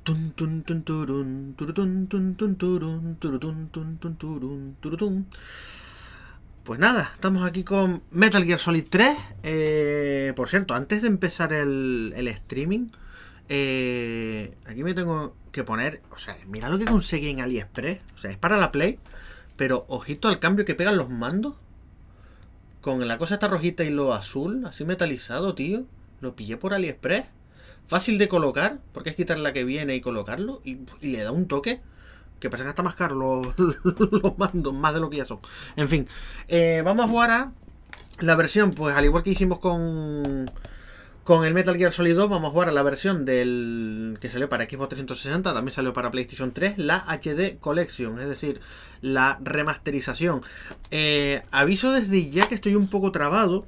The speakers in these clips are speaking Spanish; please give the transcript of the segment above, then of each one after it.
Tun, tun, tun, turun, turutun, tun, tun, turun, turutun, tun, tun, turun, turutun. Pues nada, estamos aquí con Metal Gear Solid 3. Por cierto, antes de empezar el streaming, aquí me tengo que poner. O sea, mira lo que conseguí en AliExpress. O sea, es para la Play, pero ojito al cambio que pegan los mandos. Con la cosa esta rojita y lo azul, así metalizado, tío. Lo pillé por AliExpress. Fácil de colocar, porque es quitar la que viene y colocarlo. Y le da un toque. Que parece que está más caro los mandos, más de lo que ya son. En fin, vamos a jugar a la versión, pues al igual que hicimos con el Metal Gear Solid 2, vamos a jugar a la versión del que salió para Xbox 360, también salió para PlayStation 3, la HD Collection, es decir, la remasterización. Aviso desde ya que estoy un poco trabado,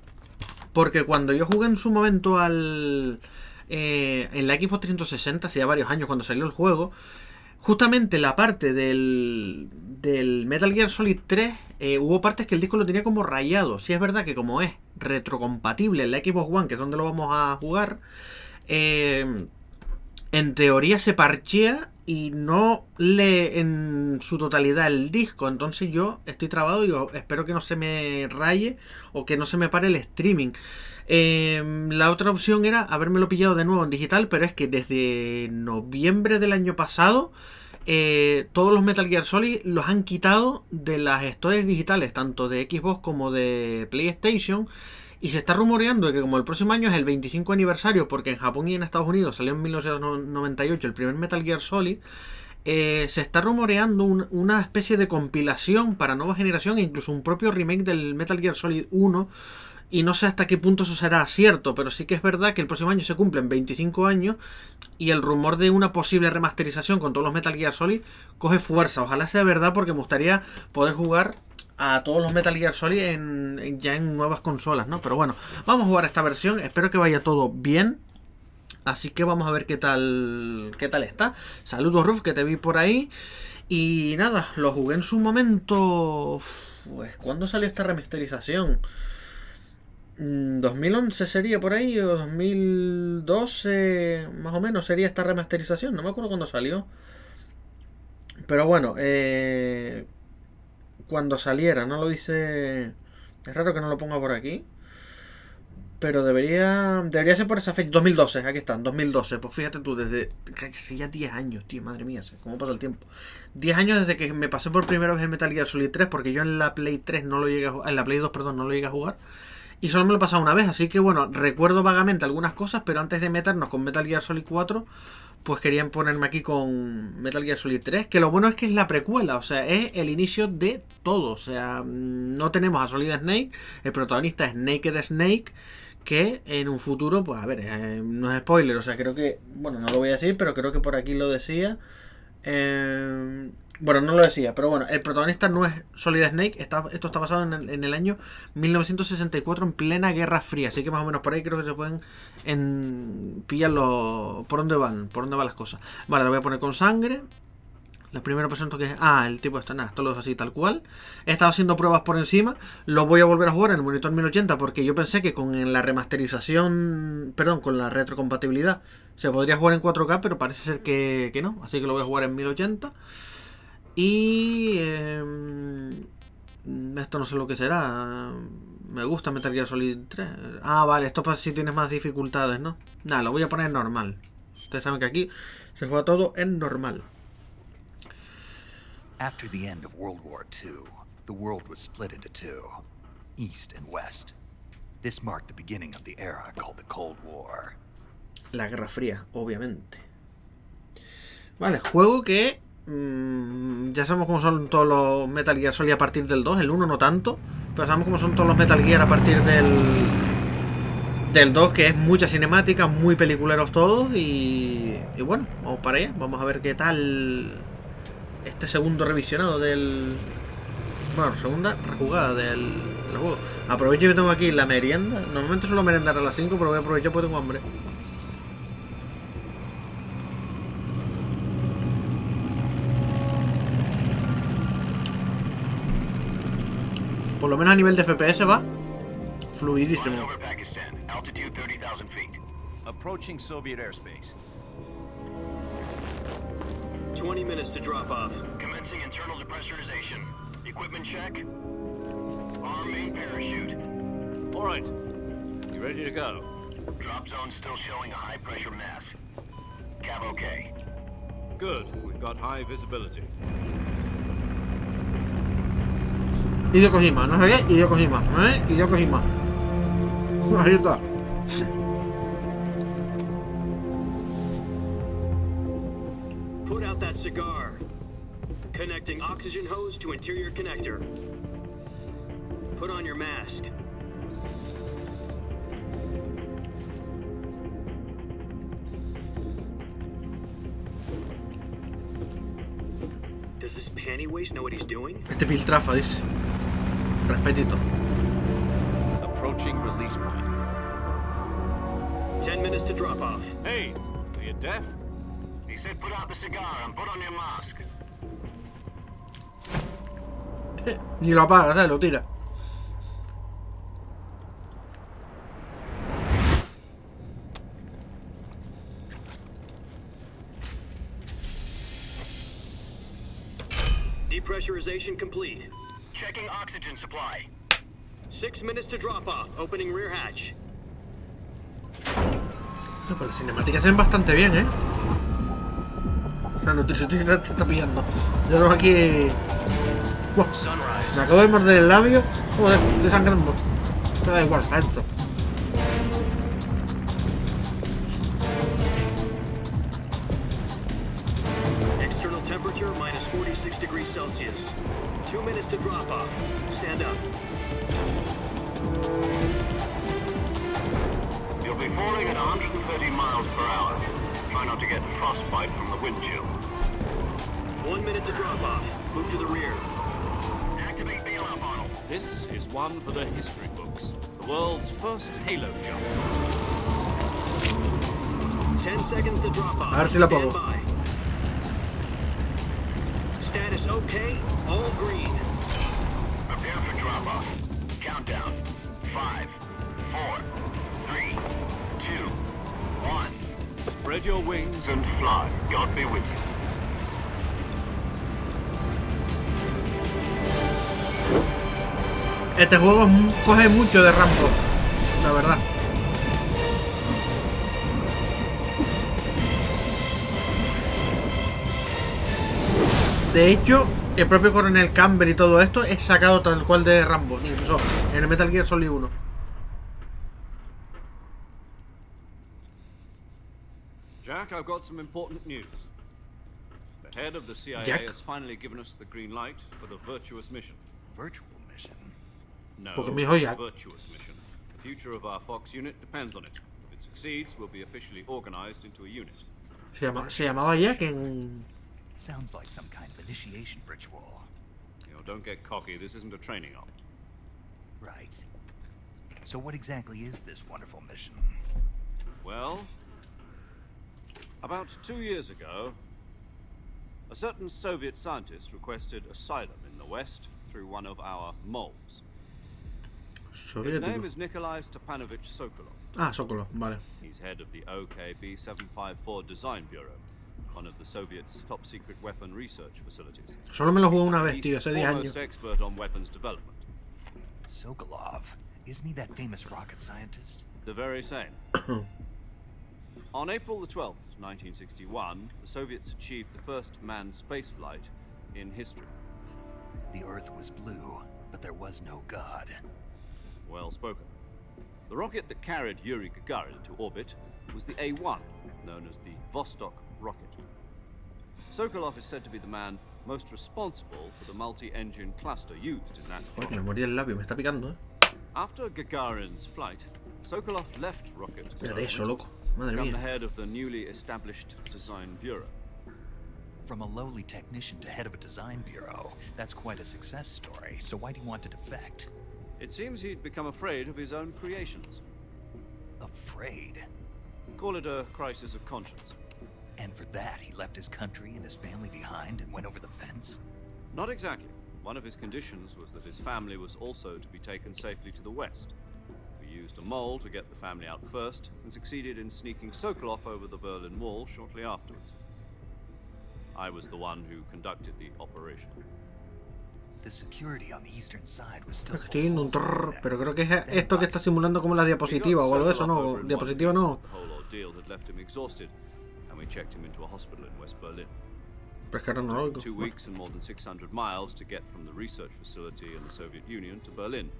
porque cuando yo jugué en su momento en la Xbox 360, hace ya varios años cuando salió el juego, justamente la parte del Metal Gear Solid 3, hubo partes que el disco lo tenía como rayado. Sí es verdad que como es retrocompatible en la Xbox One, que es donde lo vamos a jugar, en teoría se parchea y no lee en su totalidad el disco. Entonces yo estoy trabado y espero que no se me raye o que no se me pare el streaming. La otra opción era habérmelo pillado de nuevo en digital, pero es que desde noviembre del año pasado todos los Metal Gear Solid los han quitado de las stores digitales, tanto de Xbox como de PlayStation, y se está rumoreando de que como el próximo año es el 25 aniversario, porque en Japón y en Estados Unidos salió en 1998 el primer Metal Gear Solid, se está rumoreando una especie de compilación para nueva generación e incluso un propio remake del Metal Gear Solid 1. Y no sé hasta qué punto eso será cierto, pero sí que es verdad que el próximo año se cumplen 25 años y el rumor de una posible remasterización con todos los Metal Gear Solid coge fuerza. Ojalá sea verdad, porque me gustaría poder jugar a todos los Metal Gear Solid ya en nuevas consolas, ¿no? Pero bueno, vamos a jugar a esta versión, espero que vaya todo bien. Así que vamos a ver qué tal está. Saludos, Ruf, que te vi por ahí. Y nada, lo jugué en su momento. Pues, ¿cuándo salió esta remasterización? 2011 sería por ahí, o 2012 más o menos sería esta remasterización, no me acuerdo cuándo salió, pero bueno, cuando saliera, no lo dice, es raro que no lo ponga por aquí, pero debería ser por esa fecha. 2012, aquí están, 2012, pues fíjate tú, desde casi ya 10 años, tío, madre mía, cómo pasa el tiempo. 10 años desde que me pasé por primera vez el Metal Gear Solid 3, porque yo en la Play 3 no lo llegué a jugar, en la Play 2, perdón, no lo llegué a jugar. Y solo me lo he pasado una vez, así que bueno, recuerdo vagamente algunas cosas, pero antes de meternos con Metal Gear Solid 4, pues querían ponerme aquí con Metal Gear Solid 3, que lo bueno es que es la precuela, o sea, es el inicio de todo, o sea, no tenemos a Solid Snake, el protagonista es Naked Snake, que en un futuro, pues a ver, no es spoiler, o sea, creo que, bueno, no lo voy a decir, pero creo que por aquí lo decía. Bueno, no lo decía, pero bueno, el protagonista no es Solid Snake. Esto está basado en el año 1964, en plena Guerra Fría. Así que más o menos por ahí creo que se pueden pillarlo. ¿Por dónde van las cosas? Vale, lo voy a poner con sangre. La primera presento que es... el tipo está, nada, esto lo es así tal cual. He estado haciendo pruebas por encima. Lo voy a volver a jugar en el monitor 1080, porque yo pensé que con la remasterización, perdón, con la retrocompatibilidad se podría jugar en 4K, pero parece ser que no. Así que lo voy a jugar en 1080. Y esto no sé lo que será. Me gusta Metal Gear Solid 3. Vale, esto pasa si tienes más dificultades, ¿no? Nada, lo voy a poner en normal. Ustedes saben que aquí se juega todo en normal. After the end of World War II, the world was split into two, East and West. This marked the beginning of the era called the Cold War. La Guerra Fría, obviamente. Vale, juego que ya sabemos cómo son todos los Metal Gear Solid a partir del 2, el 1 no tanto, pero sabemos cómo son todos los Metal Gear a partir del 2, que es mucha cinemática, muy peliculeros todos, y bueno, vamos para allá, vamos a ver qué tal este segundo revisionado segunda rejugada del juego. Aprovecho que tengo aquí la merienda, normalmente suelo merendar a las 5, pero voy a aprovechar porque tengo hambre. Por lo menos a nivel de FPS va fluidísimo. Approaching Soviet airspace. 20 minutes to drop off. Commencing internal depressurization. Equipment check. Arm main parachute. All right. You ready to go? Drop zone still showing a high pressure mass. Cav okay. Good. We've got high visibility. Hideo Kojima, no sé qué, Hideo Kojima, Hideo Kojima. Ahí está. Put out that cigar. Connecting oxygen hose to interior connector. Put on your mask. Does this panty waste know what he's doing? Este piltrafa, dice. Respetito. Approaching release point. 10 minutes to drop off. Hey, are you deaf? He said put out the cigar and put on your mask. Ni lo apaga, ¿sabes? Lo tira. Depressurization complete. Checking oxygen supply. 6 minutes to drop off. Opening rear hatch. No, pero las cinemáticas se ven bastante bien, ¿eh? La nutrición te está pillando. Yo creo aquí... Buah, me acabo de morder el labio. Joder, estoy sangrando. Me da igual, adentro. External temperature minus 46 degrees Celsius. 2 minutes to drop off. Stand up. You'll be falling at 130 miles per hour. Try not to get frostbite from the wind chill. 1 minute to drop off. Move to the rear. Activate bailout model. This is one for the history books. The world's first halo jump. 10 seconds to drop off. A ver si la Stand pongo. by. Status okay. All green. Prepare for drop off. Countdown. 5, 4, 3, 2, 1. Spread your wings. And fly. God be with you. Este juego coge mucho de Rambo, la verdad. De hecho, el propio Coronel Campbell y todo esto es sacado tal cual de Rambo, incluso en el Metal Gear Solid 1. Jack, I've got some important news. The head of the CIA Jack? has finally given us the green light for the virtuous mission. Virtual mission? No, Porque me dijo Jack. virtuous mission. The future of our Fox unit depends on it. If it succeeds, we'll be officially organized into a unit. Se llamaba Jack en... Sounds like some kind of initiation ritual. You know, don't get cocky. This isn't a training op. Right. So what exactly is this wonderful mission? Well, about 2 years ago, a certain Soviet scientist requested asylum in the West through one of our moles. His name is Nikolai Stepanovich Sokolov. Ah, Sokolov, vale. He's head of the OKB 754 Design Bureau, one of the Soviets' top secret weapon research facilities. Solo me lo jugué una vez, He's tío, the hace 10 foremost años. expert on weapons development. Sokolov. Isn't he that famous rocket scientist? The very same. On April the 12th, 1961, the Soviets achieved the first manned spaceflight in history. The Earth was blue, but there was no God. Well spoken. The rocket that carried Yuri Gagarin into orbit was the A-1, known as the Vostok rocket. Sokolov is said to be the man most responsible for the multi-engine cluster used in that Joder, me rocket. morí el labio, me está picando, After Gagarin's flight, Sokolov left rocket Mira de eso, development loco. to Madre become the mía. head of the newly established Design Bureau. From a lowly technician to head of a design bureau, that's quite a success story. So why do you want to defect? It seems he'd become afraid of his own creations. Afraid. Call it a crisis of conscience. And for that, he left his country and his family behind and went over the fence? Not exactly. One of his conditions was that his family was also to be taken safely to the west. We used a mole to get the family out first, and succeeded in sneaking Sokolov over the Berlin Wall shortly afterwards. I was the one who conducted the operation. The security on the eastern side was still Creo que estoy viendo un full of trrr, them. pero creo que es esto que está simulando como la diapositiva o algo de eso, no, diapositiva no. The whole ordeal had left him exhausted, and we checked him into a hospital in West Berlin. Pero es que ahora no lo oigo. 2 weeks and more than 600 miles to get from the research facility in the Soviet Union to Berlin.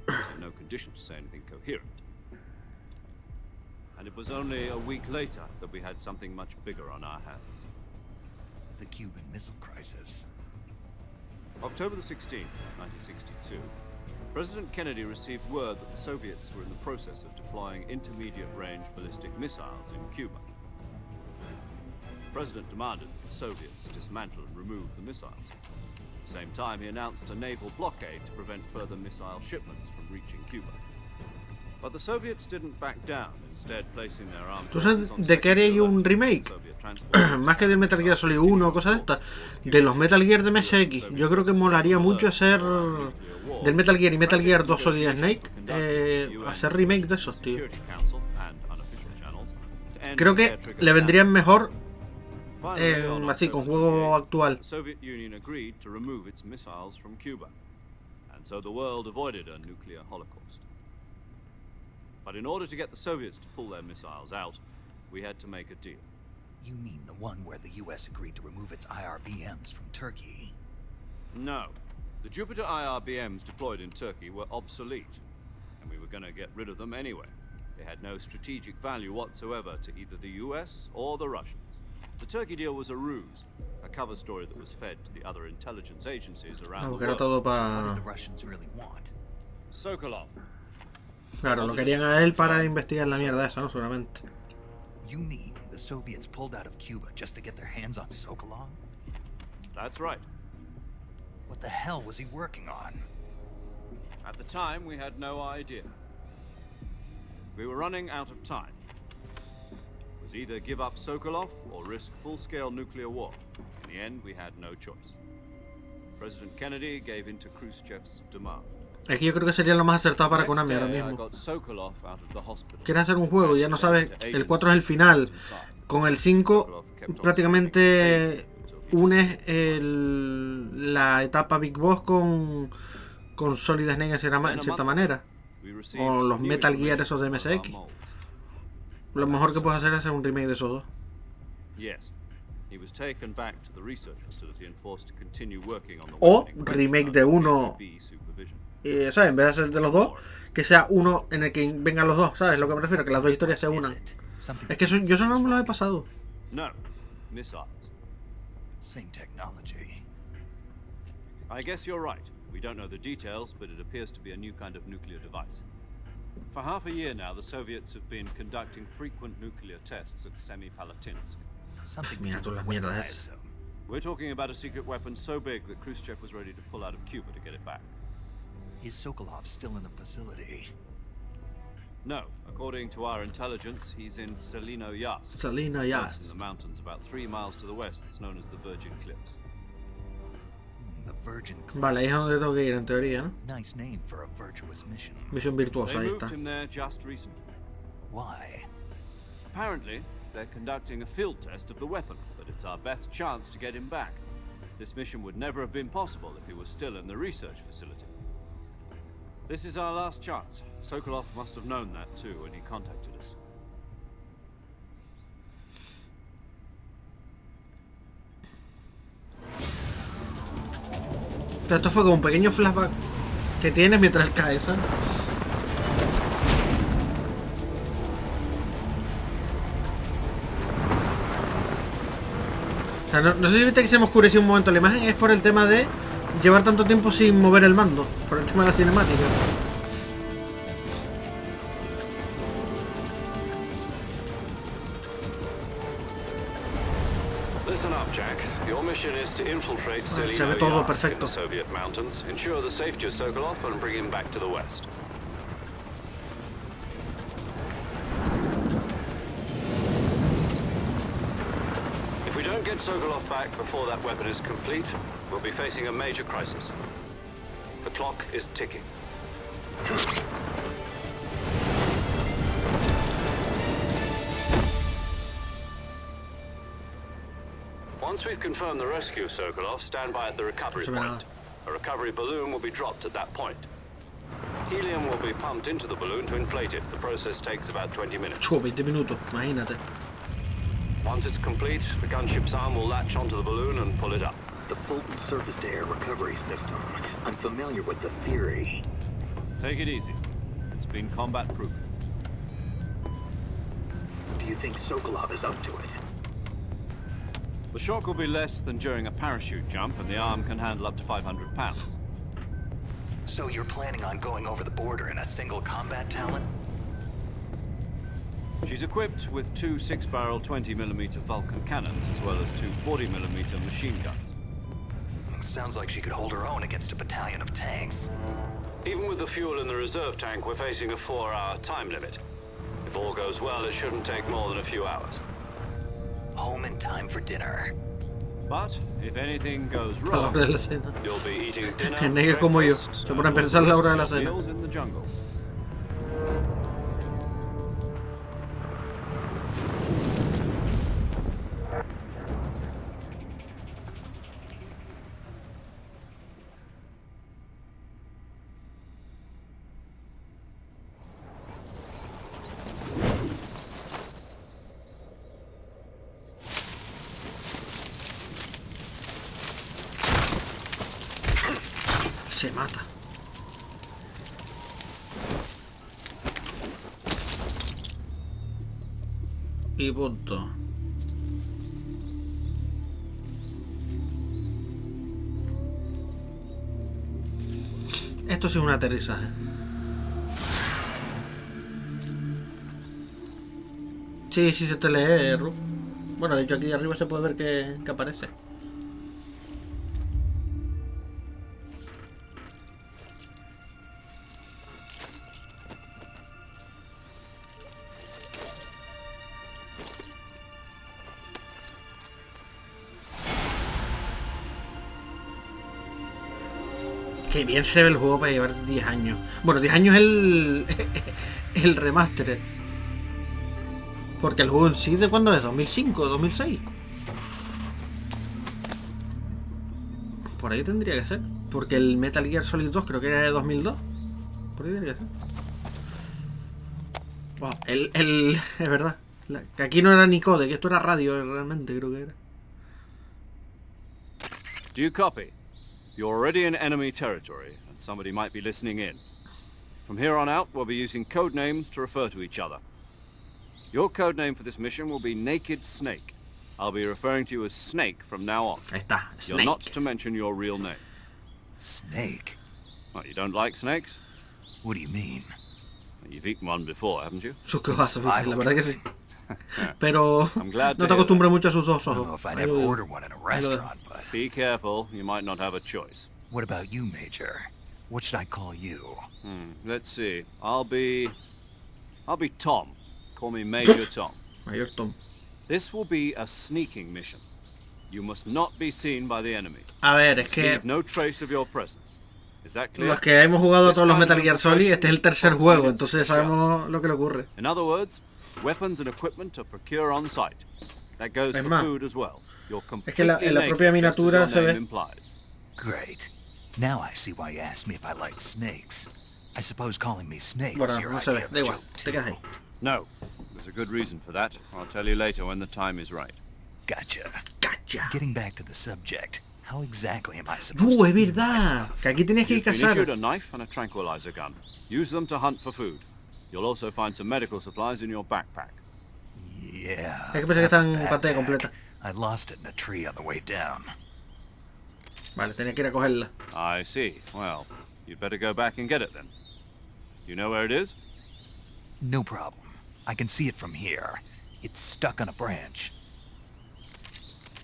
He was in no condition to say anything coherent. And it was only a week later that we had something much bigger on our hands. The Cuban Missile Crisis. October the 16th, 1962, President Kennedy received word that the Soviets were in the process of deploying intermediate-range ballistic missiles in Cuba. The President demanded that the Soviets dismantle and remove the missiles. At the same time, he announced a naval blockade to prevent further missile shipments from reaching Cuba. But the Soviets didn't back down, instead placing their armed ¿Tú forces sabes on de qué haría yo un second remake? Soviet transport Más que del Metal Gear Solid 1 o cosas de estas, de los Metal Gear de MSX. Yo creo que molaría mucho hacer del Metal Gear y Metal Gear 2 Solid Snake, hacer remake de esos, tío. Creo que le vendrían mejor así, con juego actual. The Soviet Union agreed to remove its missiles from Cuba, and so the world avoided a nuclear holocaust. But in order to get the Soviets to pull their missiles out, we had to make a deal. You mean the one where the US agreed to remove its IRBMs from Turkey? No. The Jupiter IRBMs deployed in Turkey were obsolete, and we were going to get rid of them anyway. They had no strategic value whatsoever to either the US or the Russians. The Turkey deal was a ruse, a cover story that was fed to the other intelligence agencies around the Porque era world. todo What para... did the Russians really want? Sokolov. Claro, lo querían a él para investigar la mierda esa, ¿no? Seguramente. You mean the Soviets pulled out of Cuba just to get their hands on Sokolov? That's right. What the hell was he working on? At the time, we had no idea. We were running out of time. It was either give up Sokolov or risk full-scale nuclear war. In the end, we had no choice. President Kennedy gave in to Khrushchev's demand. Es que yo creo que sería lo más acertado para Next Konami ahora day, I mismo. got Sokolov out of the hospital. Quieres hacer un juego y ya no sabes, el 4 es el final. Con el 5 prácticamente unes la etapa Big Boss con Solid Snake en cierta manera. O los Metal Gear esos de MSX. Lo mejor que puedes hacer es hacer un remake de esos dos. Yes. He was taken back to the research facility and forced to continue working on the O weapon in remake question de under uno, KGB supervision. ¿sabes? En vez de hacer de los dos, que sea uno en el que vengan los dos, ¿sabes? Lo que me refiero, que las dos historias se Is unan. it something Es que eso, yo eso no me lo he pasado. No, missiles. same technology? I guess you're right. We don't know the details, but it appears to be a new kind of nuclear device. For half a year now, the Soviets have been conducting frequent nuclear tests at Semipalatinsk. Something to Mira do tú with las the weapon, mierdas I esas. assume. We're talking about a secret weapon so big that Khrushchev was ready to pull out of Cuba to get it back. Is Sokolov still in the facility? No, according to our intelligence, he's in Selino Yas. Salina In Yas. the mountains about 3 miles to the west that's known as the Virgin Cliffs. The Virgin Cliffs. Vale, ahí es donde tengo que ir en teoría, ¿no? Nice name for a virtuous mission. Misión virtuosa, They ahí moved está. him there just recently. Why? Apparently, they're conducting a field test of the weapon, but it's our best chance to get him back. This mission would never have been possible if he was still in the research facility. This is our last chance. Sokolov must have known that too when he contacted us. Esto fue como un pequeño flashback que tienes mientras él cae, ¿sabes? O sea, no sé si viste que se me oscureció un momento la imagen, es por el tema de llevar tanto tiempo sin mover el mando, por el tema de la cinemática. Listen up, Jack. Your mission is to infiltrate Se ve Selino todo Yas in perfecto. the Soviet mountains, ensure the safety of Sokolov, and bring him back to the west. If we don't get Sokolov back before that weapon is complete, we'll be facing a major crisis. The clock is ticking. Once we've confirmed the rescue, Sokolov, stand by at the recovery No se ve point. A recovery balloon will be dropped at that point. Helium will be pumped into the balloon to inflate it. The process takes about 20 minutes. 20 minutos, imagínate. Once it's complete, the gunship's arm will latch onto the balloon and pull it up. The Fulton surface-to-air recovery system. I'm familiar with the theory. Take it easy. It's been combat-proven. Do you think Sokolov is up to it? The shock will be less than during a parachute jump, and the arm can handle up to 500 pounds. So you're planning on going over the border in a single combat talon? She's equipped with two 6-barrel 20mm Vulcan cannons, as well as two 40mm machine guns. Sounds like she could hold her own against a battalion of tanks. Even with the fuel in the reserve tank, we're facing a 4-hour time limit. If all goes well, it shouldn't take more than a few hours. Home in time for dinner. But if anything goes A la wrong, hora de la cena. You'll be eating dinner, El negro es como yo. breakfast, Se pone a and pensar la hora de la those cena. meals in the jungle. Se mata. Y punto. Esto sí es un aterrizaje. Sí, sí se te lee, Ruf. Bueno, de hecho aquí arriba se puede ver que aparece. Qué bien se ve el juego para llevar 10 años. Bueno, 10 años el remaster. Porque el juego en sí, ¿de cuándo es? ¿2005? ¿2006? Por ahí tendría que ser. Porque el Metal Gear Solid 2 creo que era de 2002. Por ahí tendría que ser. Wow, es verdad. Que aquí no era ni code, que esto era radio realmente, creo que era. Do you copy? You're already in enemy territory, and somebody might be listening in. From here on out, we'll be using code names to refer to each other. Your code name for this mission will be Naked Snake. I'll be referring to you as Snake from now on. Ahí está, You're Snake. not to mention your real name. Snake? Well, you don't like snakes? What do you mean? You've eaten one before, haven't you? Sus ojos, la verdad que sí. Pero I'm glad to no te hear acostumbras mucho a sus dos I don't know ojos. if I'd Ahí ever lo digo. order one in a restaurant, but... Be careful, you might not have a choice. What about you, Major? What should I call you? Let's see. I'll be Tom. Call me Major Tom. Mayor Tom. This will be a sneaking mission. You must not be seen by the enemy. A ver, es Must que leave no trace of your presence. Is that clear? los que hemos jugado a todos los Metal Gear Solid, este es el tercer juego, entonces sabemos lo que le ocurre. In other words, weapons and equipment are procure on site. That goes Es for más, food as well. You're es que en la completely propia naked, just as miniatura your se name ve. implies. Great. Now I see why you asked me if I like snakes. I suppose calling me Snake Bueno, was your no se idea ve, of da a igual, joke, te too. quedas ahí. No, there's a good reason for that. I'll tell you later when the time is right. Gotcha. Cacha. Getting back to the subject, how exactly am I supposed to Es feed verdad, myself? que aquí tienes que You've been cazar. issued a knife and a tranquilizer gun. Use them to hunt for food. You'll also find some medical supplies in your backpack. Yeah. Es que pensé que está en that pantalla backpack. completa. I lost it in a tree on the way down. Vale, tenía que ir a cogerla. I see. Well, you'd better go back and get it then. You know where it is? No problem. I can see it from here. It's stuck on a branch.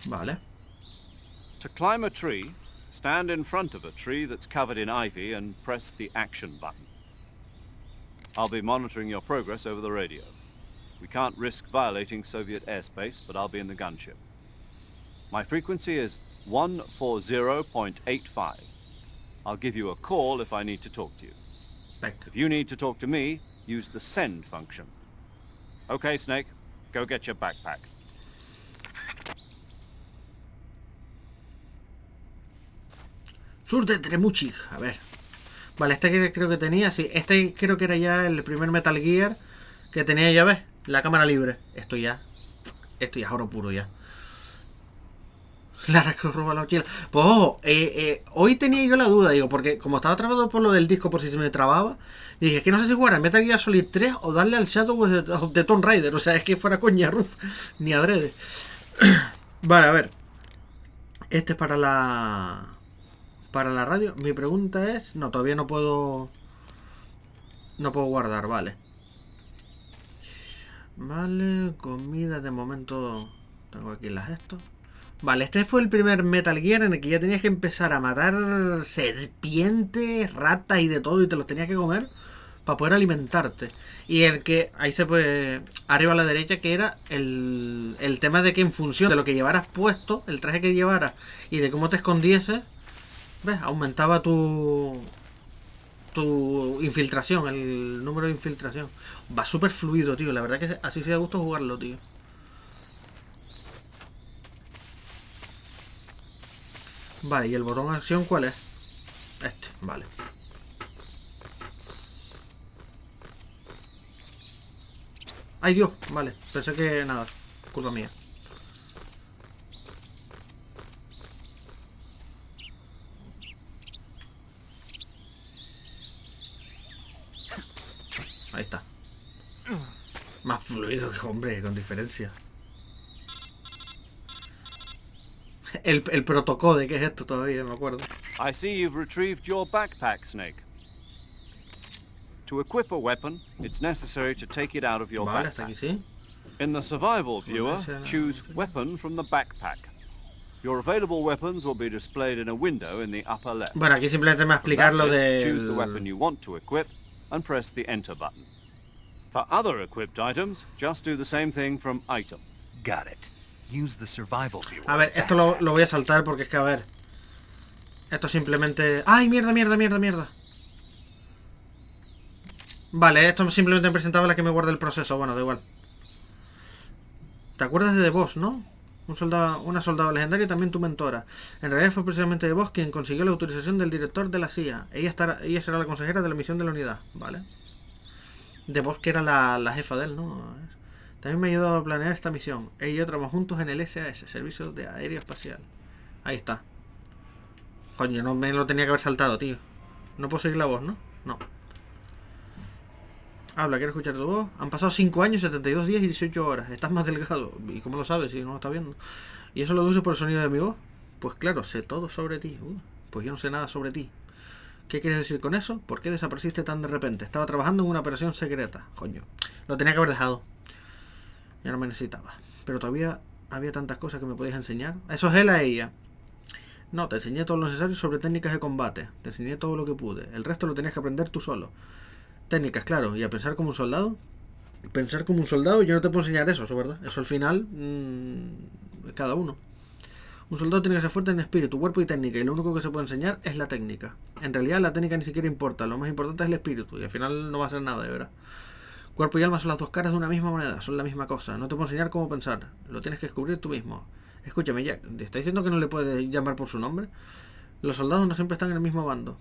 Vale. To climb a tree, stand in front of a tree that's covered in ivy and press the action button. I'll be monitoring your progress over the radio. We can't risk violating Soviet airspace, but I'll be in the gunship. My frequency is 140.85. I'll give you a call if I need to talk to you. Venga. If you need to talk to me, use the send function. Okay, Snake, go get your backpack. Sur de Tremuchig, a ver. Vale, este creo que tenía, sí. Este creo que era ya el primer Metal Gear que tenía, ya ves, la cámara libre. Esto ya es oro puro ya. Lara que roba la mochila. Pues ojo, hoy tenía yo la duda, digo, porque como estaba trabado por lo del disco por si se me trababa, dije, es que no sé si jugar a Metal Gear Solid 3 o darle al Shadow of the Tomb Raider. O sea, es que fuera coña, Ruf, ni adrede. Vale, a ver. Este es para la radio. Mi pregunta es... No, todavía no puedo guardar, vale. Vale, comida de momento... Tengo aquí las estos. Vale, este fue el primer Metal Gear en el que ya tenías que empezar a matar serpientes, ratas y de todo, y te los tenías que comer para poder alimentarte. Y el que, ahí se puede, arriba a la derecha, que era el tema de que en función de lo que llevaras puesto, el traje que llevaras y de cómo te escondieses, ¿ves? Aumentaba tu infiltración, el número de infiltración. Va súper fluido, tío, la verdad que así se da gusto jugarlo, tío. Vale, ¿y el botón de acción cuál es? Este, vale. ¡Ay, Dios! Vale, pensé que nada, culpa mía. Ahí está. Más fluido que hombre, con diferencia. El protocolo, ¿qué es esto todavía? Me acuerdo. I see you've retrieved your backpack, Snake. To equip a weapon, it's necessary to take it out of your Vale, hasta aquí backpack. sí. In the survival viewer, choose weapon from the backpack. Your available weapons will be displayed in a window in the upper left. Bueno, aquí simplemente me va a From explicar that lo list, choose the weapon del... you want to equip and press the enter button. For other equipped items, just do the same thing from item. Got it. Use the survival viewer. A ver, esto lo voy a saltar porque es que, a ver... Esto simplemente... ¡Ay, mierda, mierda, mierda, mierda! Vale, esto simplemente me presentaba la que me guarda el proceso. Bueno, da igual. ¿Te acuerdas de The Boss, no? Una soldado legendaria y también tu mentora. En realidad fue precisamente The Boss quien consiguió la autorización del director de la CIA. Ella será la consejera de la misión de la unidad. Vale. The Boss, que era la jefa de él, ¿no? También me ayudó a planear esta misión. Ella y yo trabajamos juntos en el SAS, Servicio de Aéreo Espacial. Ahí está. Coño, no me lo tenía que haber saltado, tío. No puedo seguir la voz, ¿no? No. Habla, quiero escuchar tu voz. Han pasado 5 años, 72 días y 18 horas. Estás más delgado. ¿Y cómo lo sabes si no lo estás viendo? ¿Y eso lo deduce por el sonido de mi voz? Pues claro, sé todo sobre ti. Pues yo no sé nada sobre ti. ¿Qué quieres decir con eso? ¿Por qué desapareciste tan de repente? Estaba trabajando en una operación secreta. Coño, lo tenía que haber dejado. Ya no me necesitaba. Pero todavía había tantas cosas que me podías enseñar. Eso es él a ella. No, te enseñé todo lo necesario sobre técnicas de combate. Te enseñé todo lo que pude. El resto lo tenías que aprender tú solo. Técnicas, claro. ¿Y a pensar como un soldado? Pensar como un soldado, yo no te puedo enseñar eso, ¿verdad? Eso al final, cada uno. Un soldado tiene que ser fuerte en espíritu, cuerpo y técnica. Y lo único que se puede enseñar es la técnica. En realidad la técnica ni siquiera importa. Lo más importante es el espíritu. Y al final no va a ser nada, de verdad. Cuerpo y alma son las dos caras de una misma moneda. Son la misma cosa. No te puedo enseñar cómo pensar. Lo tienes que descubrir tú mismo. Escúchame, Jack. ¿Te está diciendo que no le puedes llamar por su nombre? Los soldados no siempre están en el mismo bando.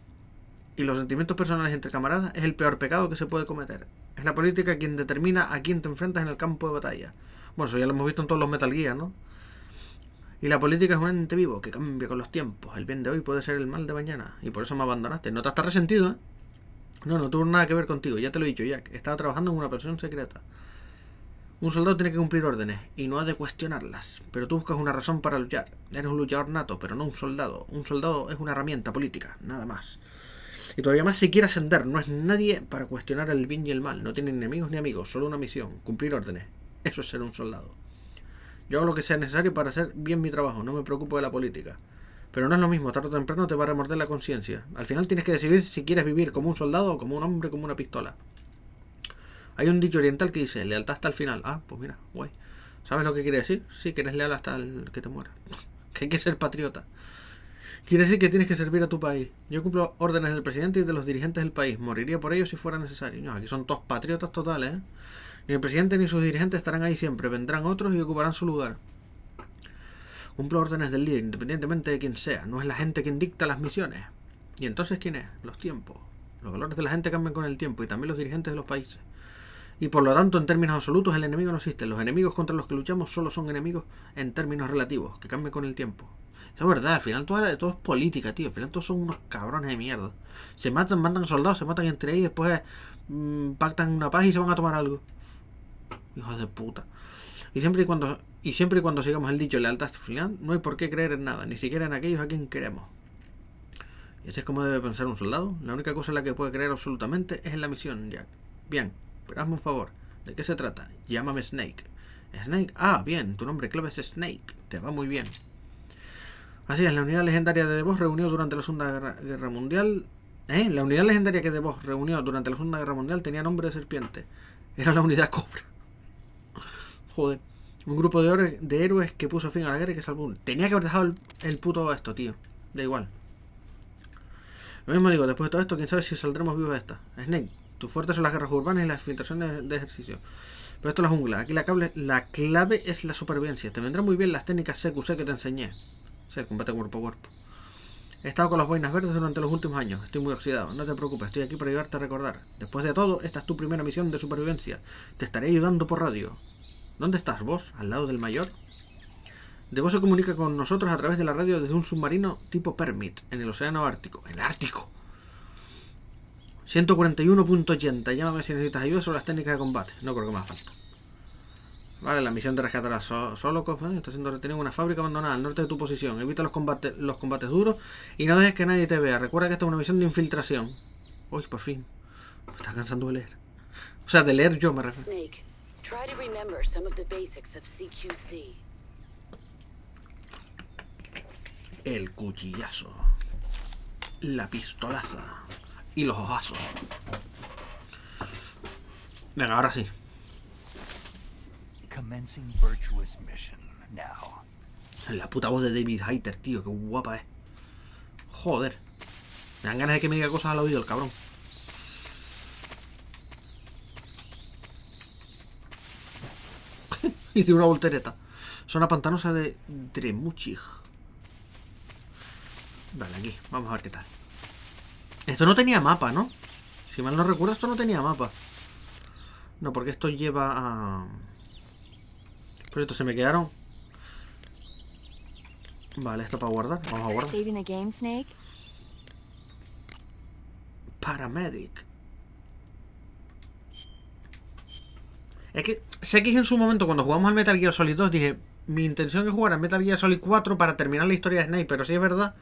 Y los sentimientos personales entre camaradas es el peor pecado que se puede cometer. Es la política quien determina a quién te enfrentas en el campo de batalla. Bueno, eso ya lo hemos visto en todos los Metal Gear, ¿no? Y la política es un ente vivo que cambia con los tiempos. El bien de hoy puede ser el mal de mañana. Y por eso me abandonaste. No te estás resentido, ¿eh? No tuvo nada que ver contigo. Ya te lo he dicho, Jack. Estaba trabajando en una operación secreta. Un soldado tiene que cumplir órdenes y no ha de cuestionarlas. Pero tú buscas una razón para luchar. Eres un luchador nato, pero no un soldado. Un soldado es una herramienta política, nada más. Y todavía más si quiere ascender. No es nadie para cuestionar el bien y el mal. No tiene enemigos ni amigos, solo una misión. Cumplir órdenes. Eso es ser un soldado. Yo hago lo que sea necesario para hacer bien mi trabajo. No me preocupo de la política. Pero no es lo mismo. Tarde o temprano te va a remorder la conciencia. Al final tienes que decidir si quieres vivir como un soldado o como un hombre como una pistola. Hay un dicho oriental que dice lealtad hasta el final. Ah, pues mira, guay. ¿Sabes lo que quiere decir? Sí, que eres leal hasta el que te muera. Que hay que ser patriota. Quiere decir que tienes que servir a tu país. Yo cumplo órdenes del presidente y de los dirigentes del país. Moriría por ellos si fuera necesario. No, aquí son todos patriotas totales, ¿eh? Ni el presidente ni sus dirigentes estarán ahí siempre. Vendrán otros y ocuparán su lugar. Cumplo órdenes del líder, independientemente de quién sea. No es la gente quien dicta las misiones. ¿Y entonces quién es? Los tiempos. Los valores de la gente cambian con el tiempo y también los dirigentes de los países. Y por lo tanto, en términos absolutos, el enemigo no existe. Los enemigos contra los que luchamos solo son enemigos en términos relativos, que cambian con el tiempo. Eso es verdad, al final todo es política, tío. Al final todos son unos cabrones de mierda. Se matan soldados, se matan entre ellos y después pactan una paz y se van a tomar algo. Hijos de puta. Y siempre y cuando sigamos el dicho lealtad final, no hay por qué creer en nada, ni siquiera en aquellos a quien queremos. Y así es como debe pensar un soldado. La única cosa en la que puede creer absolutamente es en la misión, Jack. Bien, pero hazme un favor. ¿De qué se trata? Llámame Snake. ¿Snake? Ah, bien, tu nombre clave es Snake. Te va muy bien. Así es, la unidad legendaria de DeVos reunió durante la Segunda Guerra Mundial... La unidad legendaria que DeVos reunió durante la Segunda Guerra Mundial tenía nombre de serpiente. Era la unidad Cobra. Joder. Un grupo de héroes que puso fin a la guerra y que salvó. Tenía que haber dejado el puto esto, tío. Da igual. Lo mismo digo, después de todo esto, quién sabe si saldremos vivos de esta. Snake, tu fuerte son las guerras urbanas y las filtraciones de ejercicio. Pero esto es la jungla. Aquí la clave es la supervivencia. Te vendrán muy bien las técnicas CQC que te enseñé. O sea, el combate cuerpo a cuerpo. He estado con las boinas verdes durante los últimos años. Estoy muy oxidado. No te preocupes, estoy aquí para ayudarte a recordar. Después de todo, esta es tu primera misión de supervivencia. Te estaré ayudando por radio. ¿Dónde estás vos? ¿Al lado del mayor? DeVos se comunica con nosotros a través de la radio desde un submarino tipo Permit, en el océano Ártico. ¡El Ártico! 141.80. Llámame si necesitas ayuda sobre las técnicas de combate. No creo que me haga falta. Vale, la misión de rescatar a Solokov está siendo retenido en una fábrica abandonada al norte de tu posición. Evita los combates duros y no dejes que nadie te vea. Recuerda que esta es una misión de infiltración. Uy, por fin. Me está cansando de leer. O sea, de leer yo me refiero. Snake, try to remember some of the basics of CQC. El cuchillazo. La pistolaza. Y los ojazos. Venga, ahora sí. Commencing virtuous mission now. La puta voz de David Hayter, tío, qué guapa es. Joder. Me dan ganas de que me diga cosas al oído el cabrón. Hice una voltereta. Zona pantanosa de Dremuchig. Vale, aquí. Vamos a ver qué tal. Esto no tenía mapa, ¿no? Si mal no recuerdo, esto no tenía mapa. No, porque esto lleva a... Pero estos se me quedaron. Vale, esto para guardar. Vamos a guardar. Saving the game, Snake? Paramedic. Es que sé que en su momento cuando jugamos al Metal Gear Solid 2 dije, mi intención es jugar al Metal Gear Solid 4 para terminar la historia de Snake, pero sí es verdad.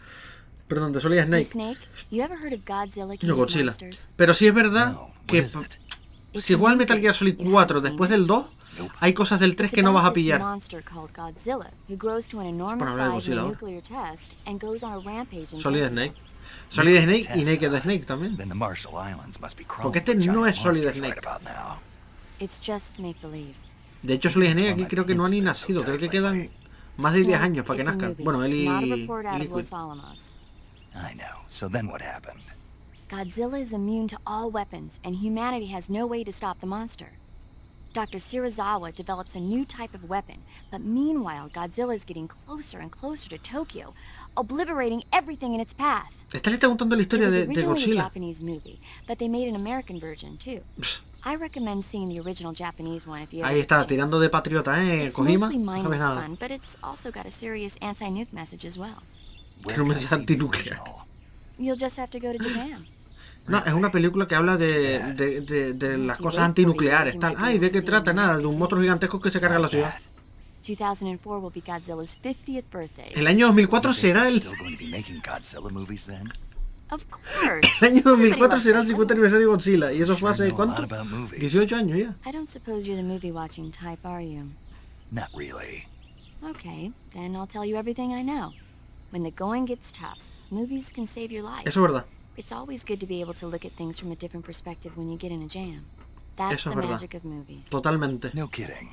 Perdón, de Solid Snake. No, Godzilla. Pero sí es verdad que si juegas al Metal Gear Solid 4 después del 2, hay cosas del 3 que no vas a pillar. Para hablar de Godzilla ahora. Solid Snake. Solid Snake y Naked Snake también. Porque este no es Solid Snake. De hecho, Solid Snake aquí creo que no ha ni nacido. Creo que quedan más de 10 años para que nazcan. Bueno, él y Liquid. I know. So then what happened? Godzilla is immune to all weapons, and humanity has no way to stop the monster. Dr. Shirazawa develops a new type of weapon, but meanwhile, Godzilla is getting closer and closer to Tokyo, obliterating everything in its path. Esta le está contando la historia de Godzilla. It was originally a Japanese movie, but they made an American version too. I recommend seeing the original Japanese one if you Ahí está, tirando de patriota, Kojima. It's mostly No sabes mindless nada. fun, but it's also got a serious anti-nuke message as well. Tiene un mensaje antinuclear. You'll just have to go to Japan. No, es una película que habla de las cosas antinucleares, tal. Ay, ¿de qué trata? Nada, de un monstruo gigantesco que se carga la ciudad. 2004 will be Godzilla's 50th birthday. El año 2004 será el... Still going to be making Godzilla movies then? Of course. El año 2004 será el 50 aniversario de Godzilla. ¿Y eso fue hace cuánto? 18 años ya. I don't suppose you're the movie watching type, are you? Not really. Okay, then I'll tell you everything I know. When the going gets tough, movies can save your life. Eso es verdad. It's always good to be able to look at things from a different perspective when you get in a jam. That's Eso es the verdad. magic of movies. Totalmente. No kidding.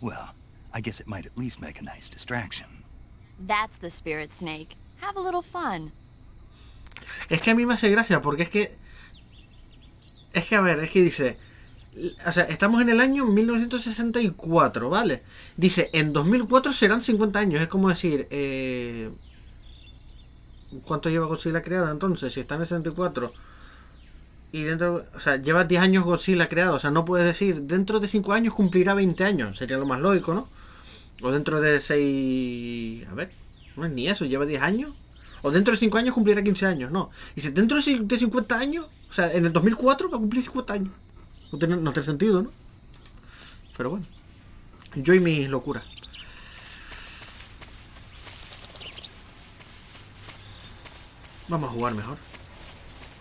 Well, I guess it might at least make a nice distraction. That's the spirit, Snake. Have a little fun. Es que a mí me hace gracia porque es que a ver, es que dice, o sea, estamos en el año 1964, ¿vale? Dice, en 2004 serán 50 años, es como decir, ¿Cuánto lleva Godzilla creado entonces? Si está en el 64 y dentro, o sea, lleva 10 años Godzilla creado, o sea, no puedes decir, dentro de 5 años cumplirá 20 años, sería lo más lógico, ¿no? O dentro de 6... A ver, no es ni eso, lleva 10 años. O dentro de 5 años cumplirá 15 años, no. Y si dentro de 50 años, o sea, en el 2004 va a cumplir 50 años. No tiene sentido, ¿no? Pero bueno, yo y mis locuras. Vamos a jugar mejor.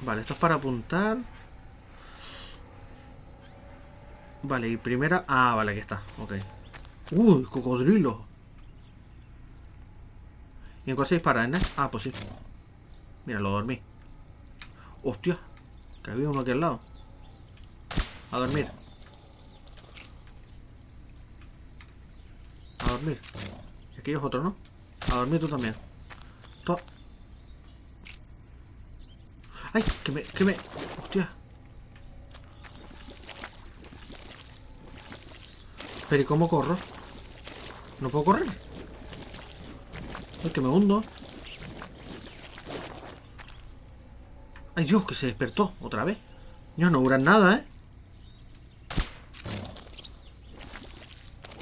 Vale, esto es para apuntar. Vale, y primera... Ah, vale, aquí está, ok. Uy, cocodrilo. ¿Y en cuál se dispara, eh? Ah, pues sí. Mira, lo dormí. Hostia, que había uno aquí al lado. A dormir. A dormir. Y aquí es otro, ¿no? A dormir tú también. ¡Ay! Que me... Hostia. Pero ¿y cómo corro? ¿No puedo correr? ¡Ay, que me hundo! ¡Ay, Dios! Que se despertó otra vez. Dios, no duran nada, ¿eh?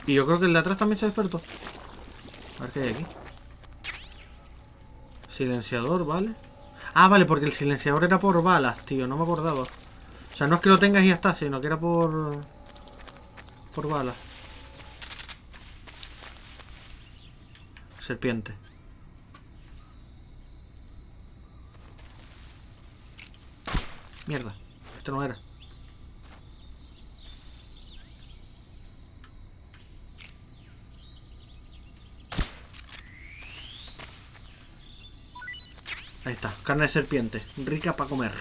Y yo creo que el de atrás también se despertó. A ver qué hay aquí. Silenciador, ¿vale? Ah, vale, porque el silenciador era por balas, tío. No me acordaba. O sea, no es que lo tengas y ya está, sino que era por balas. Serpiente. Mierda. Esto no era. Ahí está. Carne de serpiente. Rica para comer.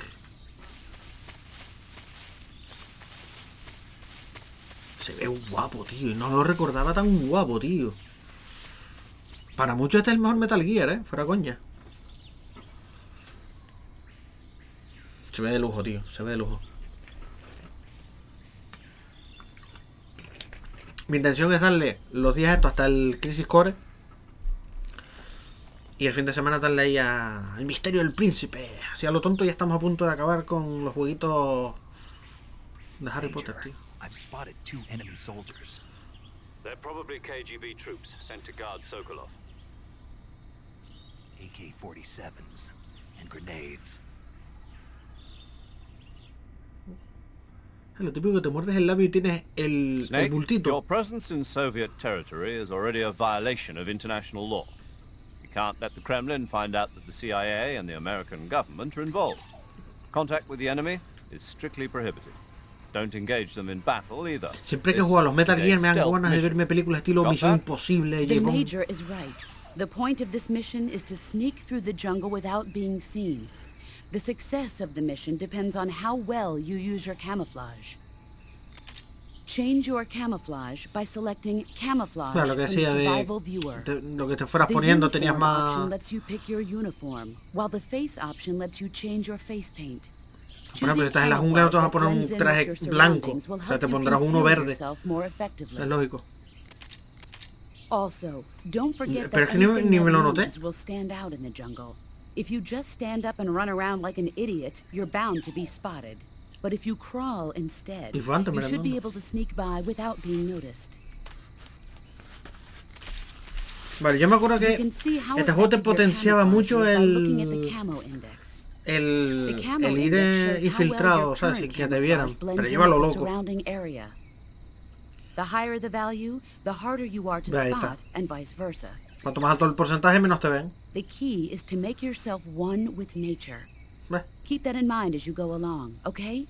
Se ve guapo, tío. Y no lo recordaba tan guapo, tío. Para muchos este es el mejor Metal Gear, fuera coña. Se ve de lujo, tío. Se ve de lujo. Mi intención es darle los días estos hasta el Crisis Core. Y el fin de semana darle ahí al misterio del príncipe. Así a lo tonto ya estamos a punto de acabar con los jueguitos de Harry Potter, tío. I've spotted 2 enemy soldiers. They're probably KGB troops sent to guard Sokolov. AK-47s and grenades. Es lo típico que te muerdes el labio y tienes el Snake, bultito. your presence in Soviet territory is already a violation of international law. You can't let the Kremlin find out that the CIA and the American government are involved. Contact with the enemy is strictly prohibited. Don't engage them in battle either. Siempre que juego a los Metal Gear me dan ganas de verme películas estilo Misión Imposible. The Major is right. The point of this mission is to sneak through the jungle without being seen. The success of the mission depends on how well you use your camouflage. Change your camouflage by selecting camouflage Claro, lo que from the decía survival viewer. lo que te fueras The poniendo tenías uniform más... option lets you pick your uniform, while the face option lets you change your face paint. Por ejemplo, si estás en la jungla no te vas a poner un traje blanco. O sea, te pondrás uno verde. Es lógico. Also, don't forget Pero that es que ni anything me lo that noté. moves will stand out in the jungle. If you just stand up and run around like an idiot, you're bound to be spotted. But if you crawl instead, Y fue antes, you me should be la able to sneak by without being noticed. Vale, yo me acuerdo You que can see how este juego te effective your potenciaba camouflage mucho is by looking at the el camo index. el The camo ir index shows how well infiltrado, your ¿sabes? current Sin que te vieran. camouflage blends Pero in llévalo with the loco. surrounding area. The higher the value, the harder you are to Ahí está. spot, and vice versa. Cuanto más alto el porcentaje, menos te ven. The key is to make yourself one with nature. ¿Ves? Keep that in mind as you go along, okay?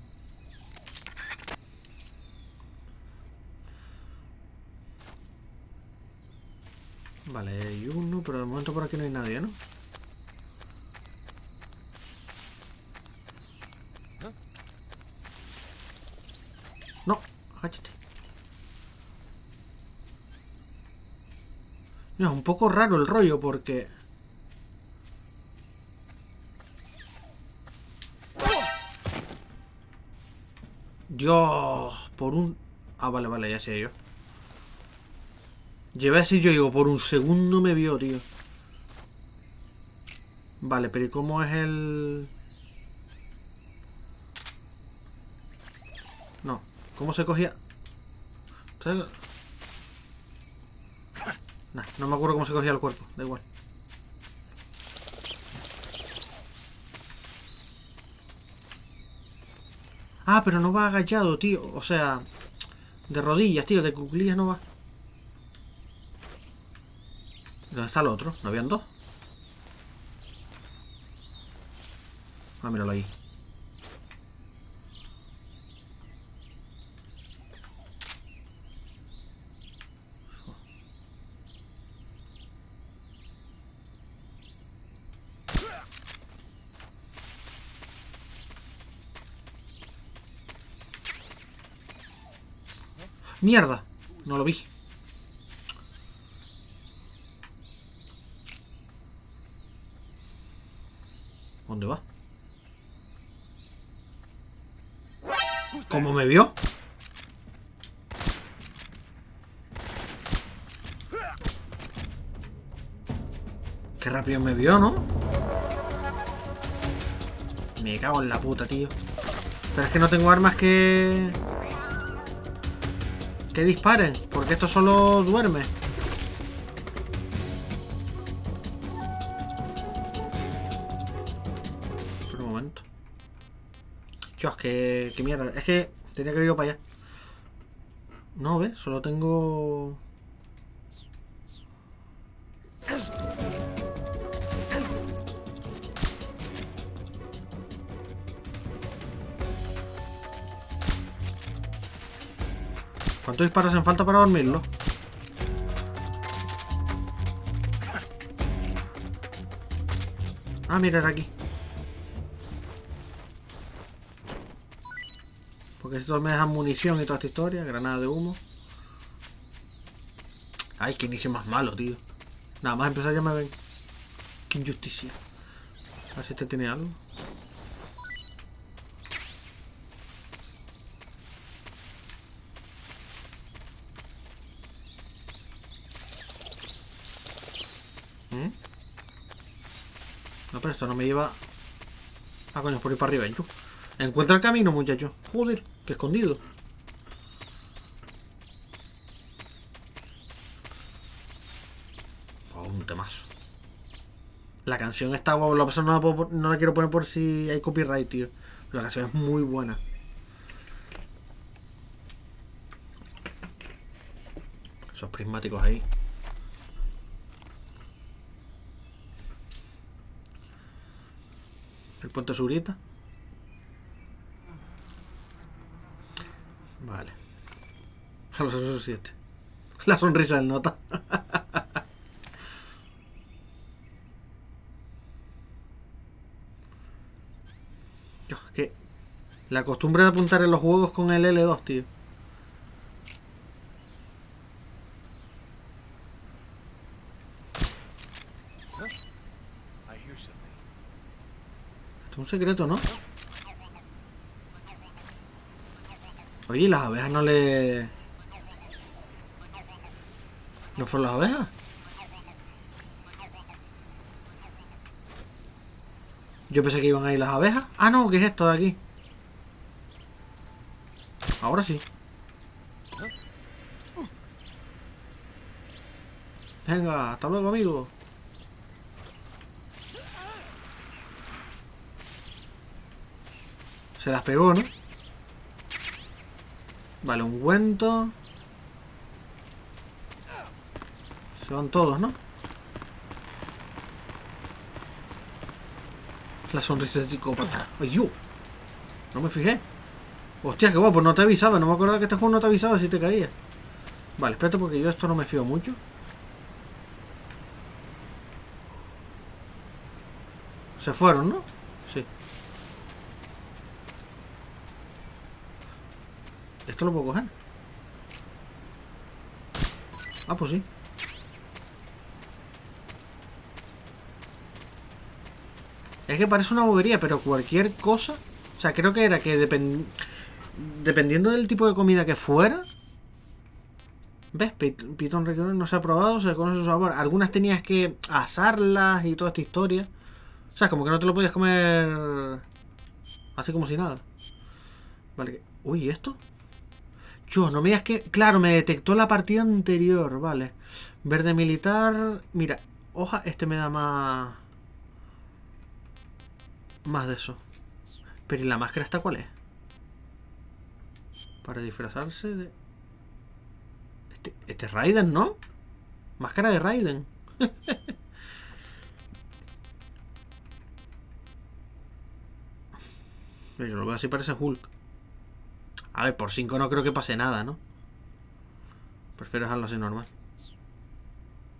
Vale, hay uno, pero de momento por aquí no hay nadie, ¿no? No, agáchate. No, es un poco raro el rollo porque... Dios, por un... Ah, vale, vale, ya sé yo. Llevé así, yo digo, por un segundo me vio, tío. Vale, pero ¿y cómo es el...? No, ¿cómo se cogía? Nah, no me acuerdo cómo se cogía el cuerpo, da igual. Ah, pero no va agachado, tío. O sea, de rodillas, tío, de cuclillas no va. ¿Dónde está el otro? ¿No habían dos? Ah, míralo ahí. ¡Mierda! No lo vi. ¿Dónde va? ¿Cómo me vio? Qué rápido me vio, ¿no? Me cago en la puta, tío. Pero es que no tengo armas que disparen, porque esto solo duerme. Por un momento. Dios, que mierda. Es que tenía que ir yo para allá. No, ¿ves? Solo tengo... ¿Cuántos disparos hacen falta para dormirlo? Ah, mira, era aquí. Porque estos me dejan munición y toda esta historia. Granada de humo. Ay, qué inicio más malo, tío. Nada más empezar ya me ven. Qué injusticia. A ver si este tiene algo. No, pero esto no me lleva... Ah, coño, por ir para arriba. Yo. Encuentra el camino, muchacho. Joder, qué escondido. Oh, un temazo. La canción está guapa. La persona no la quiero poner por si hay copyright, tío. Pero la canción es muy buena. Esos prismáticos ahí. El puente Surita. Vale. A los 7. La sonrisa del nota. Yo, es que la costumbre de apuntar en los juegos con el L2, tío. Esto es un secreto, ¿no? Oye, las abejas no le... ¿No fueron las abejas? Yo pensé que iban ahí las abejas. Ah, no, ¿qué es esto de aquí? Ahora sí. Venga, hasta luego, amigo. Se las pegó, ¿no? Vale, ungüento. Se van todos, ¿no? La sonrisa de psicópata. ¡Ay, yo! No me fijé. Hostia, qué guapo, no te avisaba. No me acordaba que este juego no te avisaba si te caías. Vale, espérate porque yo esto no me fío mucho. Se fueron, ¿no? Sí. ¿Esto lo puedo coger? Ah, pues sí. Es que parece una bobería, pero cualquier cosa... O sea, creo que era que dependiendo del tipo de comida que fuera... ¿Ves? Pitón regional no se ha probado, se conoce su sabor. Algunas tenías que asarlas y toda esta historia. O sea, como que no te lo podías comer así como si nada. Vale. Uy, ¿y esto? Yo, no me digas que... Claro, me detectó la partida anterior, vale. Verde militar... Mira, hoja, este me da más... Más de eso. Pero ¿y la máscara esta cuál es? Para disfrazarse de... Este es Raiden, ¿no? Máscara de Raiden. Yo lo veo así, parece Hulk. A ver, por 5 no creo que pase nada, ¿no? Prefiero dejarlo así normal.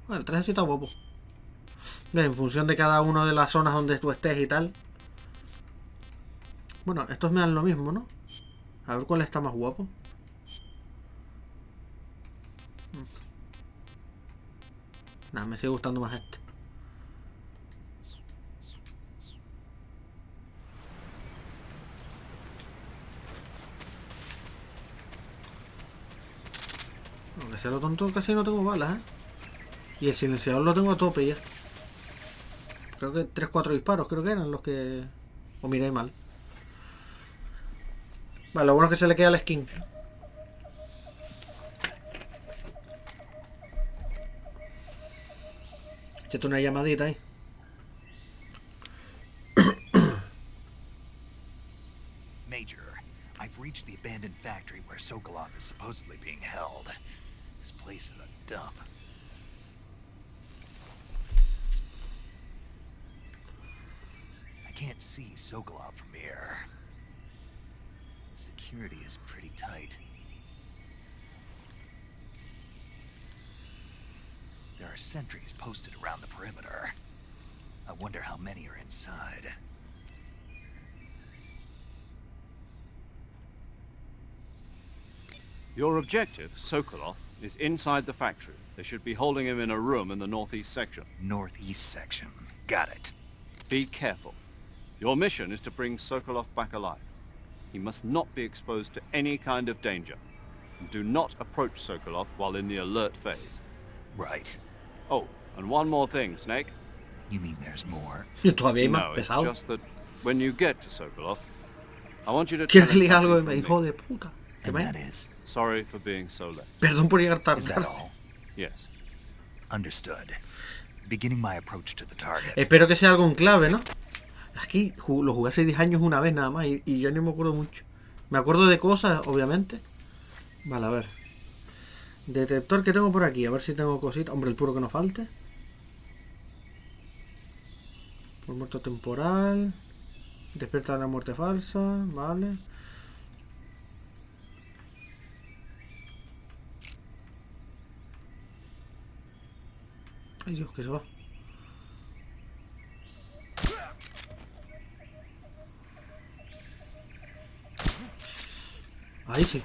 Bueno, el traje sí está guapo. En función de cada una de las zonas donde tú estés y tal. Bueno, estos me dan lo mismo, ¿no? A ver cuál está más guapo. Nada, me sigue gustando más este. Aunque sea lo tonto, casi no tengo balas, ¿eh? Y el silenciador lo tengo a tope ya. Creo que 3-4 disparos, creo que eran los que... O miré mal. Vale, lo bueno es que se le queda la skin. Échate una llamadita ahí. Major, I've reached the abandoned factory where Sokolov is supposedly being held. This place is a dump. I can't see Sokolov from here. Security is pretty tight. There are sentries posted around the perimeter. I wonder how many are inside. Your objective, Sokolov, is inside the factory. They should be holding him in a room in the northeast section. Northeast section. Got it. Be careful. Your mission is to bring Sokolov back alive. He must not be exposed to any kind of danger. Do not approach Sokolov while in the alert phase. Right. Oh, and one more thing, Snake. You mean there's more? Todavía hay más No, it's pesado. just that when you get to Sokolov, I want you to Quiero tell que le him diga algo de something mi from hijo me. de puta. ¿Qué And me? that is? Sorry for being so late. Perdón por llegar Is that tarde. all? Yes. Understood. Beginning my approach to the target. Espero que sea algo en clave, ¿no? Es que lo jugué hace 10 años una vez nada más y yo ni me acuerdo mucho. Me acuerdo de cosas, obviamente. Vale, a ver. Detector que tengo por aquí. A ver si tengo cositas. Hombre, el puro que no falte. Por muerto temporal. Despierta la muerte falsa. Vale. Ay, Dios, que se va. Ahí sí.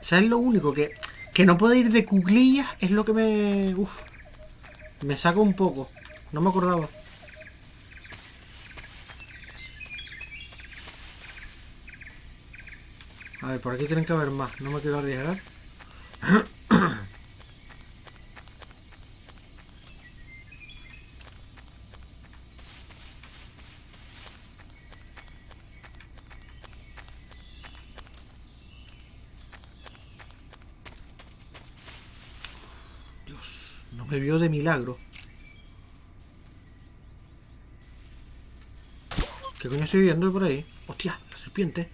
¿Sabes lo único? Que no puede ir de cuclillas es lo que me... Uf. Me saca un poco. No me acordaba. A ver, por aquí tienen que haber más. No me quiero arriesgar. Dios, no me vio de milagro. ¿Qué coño estoy viendo por ahí? Hostia, la serpiente.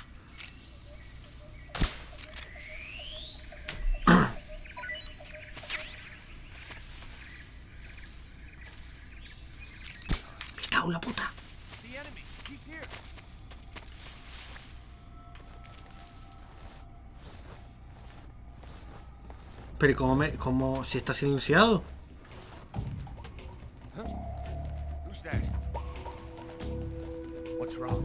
Me cago en la puta. Pero ¿y cómo si está silenciado? Who's that? What's wrong?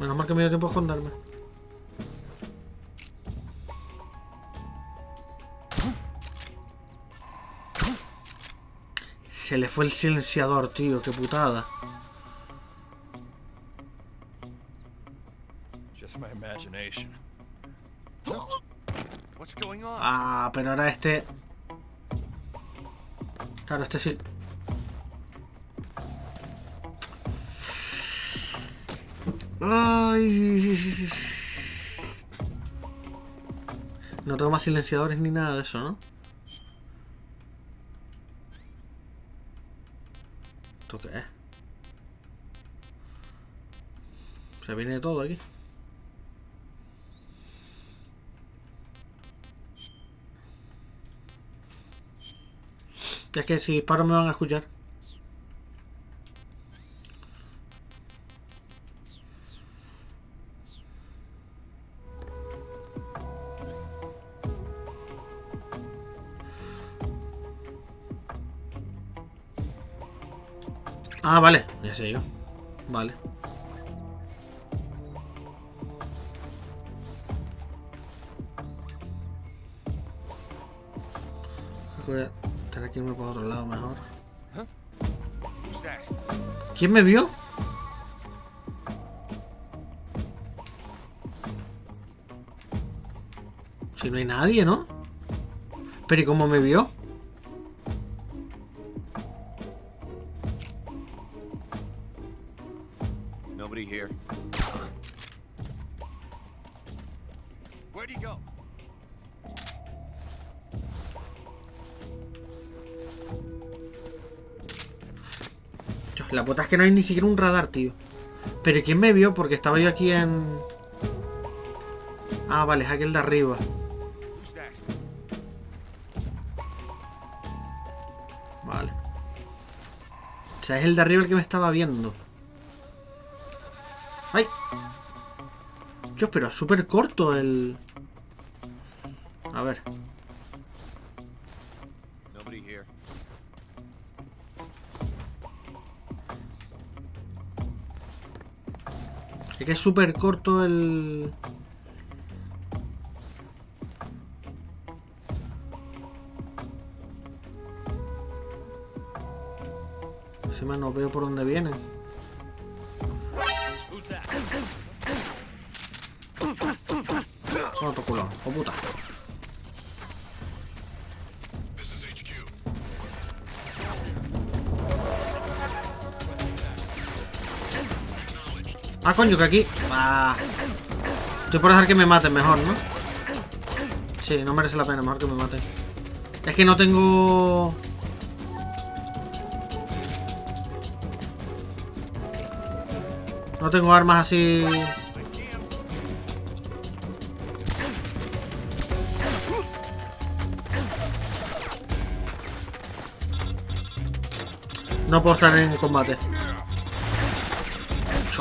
Menos mal que me dio tiempo a esconderme. Se le fue el silenciador, tío. Qué putada. Just my imagination. What's going on? Ah, pero ahora este... Claro, este sí. Ay. No tengo más silenciadores ni nada de eso, ¿no? ¿Esto qué es? Se viene todo aquí. Es que si disparo me van a escuchar. Ah, vale, ya sé yo. Vale. Voy a tener que irme por otro lado mejor. Who's that? ¿Quién me vio? Si no hay nadie, ¿no? Pero ¿y cómo me vio? Nobody here. Where'd he go? La puta es que no hay ni siquiera un radar, tío. Pero ¿quién me vio? Porque estaba yo aquí en... Ah, vale, es aquel de arriba. Who's that? Vale. O sea, es el de arriba el que me estaba viendo. ¡Ay! Yo, pero es súper corto el... A ver. Nobody here. Es que es súper corto el... Encima no veo por dónde vienen. Oh, tu culo, oh puta. Ah, coño, que aquí... Ah. Estoy por dejar que me maten mejor, ¿no? Sí, no merece la pena, mejor que me maten. Es que no tengo... No tengo armas así... No puedo estar en combate.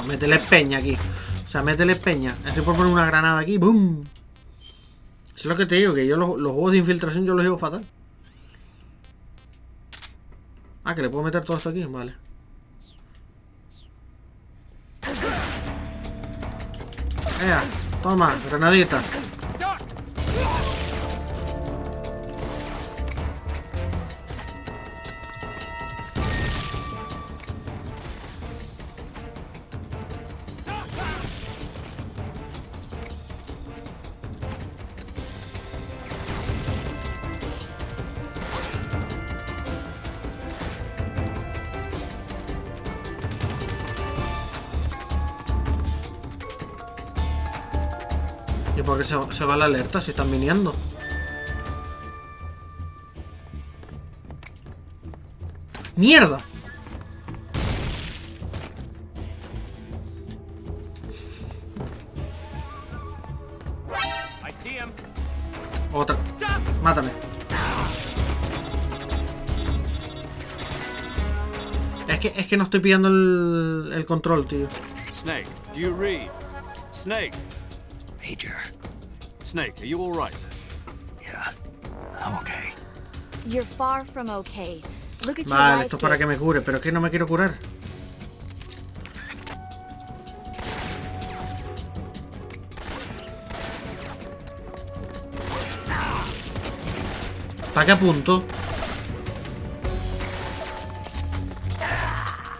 Métele peña aquí. O sea, métele peña. Estoy por poner una granada aquí. ¡Bum! Es lo que te digo, que yo los juegos de infiltración yo los llevo fatal. Ah, que le puedo meter todo esto aquí. Vale. Ea, toma, granadita. ¿Y por qué se va la alerta si están viniendo? ¡Mierda! Otra. Mátame. Es que no estoy pillando el control, tío. Snake, do you read? Snake! Major. Snake, are you all right? Yeah, I'm okay. You're far from okay. Look at your Vale, life esto es para que me cure, pero es que no me quiero curar. ¿Para qué apunto?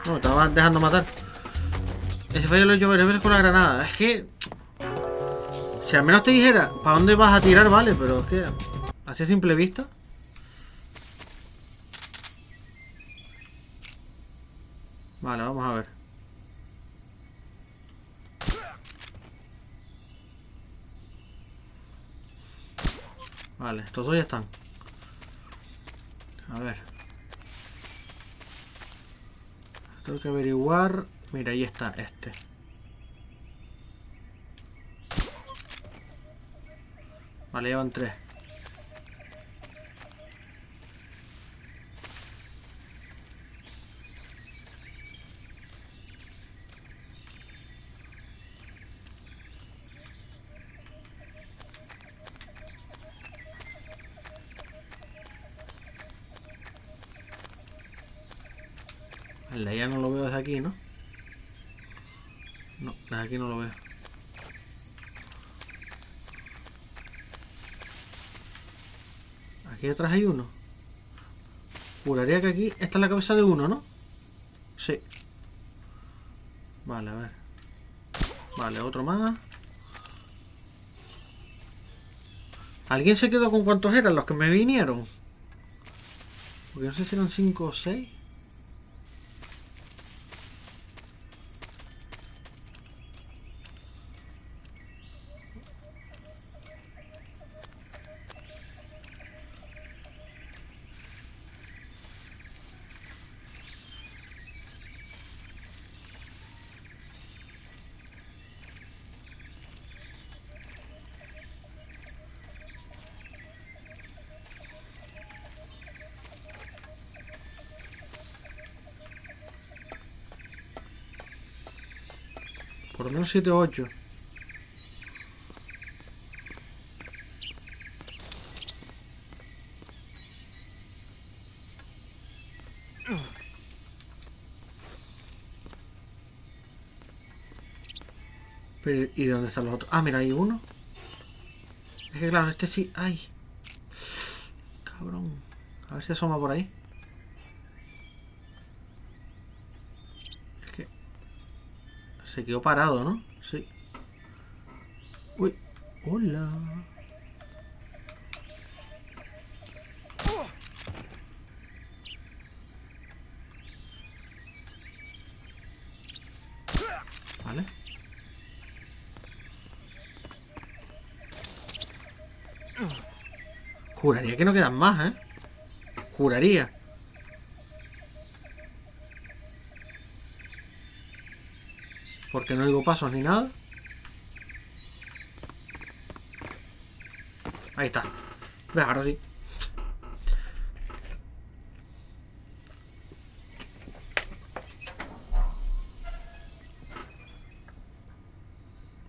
No, me estaba dejando matar. Ese fallo lo he hecho varias veces con la granada. Es que... Si al menos te dijera para dónde vas a tirar, vale, pero es que... Así a simple vista... Vale, vamos a ver. Vale, estos dos ya están. A ver. Tengo que averiguar... Mira, ahí está este. Vale, llevan 3. El de allá no lo veo desde aquí, ¿no? No, desde aquí no lo veo. Aquí detrás hay uno. Juraría que aquí está la cabeza de uno, ¿no? Sí. Vale, a ver. Vale, otro más. ¿Alguien se quedó con cuántos eran los que me vinieron? Porque no sé si eran 5 o 6. Por lo menos 7 o 8. Pero, ¿y dónde están los otros? Ah, mira, hay uno. Es que claro, este sí. ¡Ay! Cabrón. A ver si asoma por ahí. Es que... Se quedó parado, ¿no? Sí. Uy. Hola. Vale. Juraría que no quedan más, ¿eh? Juraría. Porque no oigo pasos ni nada. Ahí está. Ve, ahora sí.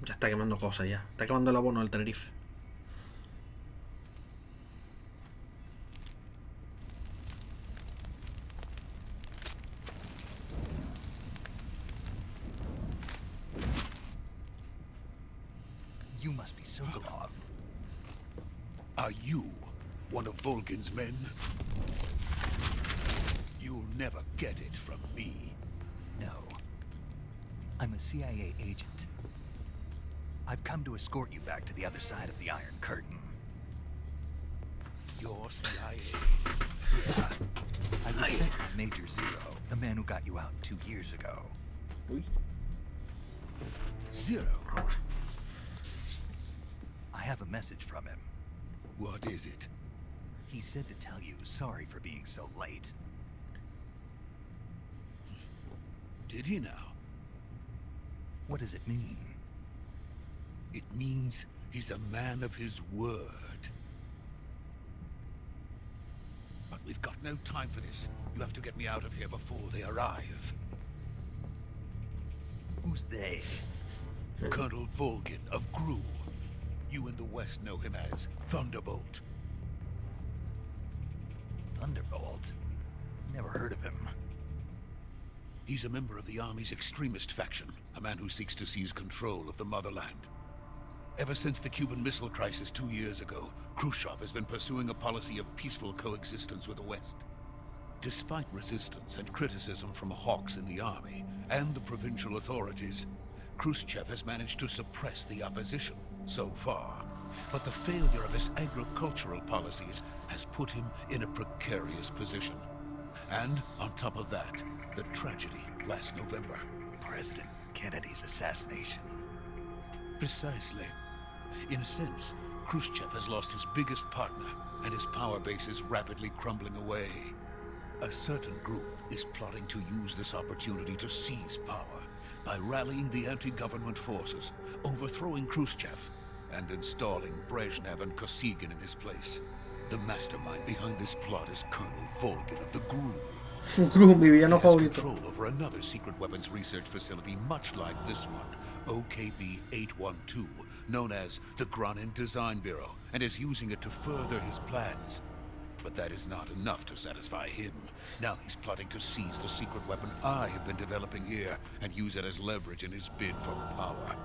Ya está quemando cosas ya. Está quemando el abono del Tenerife. You must be Sokolov. Are you one of Volgin's men? You'll never get it from me. No. I'm a CIA agent. I've come to escort you back to the other side of the Iron Curtain. You're CIA. Yeah. I was sent by Major Zero, the man who got you out 2 years ago. Zero? I have a message from him. What is it? He said to tell you sorry for being so late. Did he now? What does it mean? It means he's a man of his word. But we've got no time for this. You have to get me out of here before they arrive. Who's they? Colonel Volgin of Gru. You in the West know him as Thunderbolt. Thunderbolt? Never heard of him. He's a member of the Army's extremist faction, a man who seeks to seize control of the motherland. Ever since the Cuban Missile Crisis 2 years ago, Khrushchev has been pursuing a policy of peaceful coexistence with the West. Despite resistance and criticism from hawks in the army and the provincial authorities, Khrushchev has managed to suppress the opposition so far. But the failure of his agricultural policies has put him in a precarious position. And on top of that, the tragedy last November. President Kennedy's assassination. Precisely. In a sense, Khrushchev has lost his biggest partner, and his power base is rapidly crumbling away. A certain group is plotting to use this opportunity to seize power by rallying the anti-government forces, overthrowing Khrushchev, and installing Brezhnev and Kosygin in his place. The mastermind behind this plot is Colonel Volgin of the GRU. GRU, mi He villano has favorito. control over another secret weapons research facility much like this one, OKB-812, known as the Granin Design Bureau, and is using it to further his plans. But that is not enough to satisfy him. Now he's plotting to seize the secret weapon I have been developing here and use it as leverage in his bid for power.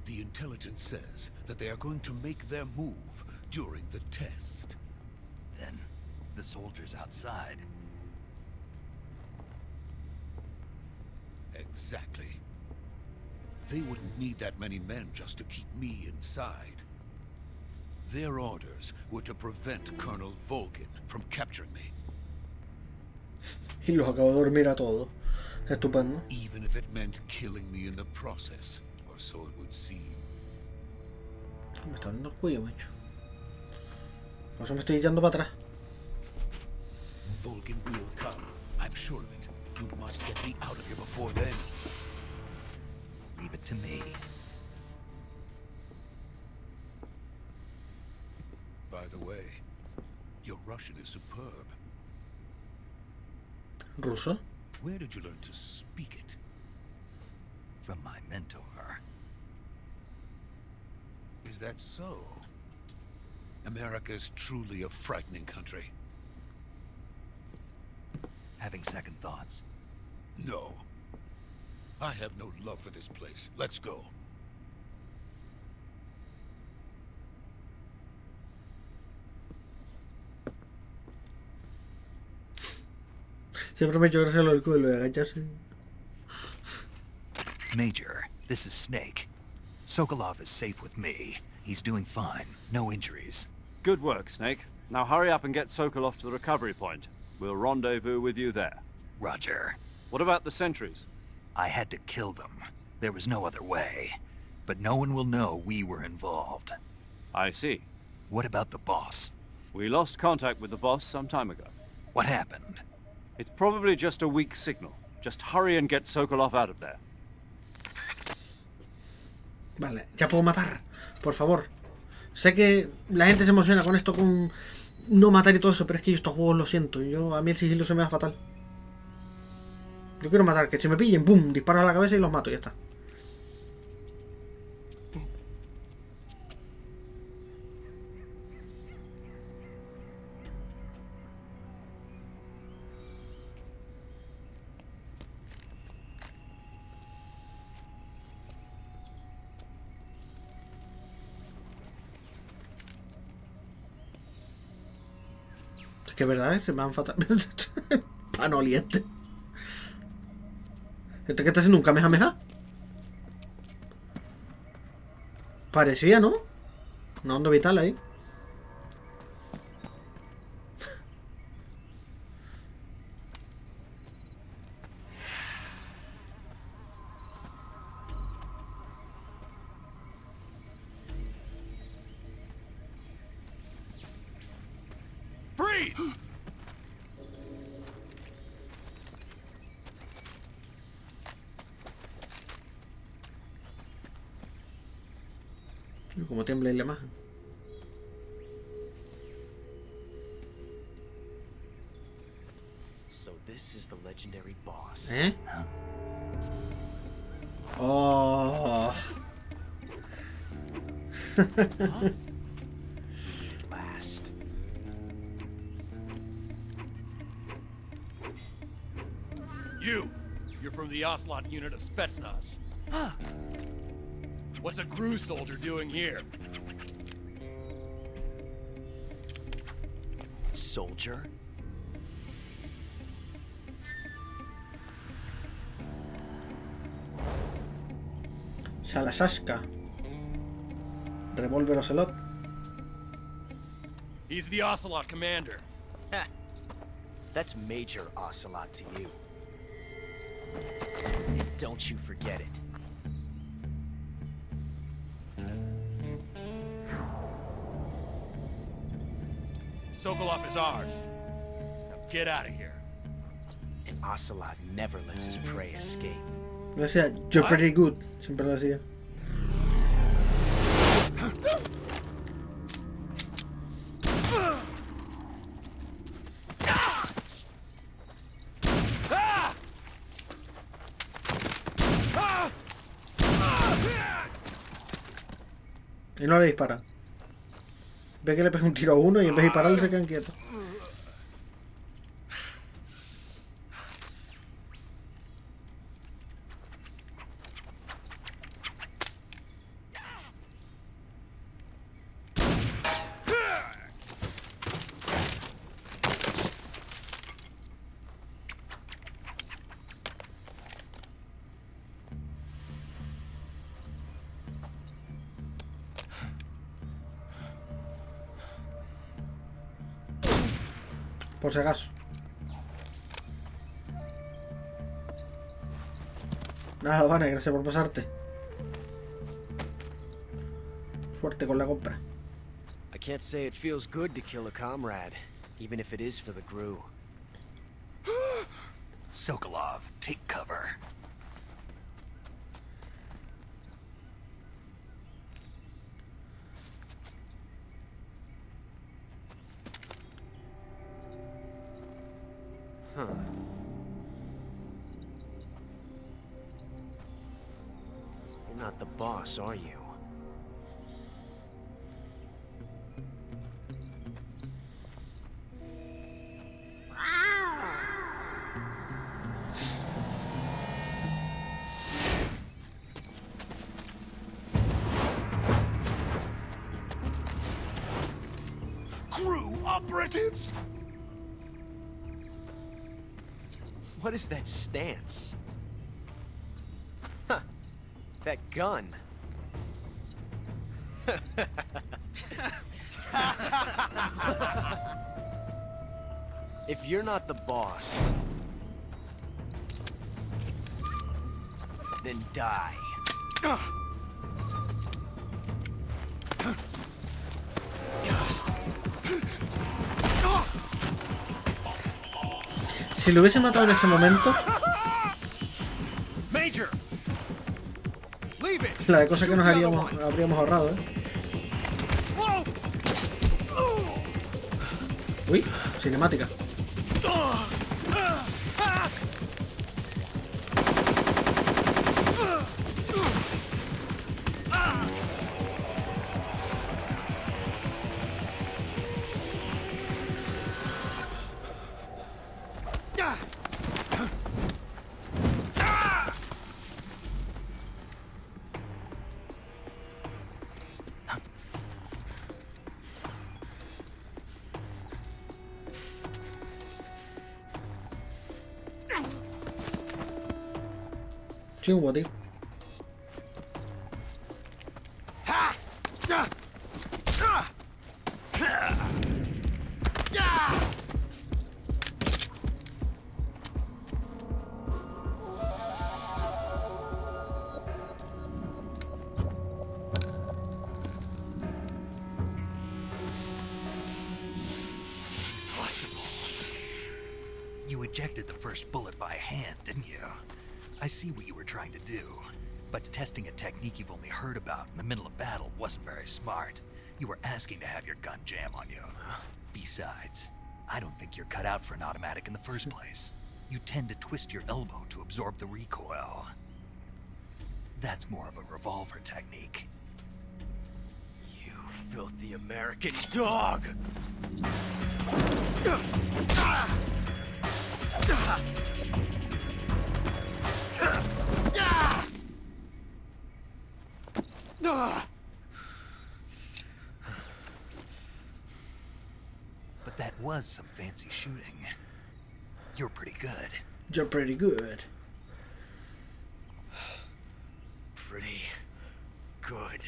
The intelligence says that they are going to make their move during the test. Then, the soldiers outside. Exactly. They wouldn't need that many men just to keep me inside. Their orders were to prevent Colonel Volgin from capturing me. Y los acabo de dormir a todos. Estupendo. Even if it meant killing me in the process, or so it would seem. Me está dando el cuello, macho. Por eso me estoy echando para atrás. Volgin will come. I'm sure of it. You must get me out of here before then. Leave it to me. By the way, your Russian is superb. ¿Ruso? Where did you learn to speak it? From my mentor. Is that so? America is truly a frightening country. Having second thoughts. No. I have no love for this place. Let's go. Siempre me he hecho gracia lo de agacharse. Major, this is Snake. Sokolov is safe with me. He's doing fine. No injuries. Good work, Snake. Now hurry up and get Sokolov to the recovery point. We'll rendezvous with you there. Roger. What about the sentries? I had to kill them. There was no other way. But no one will know we were involved. I see. What about the boss? We lost contact with the boss some time ago. What happened? It's probably just a weak signal. Just hurry and get Sokolov out of there. Vale, ya puedo matar, por favor. Sé que la gente se emociona con esto, con no matar y todo eso, pero es que yo estos juegos lo siento. A mí el sigilo se me da fatal. Yo quiero matar, que si me pillen, ¡pum! Disparo a la cabeza y los mato y ya está. Es que es verdad, se me van fatal. Panoliente. ¿Este que está haciendo un kamehameha? Parecía, ¿no? Una onda vital ahí. Freeze! Como tiembla la imagen. So this is the legendary boss. ¿Eh? Oh. We made it last. You're from the Ocelot unit of Spetsnaz. What's a Gru soldier doing here? Soldier? Salasaska. Revólver Ocelot. He's the Ocelot commander. Ha! That's Major Ocelot to you. And don't you forget it. Sokolov is ours. Now get out of here. And Ocelot never lets his prey escape. Lo decía, you're pretty good. Siempre lo decía. Y no le dispara. Ve que le pega un tiro a uno y en vez de dispararle se quedan quietos. Por si acaso. Nada, Vane, gracias por pasarte. Suerte con la compra. I can't say it feels good to kill a comrade, even if it is for the Gru. Sokolov, take cover. Huh. You're not the boss, are you? Crew operatives! What is that stance? Huh. That gun. If you're not the boss, then die. Si lo hubiese matado en ese momento, Major! Leave it! la de cosas que nos habríamos ahorrado, ¿eh? Uy, cinemática. Sí, un what if. Impossible. You ejected the first bullet by hand, didn't you? I see what you were trying to do, but testing a technique you've only heard about in the middle of battle wasn't very smart. You were asking to have your gun jam on you. Besides, I don't think you're cut out for an automatic in the first place. You tend to twist your elbow to absorb the recoil. That's more of a revolver technique. You filthy American dog! But that was some fancy shooting. You're pretty good. You're pretty good. Pretty good.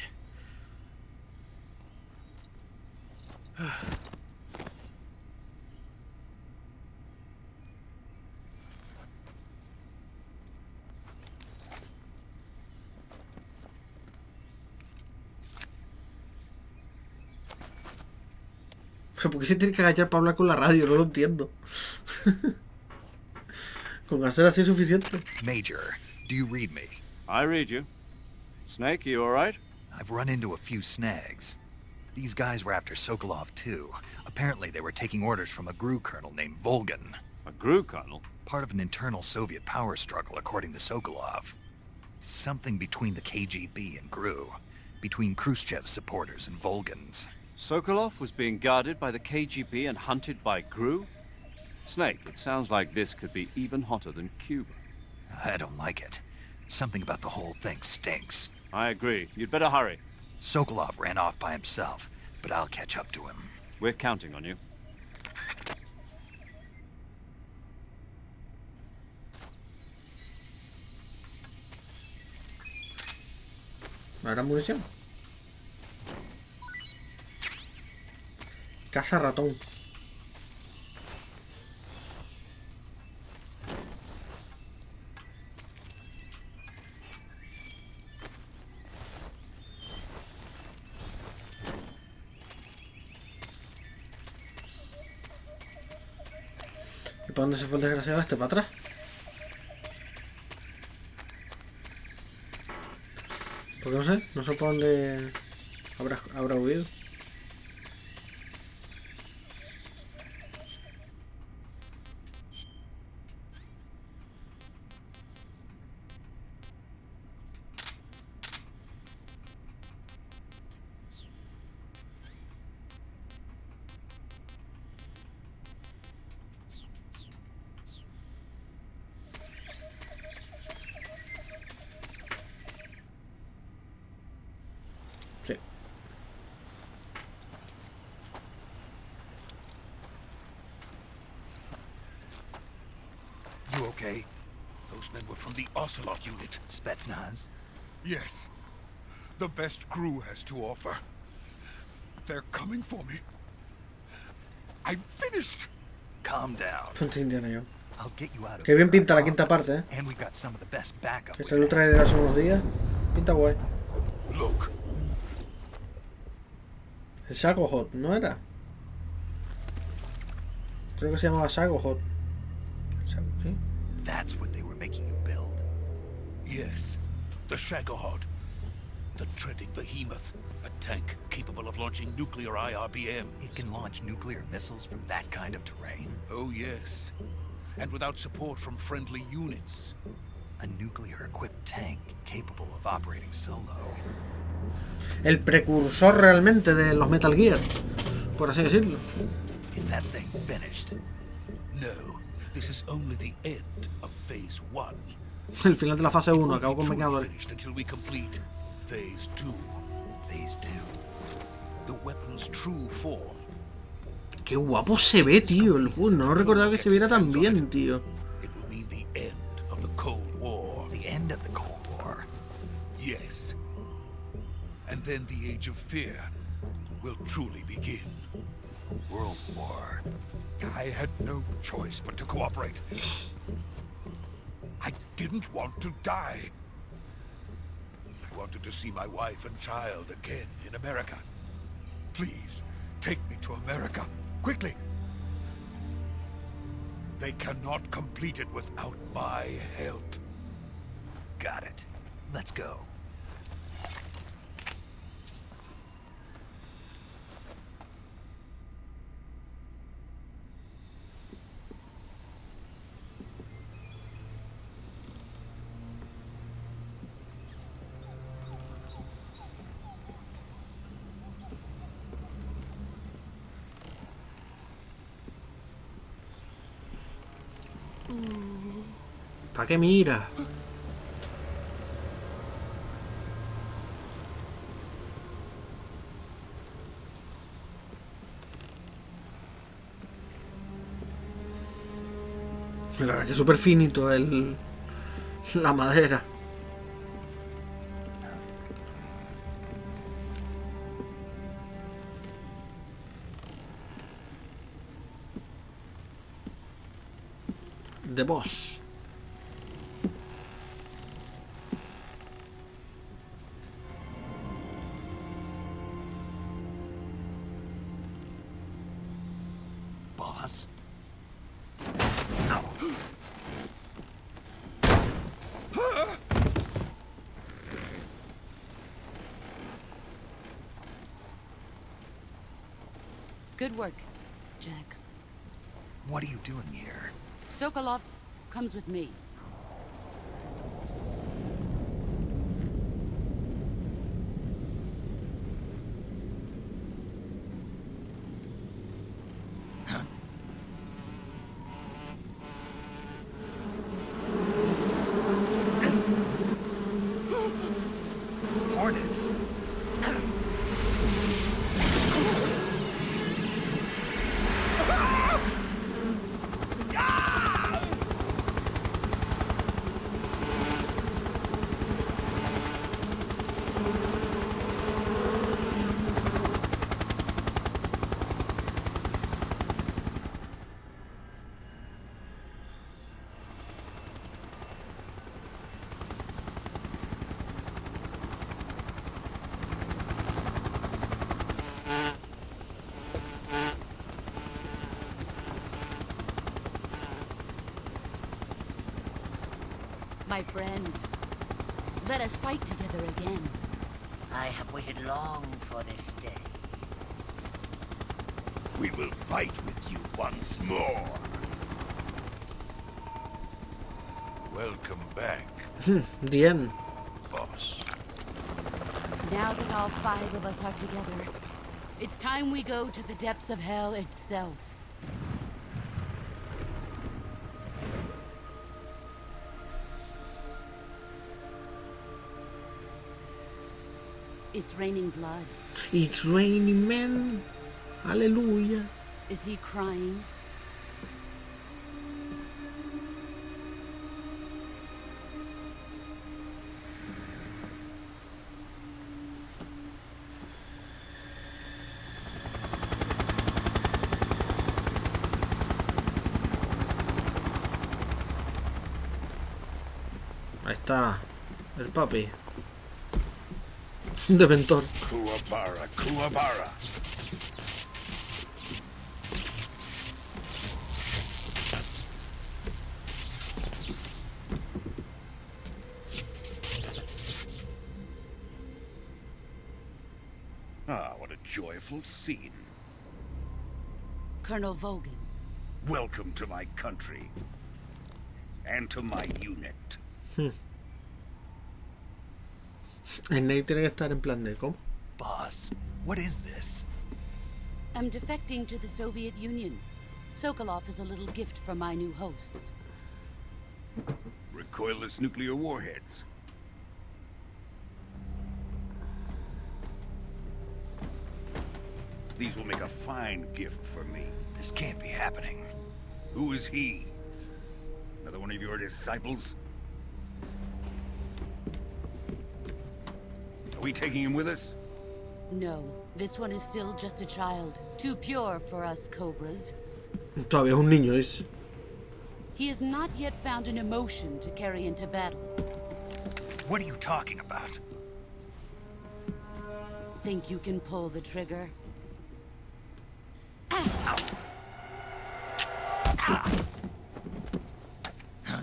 ¿Pero por qué se tiene que agachar para hablar con la radio? No lo entiendo. Con hacer así es suficiente. Major, do you read me? I read you. Snake, you all right? I've run into a few snags. These guys were after Sokolov too. Apparently they were taking orders from a GRU colonel named Volgan. A GRU colonel? Part of an internal Soviet power struggle, according to Sokolov. Something between the KGB and GRU. Between Khrushchev's supporters and Volgan's. Sokolov was being guarded by the KGB and hunted by GRU? Snake, it sounds like this could be even hotter than Cuba. I don't like it. Something about the whole thing stinks. I agree. You'd better hurry. Sokolov ran off by himself, but I'll catch up to him. We're counting on you. ¿No habrá munición? Caza ratón. ¿Y para dónde se fue el desgraciado este? ¿Para atrás? Porque no sé, no sé para dónde habrá huido. Sí. You okay? Those men were from the Ocelot unit. Spetsnaz? Yes. The best crew has to offer. They're coming for me. I'm finished. Calm down. Ponte Indiana Jones. I'll get you out of Qué bien here, pinta la I quinta promise. parte, ¿eh? And we've got some of the best backup. Que we salió el can ask trailer hace unos días. Pinta guay. Look. El Sago Hot, ¿no era? Creo que se llamaba Sago Hot. ¿Sí? That's what they were making you build. Yes. The Shagohod. The dreading behemoth. A tank capable of launching nuclear IRBMs. It can launch nuclear missiles from that kind of terrain. Oh, yes. And without support from friendly units. A nuclear-equipped tank capable of operating solo. El precursor realmente de los Metal Gear, por así decirlo. Is that thing finished? No. This is only the end of Phase 1. El final de la fase 1, It acabo won't con be Vengador. truly finished until we complete Phase 2. Phase 2. The weapon's true form. Qué guapo se ve, tío. El juego. No recordaba que se viera tan bien, tío. It will mean the end of the Cold War. The end of the Cold War. Yes. And then the Age of Fear will truly begin. A world war. I had no choice but to cooperate. I didn't want to die. I wanted to see my wife and child again in America. Please, take me to America, quickly. They cannot complete it without my help. Got it. Let's go. ¿Para qué mira? La verdad que es súper finito la madera. The boss. Boss? Good work, Jack. What are you doing here? Sokolov comes with me. Hornets? My friends, let us fight together again. I have waited long for this day. We will fight with you once more. Welcome back, The end. boss. Now that all 5 of us are together, it's time we go to the depths of hell itself. It's raining blood. It's raining men. Aleluya. Is he crying? Ahí está. El papi. Deventor. Kuwabara, Kuwabara. Ah, what a joyful scene. Colonel Vogan. Welcome to my country. And to my unit. El Nate tiene que estar en plan de ¿cómo? Boss, what is this? I'm defecting to the Soviet Union. Sokolov is a little gift from my new hosts. Recoilless nuclear warheads. These will make a fine gift for me. This can't be happening. Who is he? Another one of your disciples? Are we taking him with us? No, this one is still just a child. Too pure for us Cobras. Todavía es un niño, es. He has not yet found an emotion to carry into battle. What are you talking about? Think you can pull the trigger?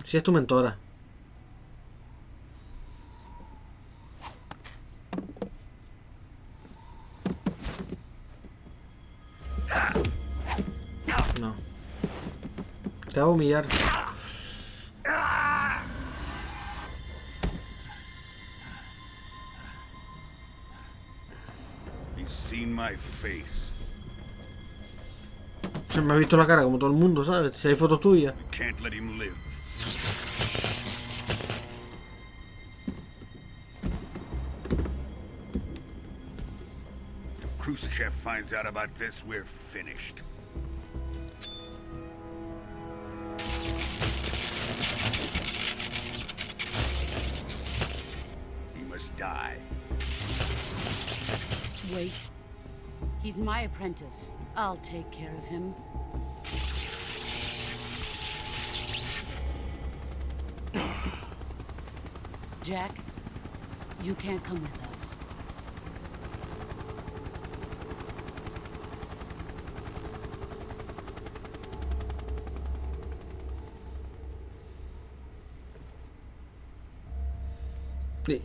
Sí, es tu mentora. No. Te va a humillar. He's seen my face. Se me ha visto la cara como todo el mundo, ¿sabes? Si hay fotos tuyas. We can't let him live. If Khrushchev finds out about this, we're finished. must die. Wait. He's my apprentice. I'll take care of him. Jack, you can't come with us.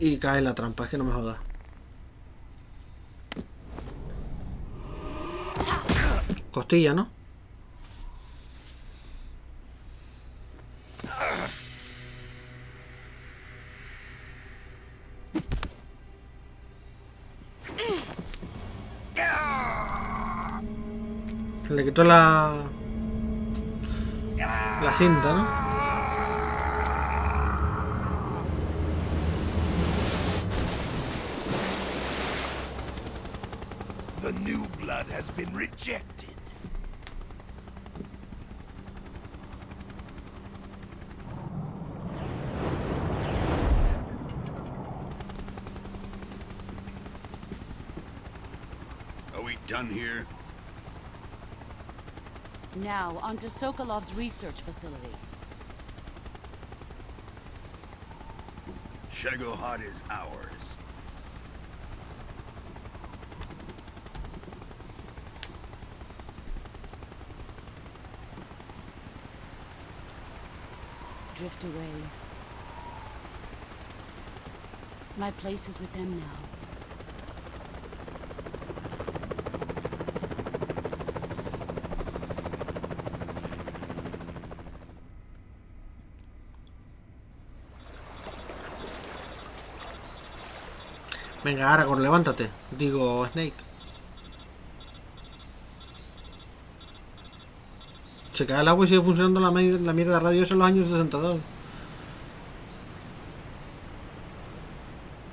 Y cae en la trampa, es que no me jodas. Costilla, ¿no? Le quitó la cinta, ¿no? The new blood has been rejected. Are we done here? Now, onto Sokolov's research facility. Shagohod is ours. Drift away. My place is with them now. Venga, Aragorn, levántate. Digo, Snake. Se cae el agua y sigue funcionando la mierda de radio en los años 62.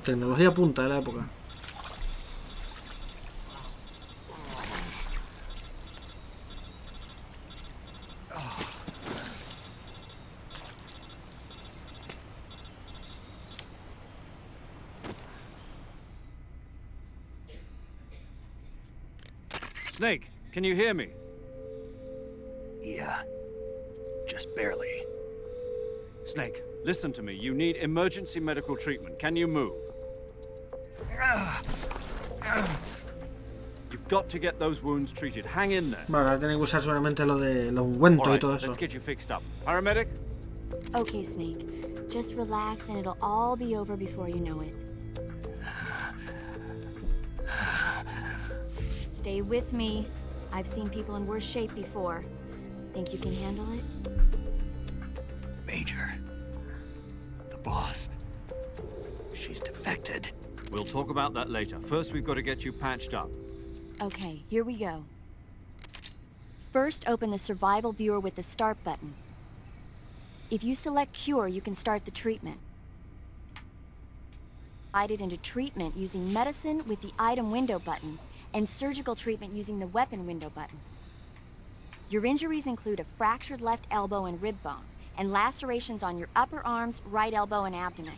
Tecnología punta de la época. Snake, can you hear me? Yeah. Just barely. Snake, listen to me. You need emergency medical treatment. Can you move? You've got to get those wounds treated. Hang in there. Vale, ahora tienen que usar solamente lo de los ungüentos y todo eso. Let's get you fixed up. Paramedic? Okay, Snake. Just relax and it'll all be over before you know it. Stay with me. I've seen people in worse shape before. Think you can handle it? Major. The boss. She's defected. We'll talk about that later. First, we've got to get you patched up. Okay, here we go. First, open the survival viewer with the start button. If you select cure, you can start the treatment. Divide it into treatment using medicine with the item window button, and surgical treatment using the weapon window button. Your injuries include a fractured left elbow and rib bone, and lacerations on your upper arms, right elbow, and abdomen.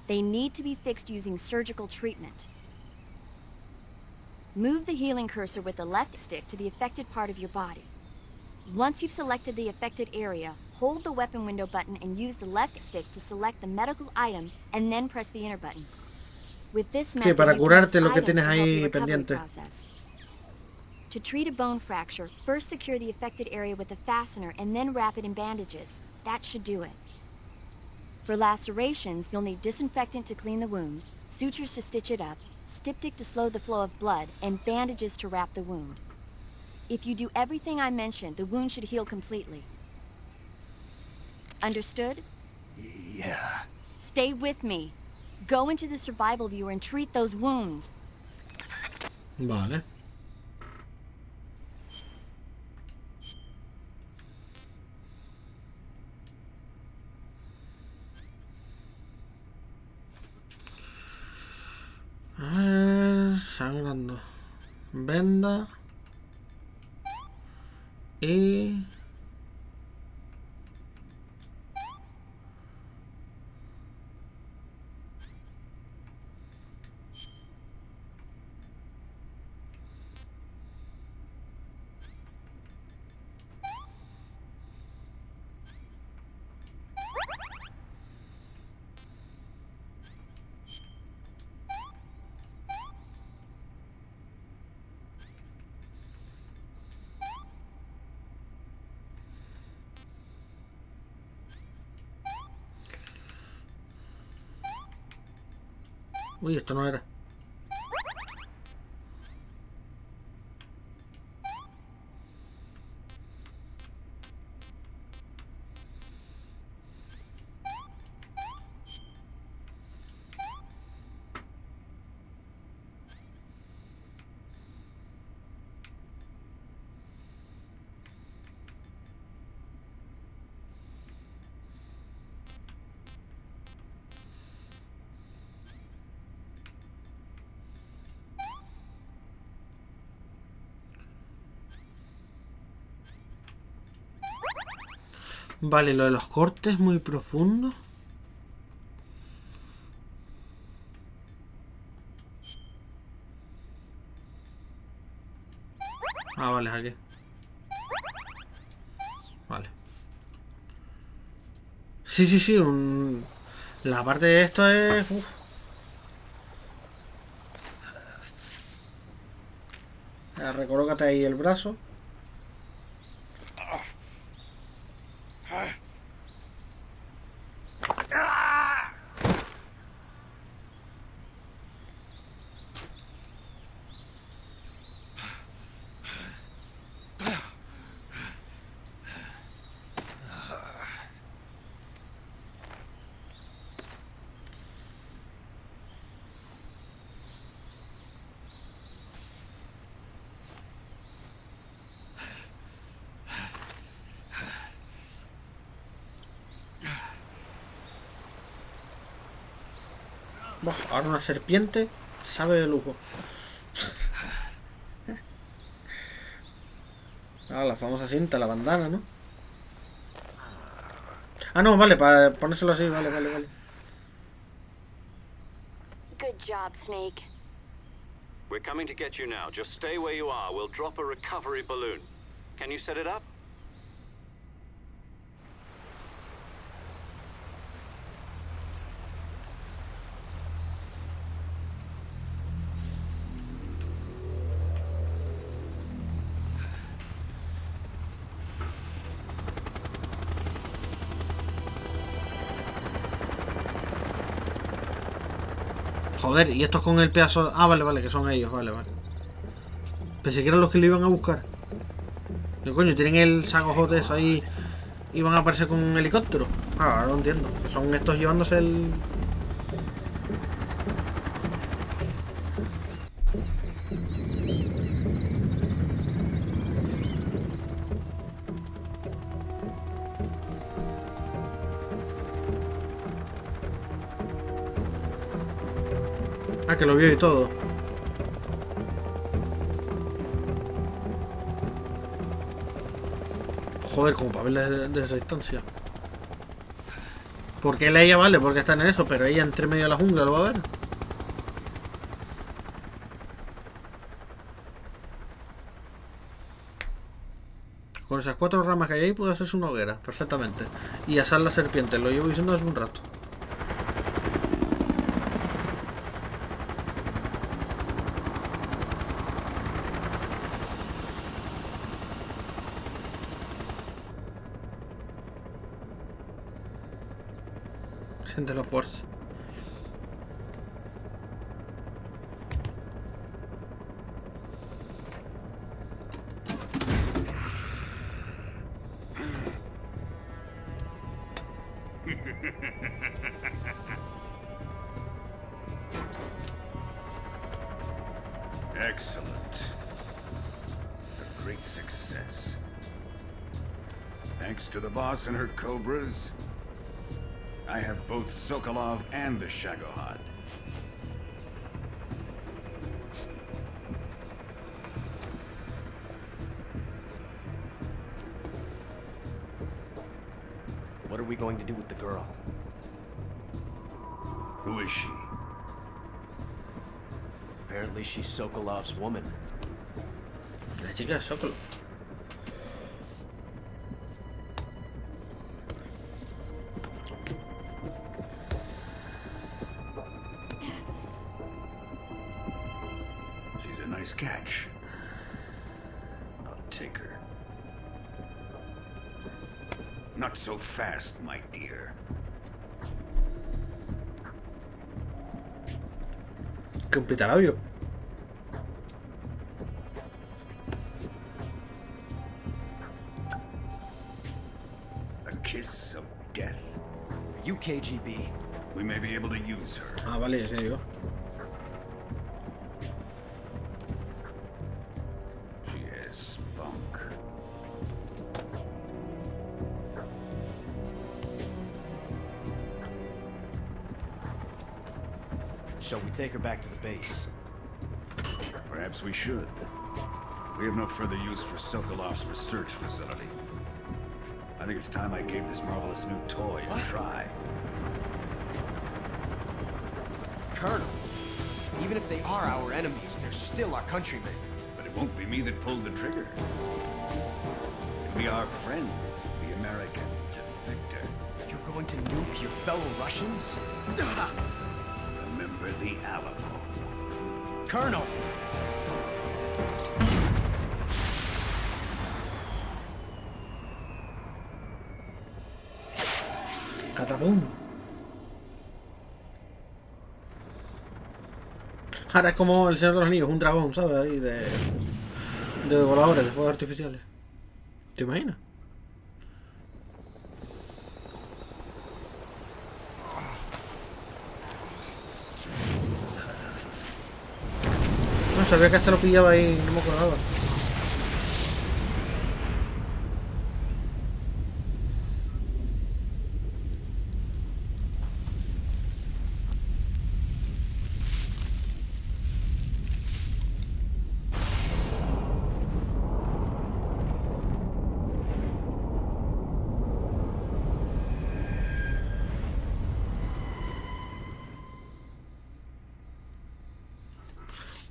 They need to be fixed using surgical treatment. Move the healing cursor with the left stick to the affected part of your body. Once you've selected the affected area, hold the weapon window button and use the left stick to select the medical item, and then press the enter button. With this method, para you can curarte use lo que items tienes to help ahí your recovery pendiente. process. To treat a bone fracture, first secure the affected area with a fastener and then wrap it in bandages. That should do it. For lacerations, you'll need disinfectant to clean the wound, sutures to stitch it up, styptic to slow the flow of blood, and bandages to wrap the wound. If you do everything I mentioned, the wound should heal completely. Understood? Yeah. Stay with me. Go into the survival viewer and treat those wounds. Vale. A ver, sangrando. Venda. Y... Uy, esto no era. Vale, lo de los cortes muy profundos. Ah, vale, aquí. Vale. Sí, sí, sí. La parte de esto es... Uf. Recolócate ahí el brazo. Buah, ahora una serpiente sabe de lujo. Ah, la famosa cinta, la bandana, ¿no? Ah, no, vale, para ponérselo así, vale, vale, vale. Good job, Snake. We're coming to get you now. Just stay where you are. We'll drop a recovery balloon. Can you set it up? Joder, y estos con el pedazo... Ah, vale, vale, que son ellos, vale, vale. Pensé que eran los que le iban a buscar. ¿Qué coño? Tienen el saco jotes ahí y van a aparecer con un helicóptero. Ah, ahora lo entiendo. Son estos llevándose el... Ah, que lo vio y todo. Joder, como para verla desde esa distancia. Porque él a ella vale, porque está en eso, pero ella entre medio de la jungla lo va a ver. Con esas 4 ramas que hay ahí puede hacerse una hoguera, perfectamente. Y asar la serpiente, lo llevo diciendo hace un rato. Siente la fuerza. Excellent. A great success. Thanks to the boss and her cobras, I have both Sokolov and the Shagohod. What are we going to do with the girl? Who is she? Apparently she's Sokolov's woman. La chica de Sokolov. She's a nice catch. I'll take her. Not so fast, my dear. Que un pitalabio. A kiss of death. You KGB. We may be able to use her. Ah, vale, en serio. She has spunk. Shall we take her back to the base? Perhaps we should. We have no further use for Sokolov's research facility. I think it's time I gave this marvelous new toy a try. Colonel, even if they are our enemies, they're still our countrymen. But it won't be me that pulled the trigger. It'll be our friend, the American defector. You're going to nuke your fellow Russians? Remember the Alamo. Colonel! Catapum. Ahora es como el Señor de los Anillos, un dragón, ¿sabes? Ahí de voladores, de fuegos artificiales. ¿Te imaginas? No sabía que hasta lo pillaba ahí, no me acordaba.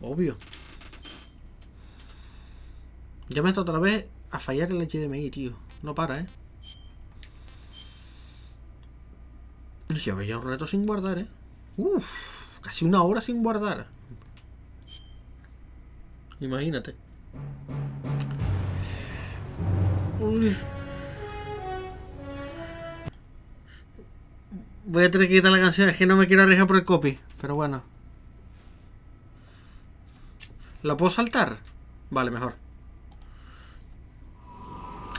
Obvio. Ya me está otra vez a fallar el HDMI, tío. No para, Llevo ya un rato sin guardar, Uf, casi una hora sin guardar. Imagínate. Uy. Voy a tener que quitar la canción, es que no me quiero arriesgar por el copy, pero bueno. ¿La puedo saltar? Vale, mejor.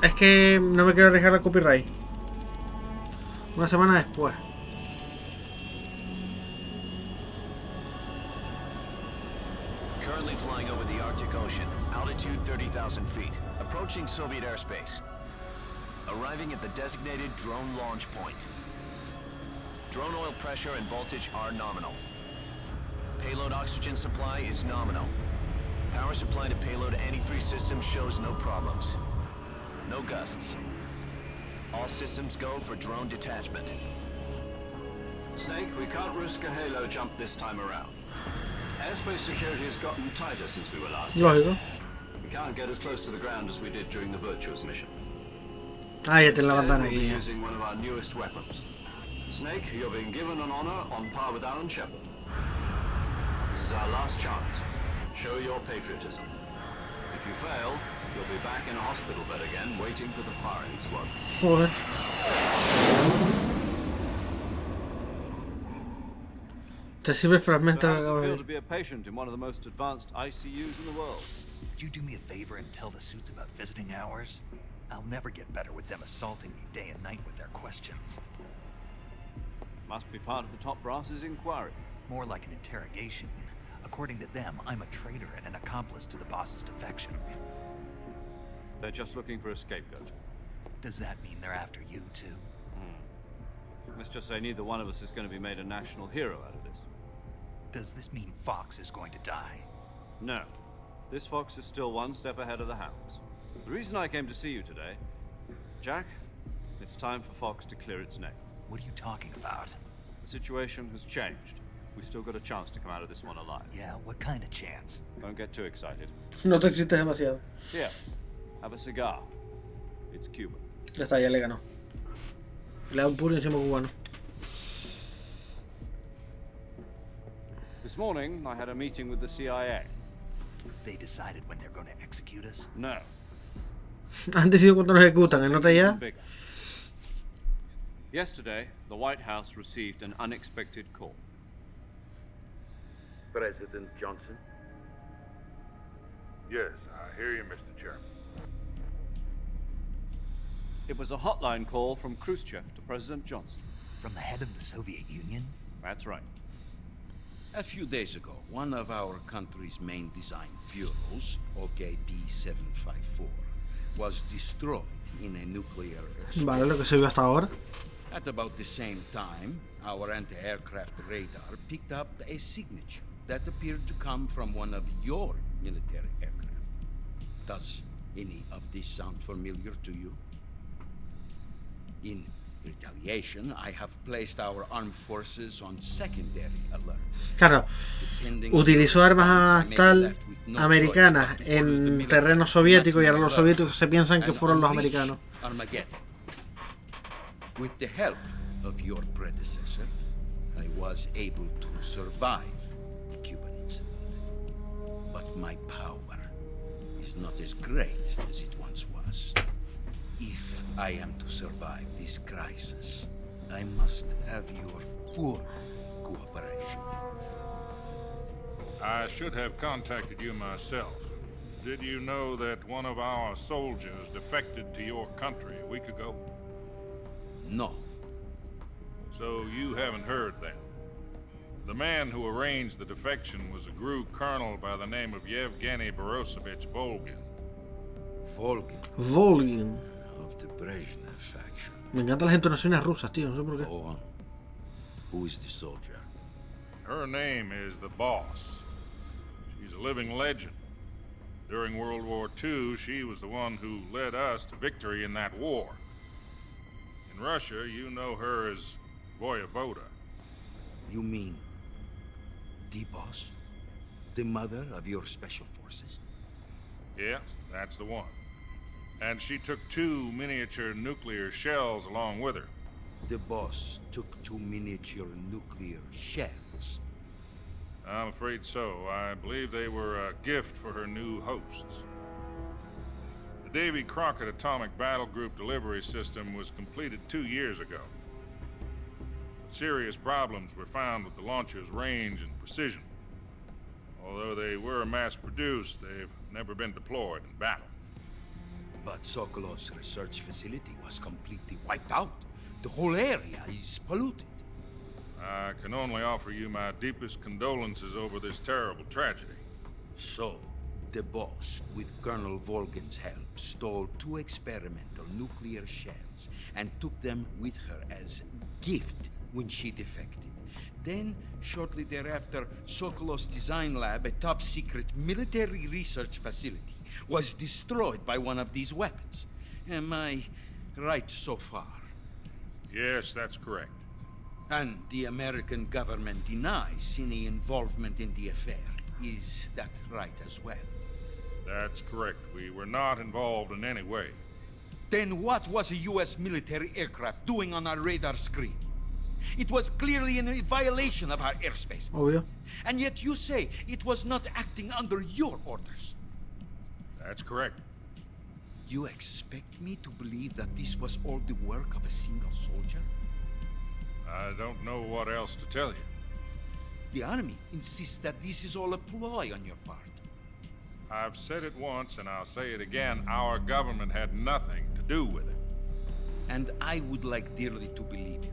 Es que no me quiero arriesgar al copyright. Una semana después. Currently flying over the Arctic Ocean, altitude 30,000 feet, approaching Soviet airspace. Arriving at the designated drone launch point. Drone oil pressure and voltage are nominal. Payload oxygen supply is nominal. Power supply to payload antifreeze system shows no problems. No gusts. All systems go for drone detachment. Snake, we can't risk a halo jump this time around. Airspace security has gotten tighter since we were last here. Lógico. We can't get as close to the ground as we did during the Virtuous mission. Ah, ya te la Instead, mandan we'll be aquí. using one of our newest weapons. Snake, you're being given an honor on par with Alan Shepard. This is our last chance. Show your patriotism. If you fail, you'll be back in a hospital bed again, waiting for the firing squad. Joder. Te sirve el fragmento So how que does acabo it de feel ver. to be a patient in one of the most advanced ICUs in the world? Would you do me a favor and tell the suits about visiting hours? I'll never get better with them assaulting me day and night with their questions. Must be part of the top brass's inquiry. More like an interrogation. According to them, I'm a traitor and an accomplice to the boss's defection. They're just looking for a scapegoat. Does that mean they're after you, too? Let's just say neither one of us is going to be made a national hero out of this. Does this mean Fox is going to die? No. This fox is still one step ahead of the hounds. The reason I came to see you today, Jack, it's time for Fox to clear its name. What are you talking about? The situation has changed. We've still got a chance to come out of this one alive. Yeah, what kind of chance? Don't get too excited. No te excites demasiado. Here, have a cigar. It's Cuban. Ya está, ya le ganó. Le da un puro encima cubano. This morning, I had a meeting with the CIA. They decided when they're going to execute us? No. Han decidido cuando nos ejecutan, ¿eh? ¿Nota ya? Bigger. Yesterday, the White House received an unexpected call. President Johnson? Yes, I hear you, Mr. Chairman. It was a hotline call from Khrushchev to President Johnson. From the head of the Soviet Union? That's right. A few days ago, one of our country's main design bureaus, OKB-754, was destroyed in a nuclear explosion. Vale, lo que se vio hasta ahora. At about the same time, our anti-aircraft radar picked up a signature that appeared to come from one of your military aircraft. Does any of this sound familiar to you? In retaliation, I have placed our armed forces on secondary alert. Claro, utilizó armas tal americanas en terreno soviético y ahora los soviéticos se piensan que fueron los americanos. Armageddon. With the help of your predecessor, I was able to survive the Cuban incident. But my power is not as great as it once was. If I am to survive this crisis, I must have your full cooperation. I should have contacted you myself. Did you know that one of our soldiers defected to your country a week ago? No. So you haven't heard then. The man who arranged the defection was a GRU colonel by the name of Yevgeny Borosovich Volgin. Volgin. Of the Brezhnev faction. Me encantan las entonaciones rusas, tío, no sé por qué. Go on. Who is the soldier? Her name is the Boss. She's a living legend. During World War II, she was the one who led us to victory in that war. In Russia, you know her as Voyevoda. You mean the Boss? The mother of your special forces? Yes, that's the one. And she took 2 miniature nuclear shells along with her. The Boss took 2 miniature nuclear shells? I'm afraid so. I believe they were a gift for her new hosts. The Davy Crockett Atomic Battle Group delivery system was completed 2 years ago. Serious problems were found with the launcher's range and precision. Although they were mass-produced, they've never been deployed in battle. But Sokolov's research facility was completely wiped out. The whole area is polluted. I can only offer you my deepest condolences over this terrible tragedy. So, the Boss, with Colonel Volgin's help, stole 2 experimental nuclear shells and took them with her as gift when she defected. Then, shortly thereafter, Sokolov's design lab, a top-secret military research facility, was destroyed by one of these weapons. Am I right so far? Yes, that's correct. And the American government denies any involvement in the affair. Is that right as well? That's correct. We were not involved in any way. Then what was a U.S. military aircraft doing on our radar screen? It was clearly in violation of our airspace. Obvio. And yet you say it was not acting under your orders. That's correct. You expect me to believe that this was all the work of a single soldier? I don't know what else to tell you. The army insists that this is all a ploy on your part. I've said it once and I'll say it again. Our government had nothing to do with it. And I would like dearly to believe you.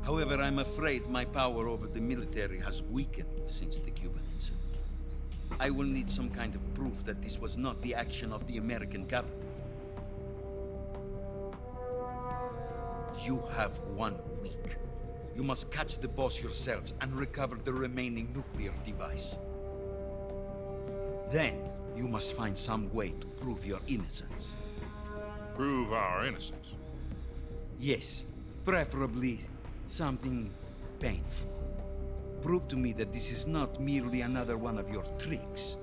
However, I'm afraid my power over the military has weakened since the Cuban incident. I will need some kind of proof that this was not the action of the American government. You have 1 week. You must catch the Boss yourselves and recover the remaining nuclear device. Then, you must find some way to prove your innocence. Prove our innocence? Yes, preferably something painful. Prove to me that this is not merely another one of your tricks.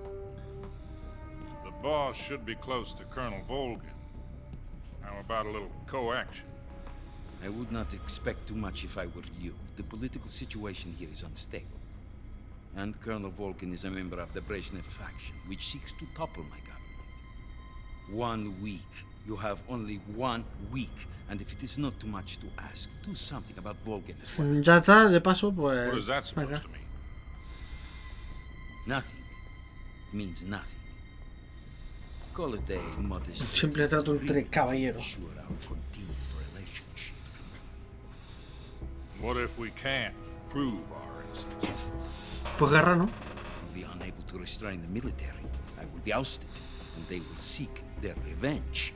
The Boss should be close to Colonel Volgin. How about a little co-action? I would not expect too much if I were you. The political situation here is unstable. And Colonel Volgin is a member of the Brezhnev faction, which seeks to topple my government. 1 week. You have only 1 week. And if it is not too much to ask, do something about Volgin as well. Ya está, de paso, pues. What is that supposed acá. to mean? Nothing means nothing. Call it a modest. Siempre trato entre caballeros. Sure our continued relationship. What if we can't prove our innocence? Pues guerra, ¿no? I'll be unable to restrain the military. I will be ousted, and they will seek their revenge.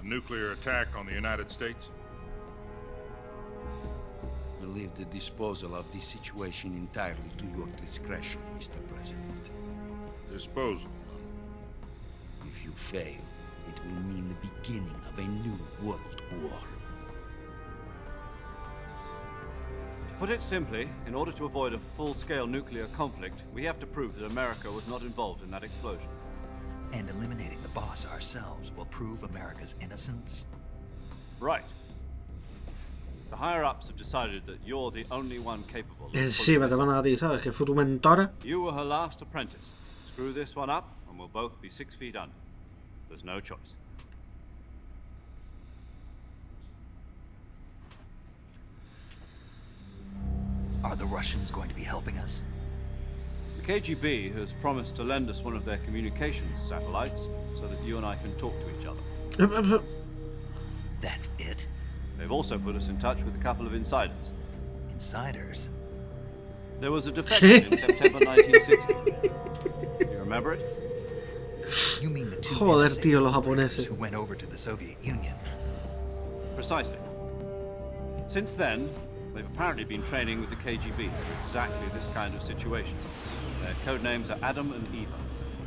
A nuclear attack on the United States? I leave the disposal of this situation entirely to your discretion, Mr. President. Disposal? If you fail, it will mean the beginning of a new world war. To put it simply, in order to avoid a full-scale nuclear conflict, we have to prove that America was not involved in that explosion. And eliminating the boss ourselves will prove America's innocence? Right. The higher-ups have decided that you're the only one capable of Encima te van a ti, ¿sabes? Que fue tu mentora. You were her last apprentice. Screw this one up, and we'll both be 6 feet under. There's no choice. Are the Russians going to be helping us? The KGB has promised to lend us one of their communications satellites so that you and I can talk to each other. That's it? They've also put us in touch with a couple of insiders. Insiders? There was a defection in September 1960. You remember it? You mean the two Joder, tío, los japoneses. who went over to the Soviet Union? Precisely. Since then, they've apparently been training with the KGB for exactly this kind of situation. Their code names are Adam and Eva.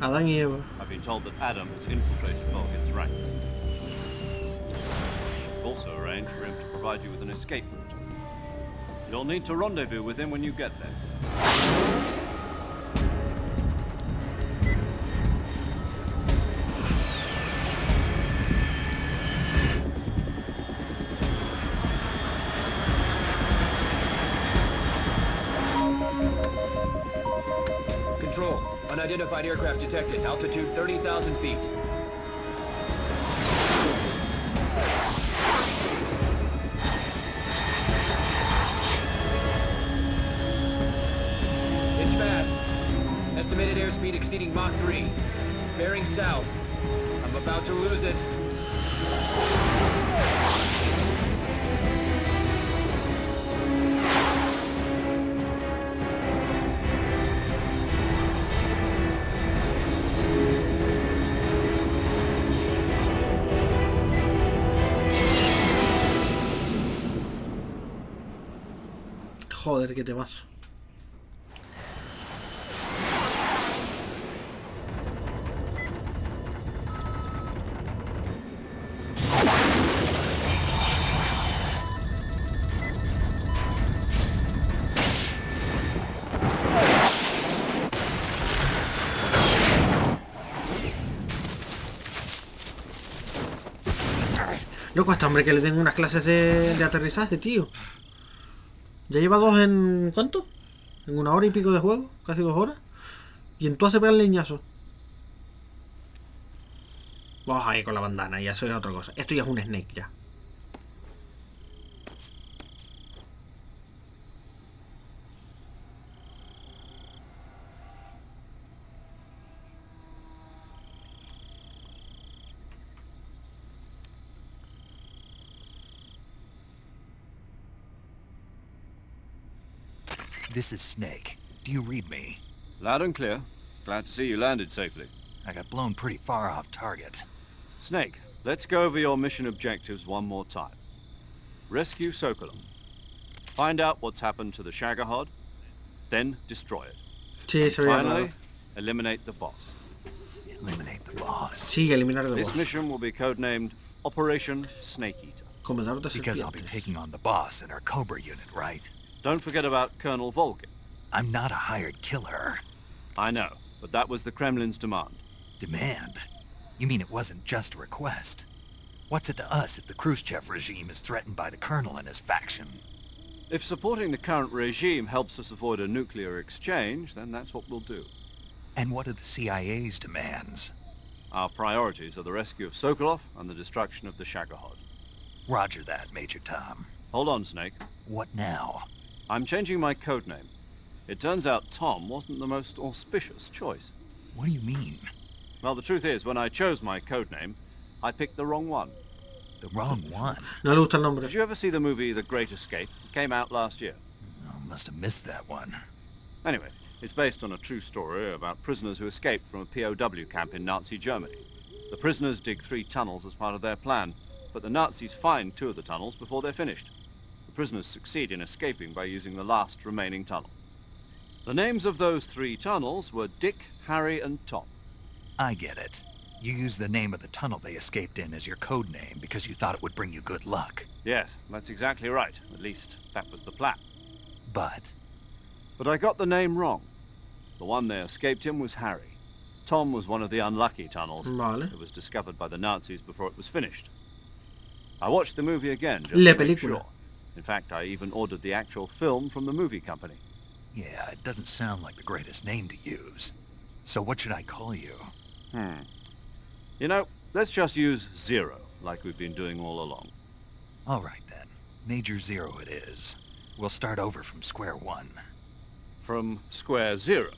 Adán y Eva. I've been told that Adam has infiltrated Volgin's ranks. We've also arranged for him to provide you with an escape route. You'll need to rendezvous with him when you get there. Control. Unidentified aircraft detected. Altitude 30,000 feet. It's fast. Estimated airspeed exceeding Mach 3. Bearing south. I'm about to lose it. Joder, qué temazo. Loco, a este hombre que le den unas clases de aterrizaje, tío. Ya lleva 2 en... ¿cuánto? En 1 hora y pico de juego, casi 2 horas. Y en todas se pega el leñazo. Vamos ahí con la bandana, y eso es otra cosa. Esto ya es un Snake ya. This is Snake. Do you read me? Loud and clear. Glad to see you landed safely. I got blown pretty far off target. Snake, let's go over your mission objectives one more time. Rescue Sokolov. Find out what's happened to the Shagohod, then destroy it. Sí, eso ya Finally, nada. eliminate the boss. Eliminate the boss. Sí, eliminar el This boss. mission will be codenamed Operation Snake Eater. Comedor de Because I'll be serpientes. taking on the boss in our Cobra unit, right? Don't forget about Colonel Volgin. I'm not a hired killer. I know, but that was the Kremlin's demand. Demand? You mean it wasn't just a request? What's it to us if the Khrushchev regime is threatened by the Colonel and his faction? If supporting the current regime helps us avoid a nuclear exchange, then that's what we'll do. And what are the CIA's demands? Our priorities are the rescue of Sokolov and the destruction of the Shagohod. Roger that, Major Tom. Hold on, Snake. What now? I'm changing my codename. It turns out Tom wasn't the most auspicious choice. What do you mean? Well, the truth is, when I chose my codename, I picked the wrong one. The wrong one? No le gusta el nombre. Did you ever see the movie The Great Escape? It came out last year. Oh, must have missed that one. Anyway, it's based on a true story about prisoners who escaped from a POW camp in Nazi Germany. The prisoners dig 3 tunnels as part of their plan, but the Nazis find 2 of the tunnels before they're finished. The prisoners succeed in escaping by using the last remaining tunnel. The names of those 3 tunnels were Dick, Harry, and Tom. I get it. You used the name of the tunnel they escaped in as your code name because you thought it would bring you good luck. Yes, that's exactly right. At least, that was the plan. But I got the name wrong. The one they escaped in was Harry. Tom was one of the unlucky tunnels. Vale. It was discovered by the Nazis before it was finished. I watched the movie again just La to make película. sure. In fact, I even ordered the actual film from the movie company. yeah, it doesn't sound like the greatest name to use. So what should I call you? You know, let's just use Zero, like we've been doing all along. All right then. Major Zero it is. We'll start over from square one. From square 0.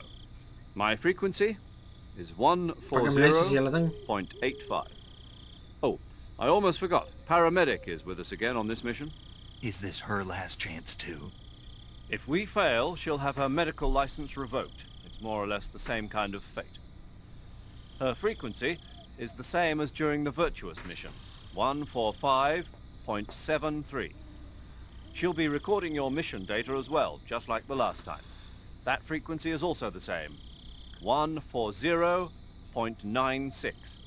My frequency is Para que me lees si ya la tengo. 140.85. Oh, I almost forgot. Paramedic is with us again on this mission. Is this her last chance too? If we fail, she'll have her medical license revoked. It's more or less the same kind of fate. Her frequency is the same as during the Virtuous mission, 145.73. She'll be recording your mission data as well, just like the last time. That frequency is also the same, 140.96.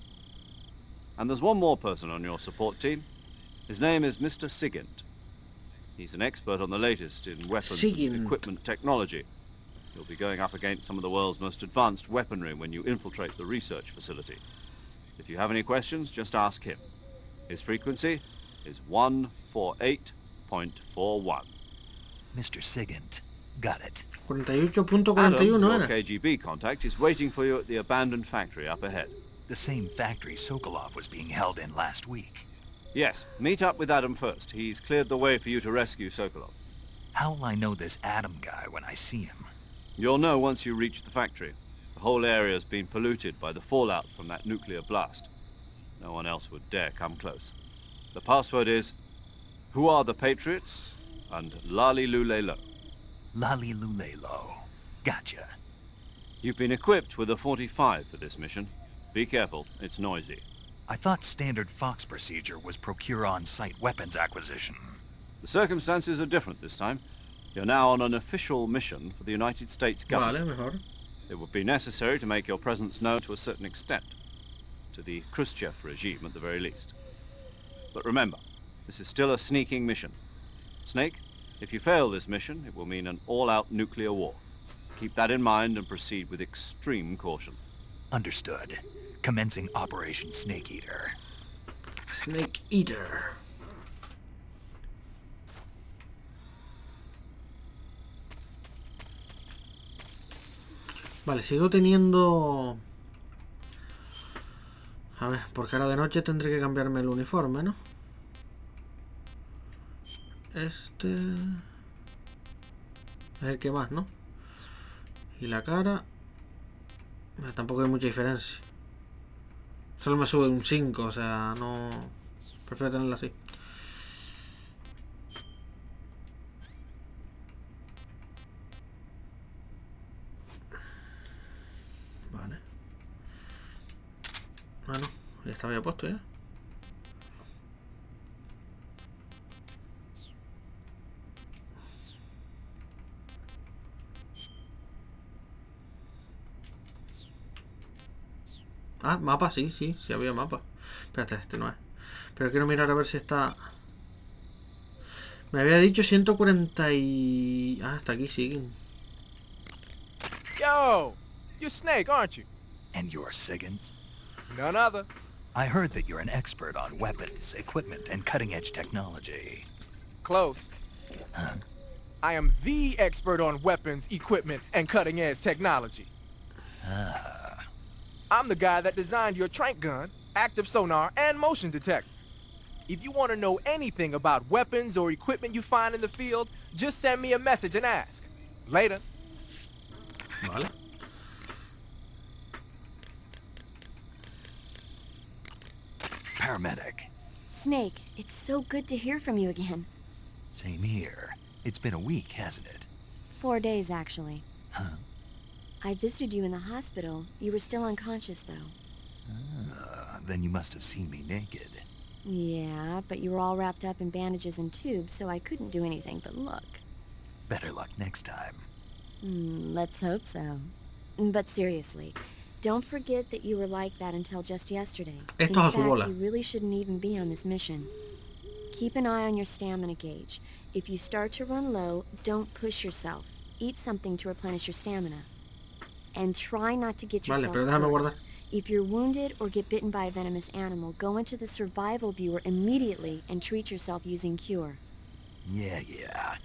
And there's one more person on your support team. His name is Mr. Sigint. He's an expert on the latest in weapons and equipment technology. You'll be going up against some of the world's most advanced weaponry when you infiltrate the research facility. If you have any questions, just ask him. His frequency is 148.41. Mr. Sigint. Got it. 48.41 Adam, your era. KGB contact is waiting for you at the abandoned factory up ahead. The same factory Sokolov was being held in last week. Yes, meet up with Adam first. He's cleared the way for you to rescue Sokolov. How will I know this Adam guy when I see him? You'll know once you reach the factory. The whole area's been polluted by the fallout from that nuclear blast. No one else would dare come close. The password is, "Who are the Patriots?" and Lali Lule Lo. Lali Lule Lo. Gotcha. You've been equipped with a 45 for this mission. Be careful, it's noisy. I thought standard Fox procedure was procure on-site weapons acquisition. The circumstances are different this time. You're now on an official mission for the United States government. Vale, mejor. It would be necessary to make your presence known to a certain extent. To the Khrushchev regime, at the very least. But remember, this is still a sneaking mission. Snake, if you fail this mission, it will mean an all-out nuclear war. Keep that in mind and proceed with extreme caution. Understood. Commencing Operation Snake Eater. Snake Eater. Vale, sigo teniendo... A ver, porque ahora de noche tendré que cambiarme el uniforme, ¿no? Este... Es el que más, ¿no? Y la cara... Tampoco hay mucha diferencia. Solo me sube un 5, o sea, no... Prefiero tenerla así. Vale. Bueno, ya estaba ya puesto ya. Ah, mapa, sí, sí había mapa. Espérate, este no es. Pero quiero mirar a ver si está... Me había dicho 140 y... Ah, está aquí, sí. Yo! You're Snake, aren't you? And you're Sigint? None other. I heard that you're an expert on weapons, equipment, and cutting-edge technology. Close. Huh? I am the expert on weapons, equipment, and cutting-edge technology. Ah. I'm the guy that designed your trank gun, active sonar, and motion detector. If you want to know anything about weapons or equipment you find in the field, just send me a message and ask. Later. Vale. Paramedic. Snake, it's so good to hear from you again. Same here. It's been a week, hasn't it? 4 days, actually. Huh? I visited you in the hospital. You were still unconscious, though. Then you must have seen me naked. Yeah, but you were all wrapped up in bandages and tubes, so I couldn't do anything but look. Better luck next time. Let's hope so. But seriously, don't forget that you were like that until just yesterday. In Esto es a su fact, bola. you really shouldn't even be on this mission. Keep an eye on your stamina gauge. If you start to run low, don't push yourself. Eat something to replenish your stamina. And try not to get Vale, yourself pero déjame hurt. guardar. If you're wounded or get bitten by a venomous animal, go into the survival viewer immediately and treat yourself using cure. Yeah.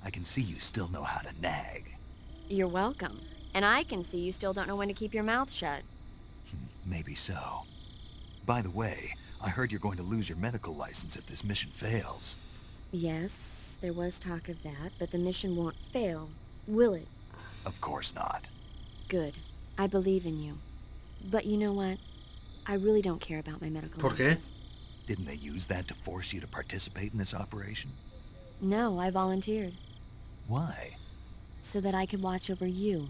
I can see you still know how to nag. You're welcome. And I can see you still don't know when to keep your mouth shut. Maybe so. By the way, I heard you're going to lose your medical license if this mission fails. Yes, there was talk of that, but the mission won't fail, will it? Of course not. Good. I believe in you. But you know what? I really don't care about my medical ¿Por qué? license. Didn't they use that to force you to participate in this operation? No, I volunteered. Why? So that I could watch over you.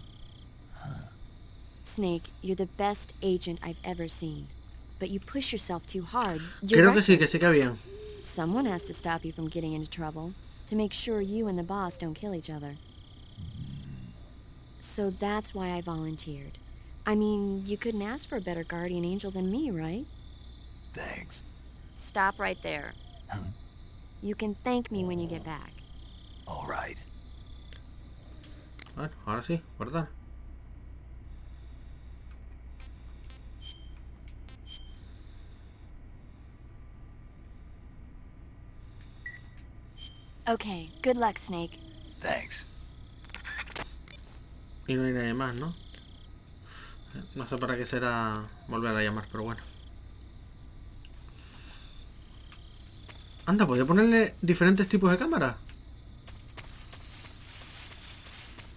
Snake, you're the best agent I've ever seen. But you push yourself too hard. You're Creo que reckless. sí que bien. Someone has to stop you from getting into trouble. To make sure you and the boss don't kill each other. So that's why I volunteered. I mean, you couldn't ask for a better guardian angel than me, right? Thanks. Stop right there. Huh? You can thank me when you get back. All right. Bueno, ahora sí, guardar. Okay, good luck, Snake. Thanks. Y no hay nadie más, ¿no? No sé para qué será volver a llamar, pero bueno. Anda, podía ponerle diferentes tipos de cámara.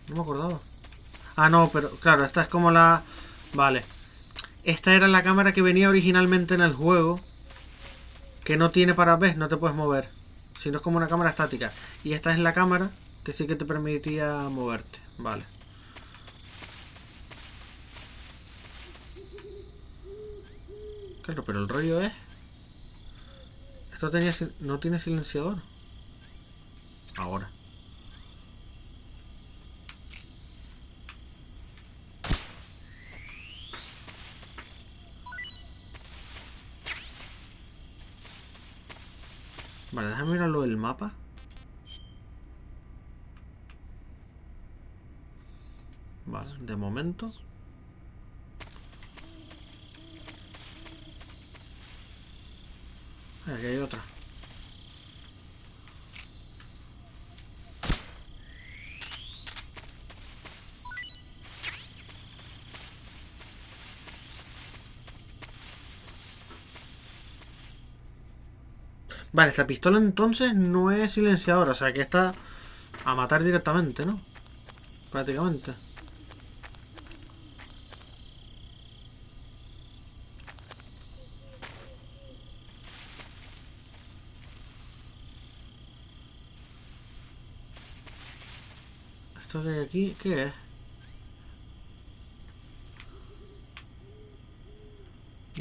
No me acordaba. Ah, no, pero claro, esta es como la... Vale. Esta era la cámara que venía originalmente en el juego. Que no tiene para ver, no te puedes mover. Sino es como una cámara estática. Y esta es la cámara que sí que te permitía moverte. Vale. Claro, pero el rollo es... Esto tenía... no tiene silenciador. Ahora. Vale, déjame mirar lo del mapa. Vale, de momento. Aquí hay otra. Vale, esta pistola entonces no es silenciadora, o sea que está a matar directamente, ¿no? Prácticamente. Esto de aquí, ¿qué es?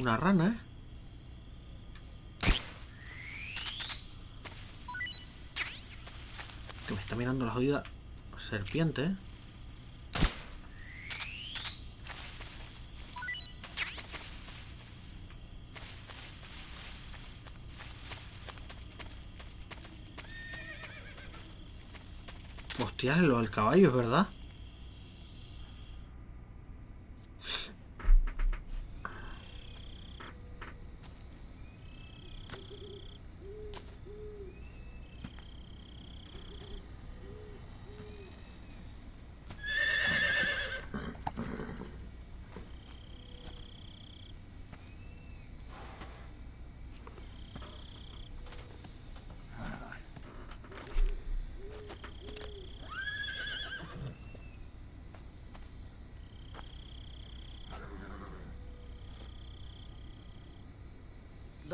Una rana, ¿eh? Que me está mirando la jodida serpiente, ¿eh? Hostia, lo del caballo, es verdad.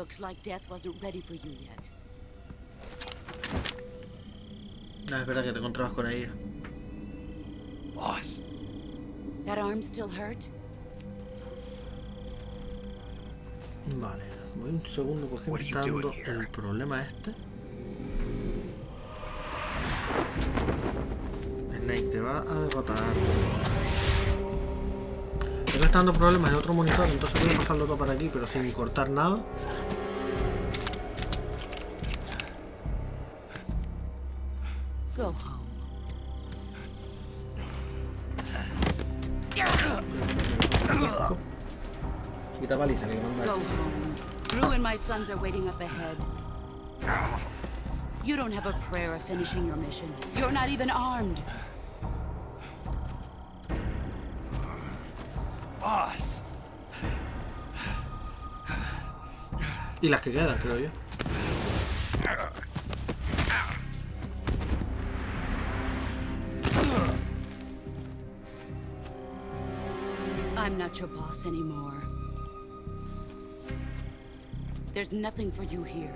Looks like death wasn't ready for you yet. Ah, es verdad que te encontrabas con ella. Boss. That arm still hurt? Vale, voy un segundo porque me está dando el problema este. Snake te va a derrotar. Me está dando problemas en otro monitor, entonces voy a pasarlo todo para aquí, pero sin cortar nada. Go home. Quita paliza que le manda. Go home. Drew and my sons are waiting up ahead. You don't have a prayer of finishing your mission. You're not even armed. Boss. Y las que quedan, creo yo. I'm not your boss anymore. There's nothing for you here.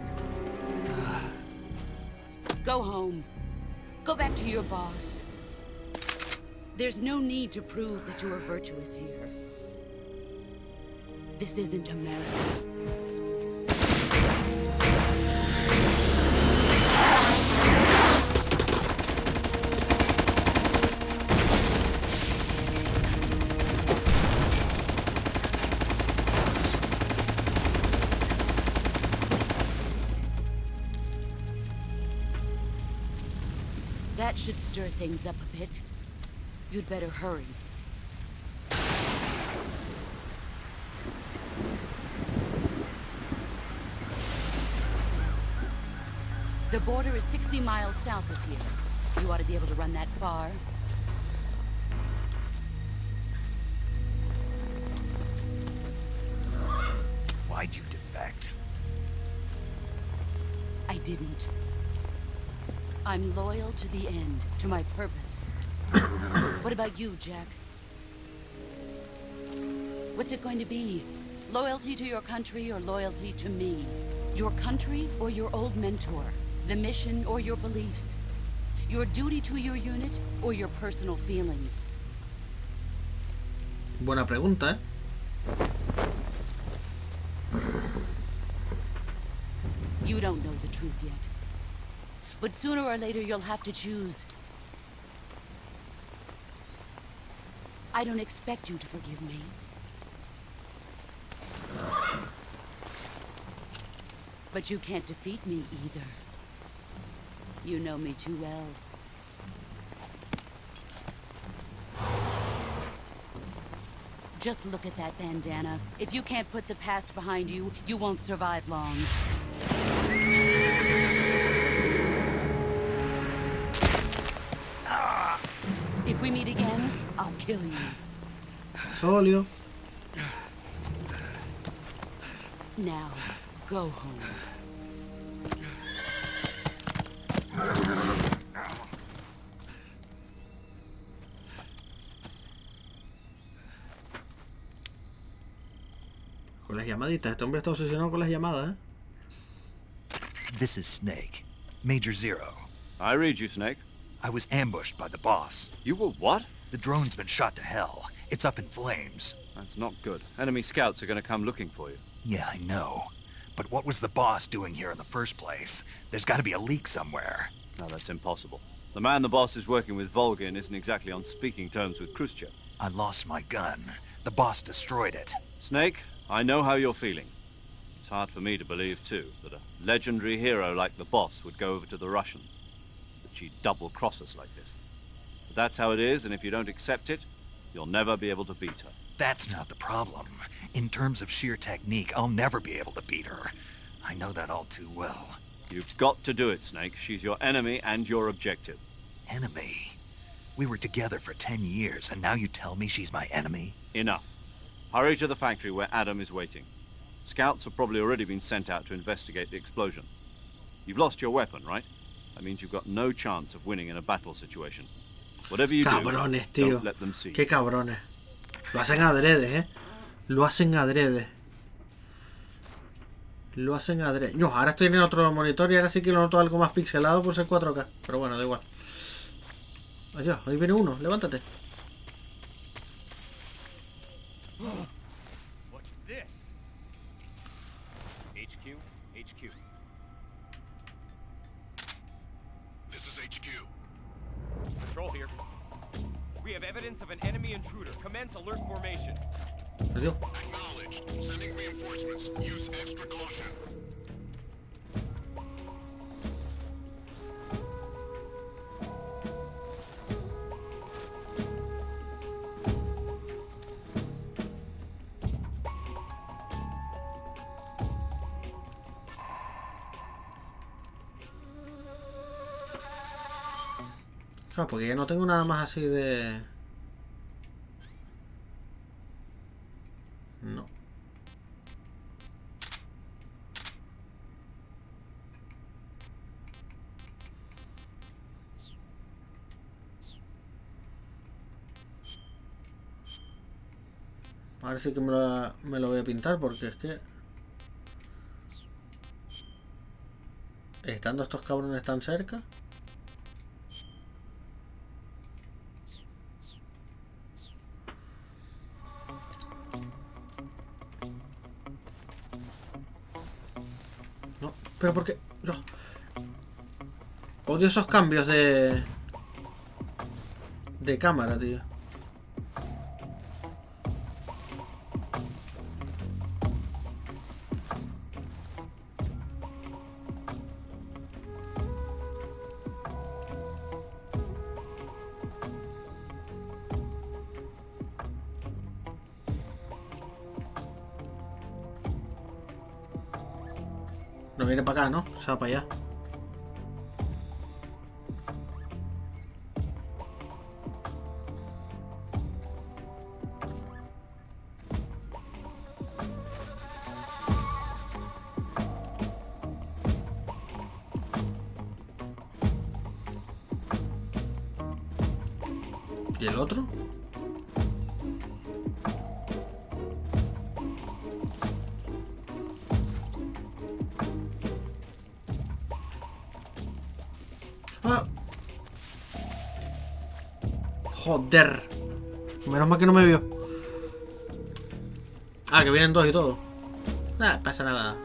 Go home. Go back to your boss. There's no need to prove that you are virtuous here. This isn't America. That should stir things up a bit. You'd better hurry. The border is 60 miles south of here. You ought to be able to run that far. Why'd you defect? I didn't. I'm loyal to the end, to my purpose. What about you, Jack? What's it going to be? Loyalty to your country or loyalty to me? Your country or your old mentor? The mission or your beliefs? Your duty to your unit or your personal feelings? Buena pregunta, ¿eh? You don't know the truth yet. But sooner or later you'll have to choose. I don't expect you to forgive me. But you can't defeat me either. You know me too well. Just look at that bandana. If you can't put the past behind you, you won't survive long. If we meet again, I'll kill you. Solio. Now, go home. Con las llamaditas. Este hombre está obsesionado con las llamadas, ¿eh? This is Snake. Major Zero. I read you, Snake. I was ambushed by the boss. You were what? The drone's been shot to hell. It's up in flames. That's not good. Enemy scouts are going to come looking for you. Yeah, I know. But what was the boss doing here in the first place? There's got to be a leak somewhere. No, that's impossible. The man the boss is working with, Volgin, isn't exactly on speaking terms with Khrushchev. I lost my gun. The boss destroyed it. Snake, I know how you're feeling. It's hard for me to believe, too, that a legendary hero like the boss would go over to the Russians. That she'd double-cross us like this. But that's how it is, and if you don't accept it, you'll never be able to beat her. That's not the problem. In terms of sheer technique, I'll never be able to beat her. I know that all too well. You've got to do it, Snake. She's your enemy and your objective. Enemy? We were together for 10 years, and now you tell me she's my enemy? Enough. Hurry to the factory where Adam is waiting. Scouts have probably already been sent out to investigate the explosion. You've lost your weapon, right? That means you've got no chance of winning in a battle situation. Whatever you cabrones, do, tío. don't let them see. Qué cabrones. Lo hacen adrede, ¿eh? Lo hacen adrede. Lo hacen adrede. No, ahora estoy en otro monitor y ahora sí que lo noto algo más pixelado por ser 4K. Pero bueno, da igual. Adiós, ahí viene uno, levántate. What's this? HQ, HQ. This is HQ. Patrol here. We have evidence of an enemy intruder. Commence alert formation. Adiós. Acknowledged. Sending reinforcements. Use extra caution. Claro, porque ya no tengo nada más así de... No. Ahora sí que me lo voy a pintar porque es que... Estando estos cabrones tan cerca... No, pero porque... Yo... Odio esos cambios de cámara, tío. No viene para acá, ¿no? Se va para allá. ¿Y el otro? ¡Ah! Joder. Menos mal que no me vio. Ah, que vienen dos y todo. Nada, pasa nada.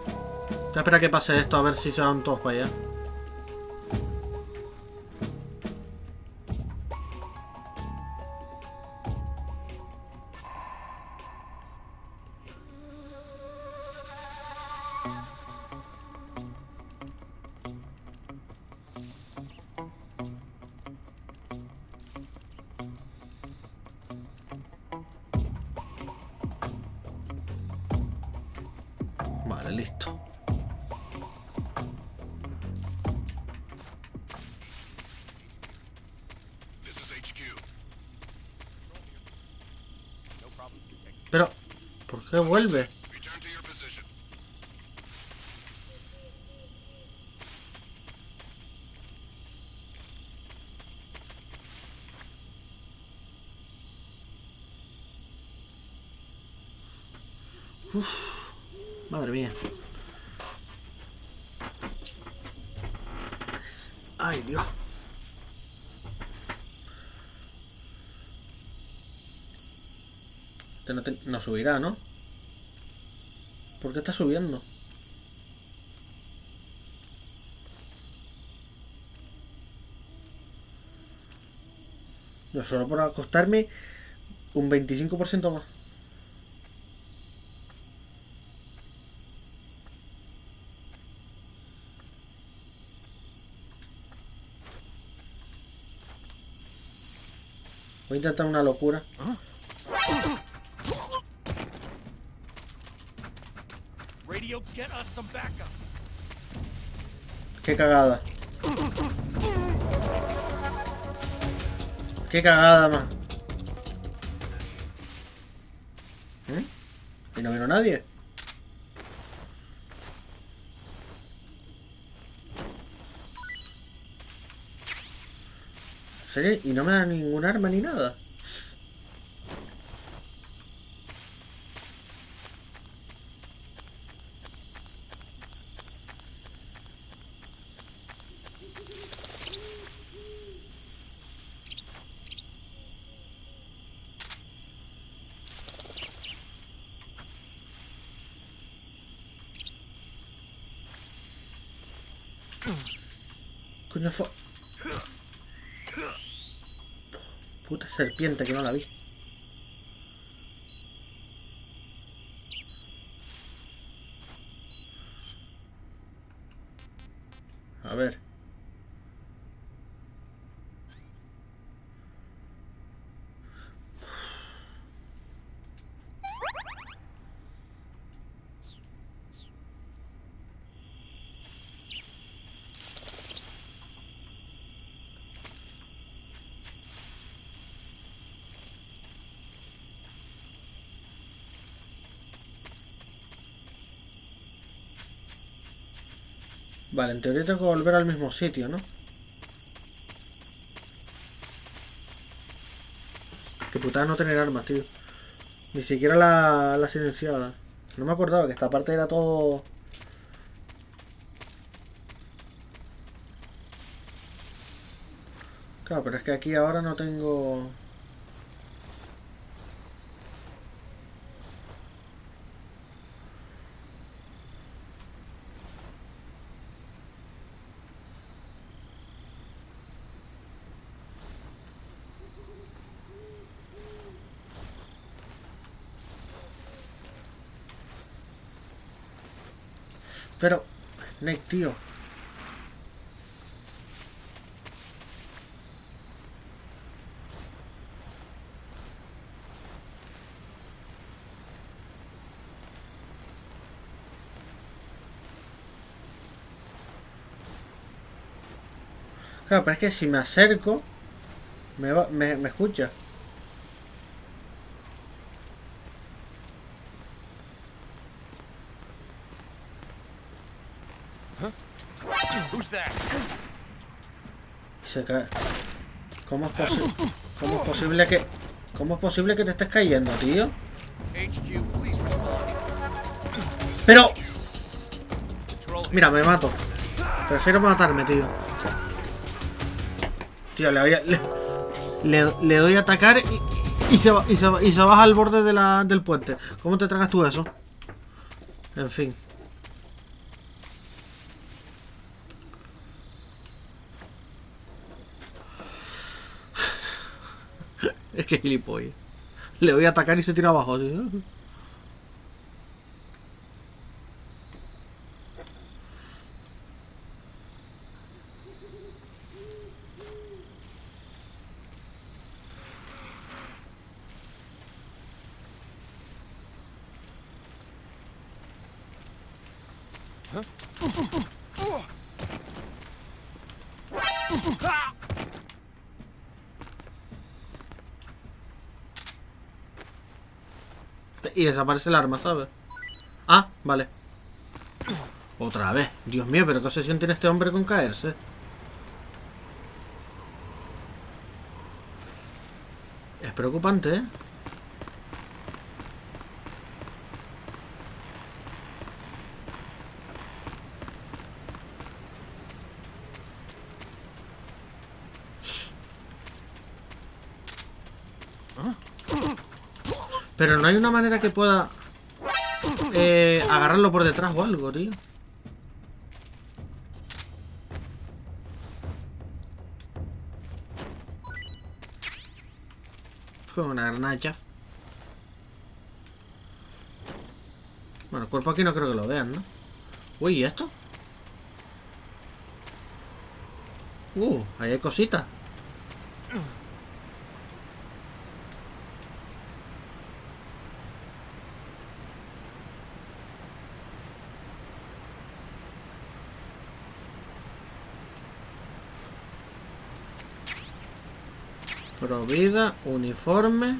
Voy a esperar a que pase esto a ver si se van todos para allá. Vale, listo. Pero, ¿por qué vuelve? Uf, madre mía. Ay, Dios. No subirá, ¿no? ¿Por qué está subiendo? Yo solo por acostarme un 25% más. Voy a intentar una locura. Radio, get us some backup. Qué cagada. Qué cagada más. ¿Y no vino nadie? ¿En serio? ¿Y no me da ningún arma ni nada? Coño fue. Puta serpiente que no la vi. A ver. Vale, en teoría tengo que volver al mismo sitio, ¿no? Qué putada no tener armas, tío. Ni siquiera la silenciada. No me acordaba que esta parte era todo... Claro, pero es que aquí ahora no tengo... Pero... Snake, tío. Claro, pero es que si me acerco... Me escucha. Se cae. ¿Cómo es posible? ¿Cómo es posible que... ¿Cómo es posible que te estés cayendo, tío? Pero... Mira, me mato. Prefiero matarme, tío. Tío, le doy a atacar y se baja al borde del puente. ¿Cómo te tragas tú eso? En fin. Es que gilipollas. Le voy a atacar y se tira abajo, tío. Y desaparece el arma, ¿sabes? Ah, vale. Otra vez. Dios mío, pero ¿qué obsesión tiene este hombre con caerse? Es preocupante, ¿eh? Pero no hay una manera que pueda agarrarlo por detrás o algo, tío. Fue una granada. Bueno, el cuerpo aquí no creo que lo vean, ¿no? Uy, ¿y esto? Ahí hay cositas. Provida, uniforme.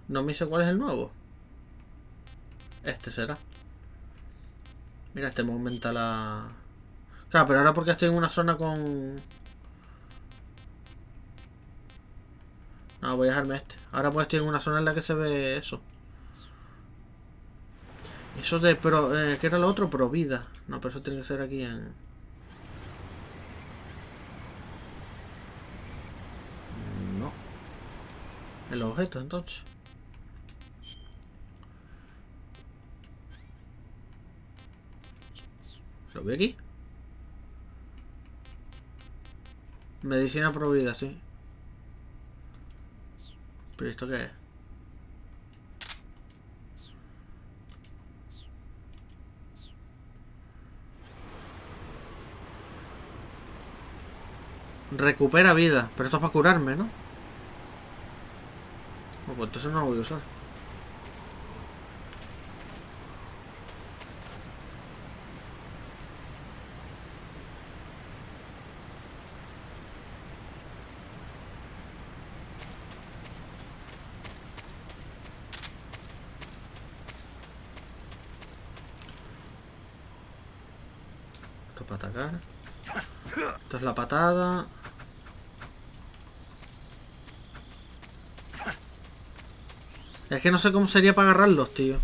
No me dice cuál es el nuevo. Este será. Mira, este me aumenta la... Claro, pero ahora porque estoy en una zona con... No, voy a dejarme este. Ahora pues estoy en una zona en la que se ve eso. Eso de... Pero, ¿qué era lo otro? Provida. No, pero eso tiene que ser aquí en... No. En los objetos, entonces. ¿Lo veo aquí? Medicina prohibida, sí. ¿Pero esto qué es? Recupera vida. Pero esto es para curarme, ¿no? Pues entonces no lo voy a usar. Esto es para atacar. Esto es la patada. Es que no sé cómo sería para agarrarlos, tío.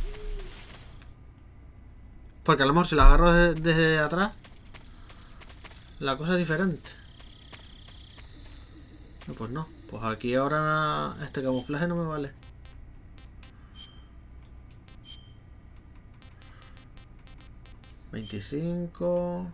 Porque a lo mejor si los agarro desde atrás, la cosa es diferente. No, pues no. Pues aquí ahora este camuflaje no me vale. $25.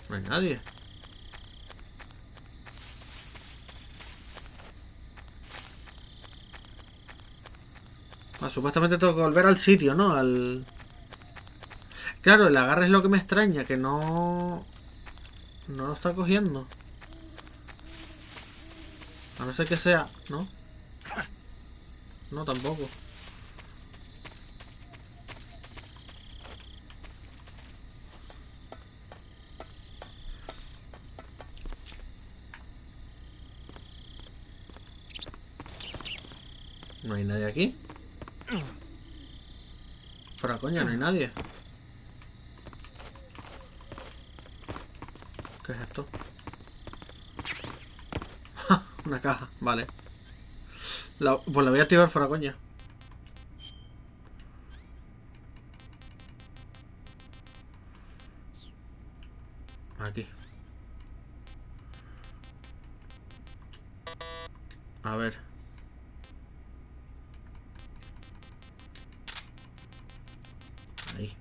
No hay nadie. Ah, supuestamente tengo que volver al sitio, ¿no? Claro, el agarre es lo que me extraña, que no... No lo está cogiendo. A no ser que sea, ¿no? No, tampoco. No hay nadie aquí. Fuera coña, no hay nadie. ¿Qué es esto? Una caja, vale. Pues la voy a activar fuera coña. Aquí. A ver. Ahí.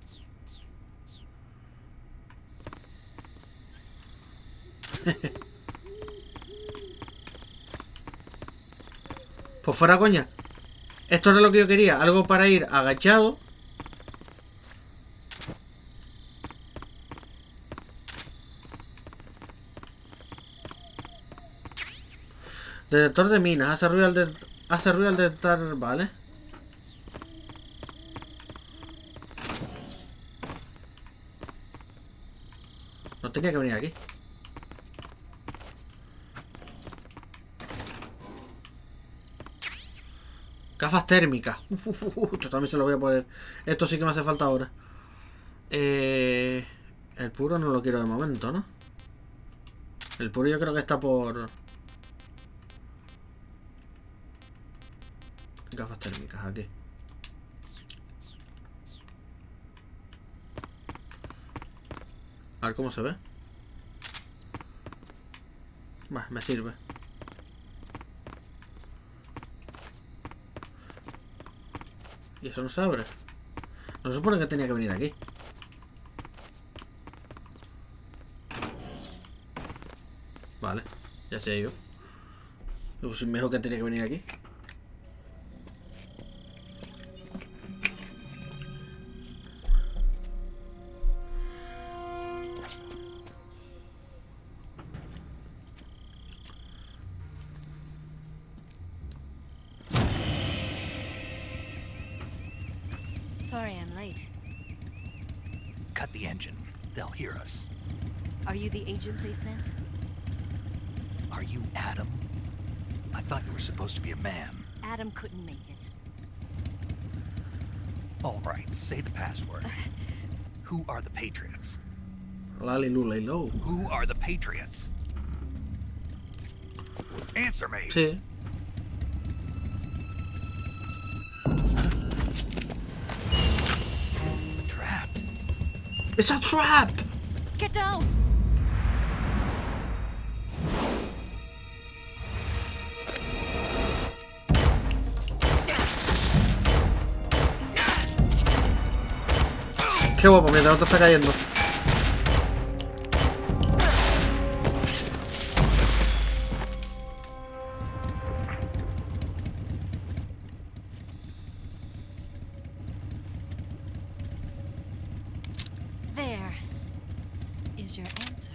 Pues fuera coña. Esto era lo que yo quería. Algo para ir agachado. Detector de minas. Hace ruido al detectar. Vale. No tenía que venir aquí. Gafas térmicas. Yo también se lo voy a poner. Esto sí que me hace falta ahora. El puro no lo quiero de momento, ¿no? El puro yo creo que está por... Gafas térmicas, aquí. A ver cómo se ve. Va, me sirve. Y eso no se abre. No se supone que tenía que venir aquí. Vale, ya sé yo. Luego si mejor que tenía que venir aquí. Sorry I'm late. Cut the engine. They'll hear us. Are you the agent they sent? Are you Adam? I thought you were supposed to be a man. Adam couldn't make it. All right, say the password. Who are the Patriots? Lali Lula y Low. Who are the Patriots? Answer me. Sí. Trapped. It's a trap. Get down! Qué guapo, mientras no te está cayendo. There is your answer.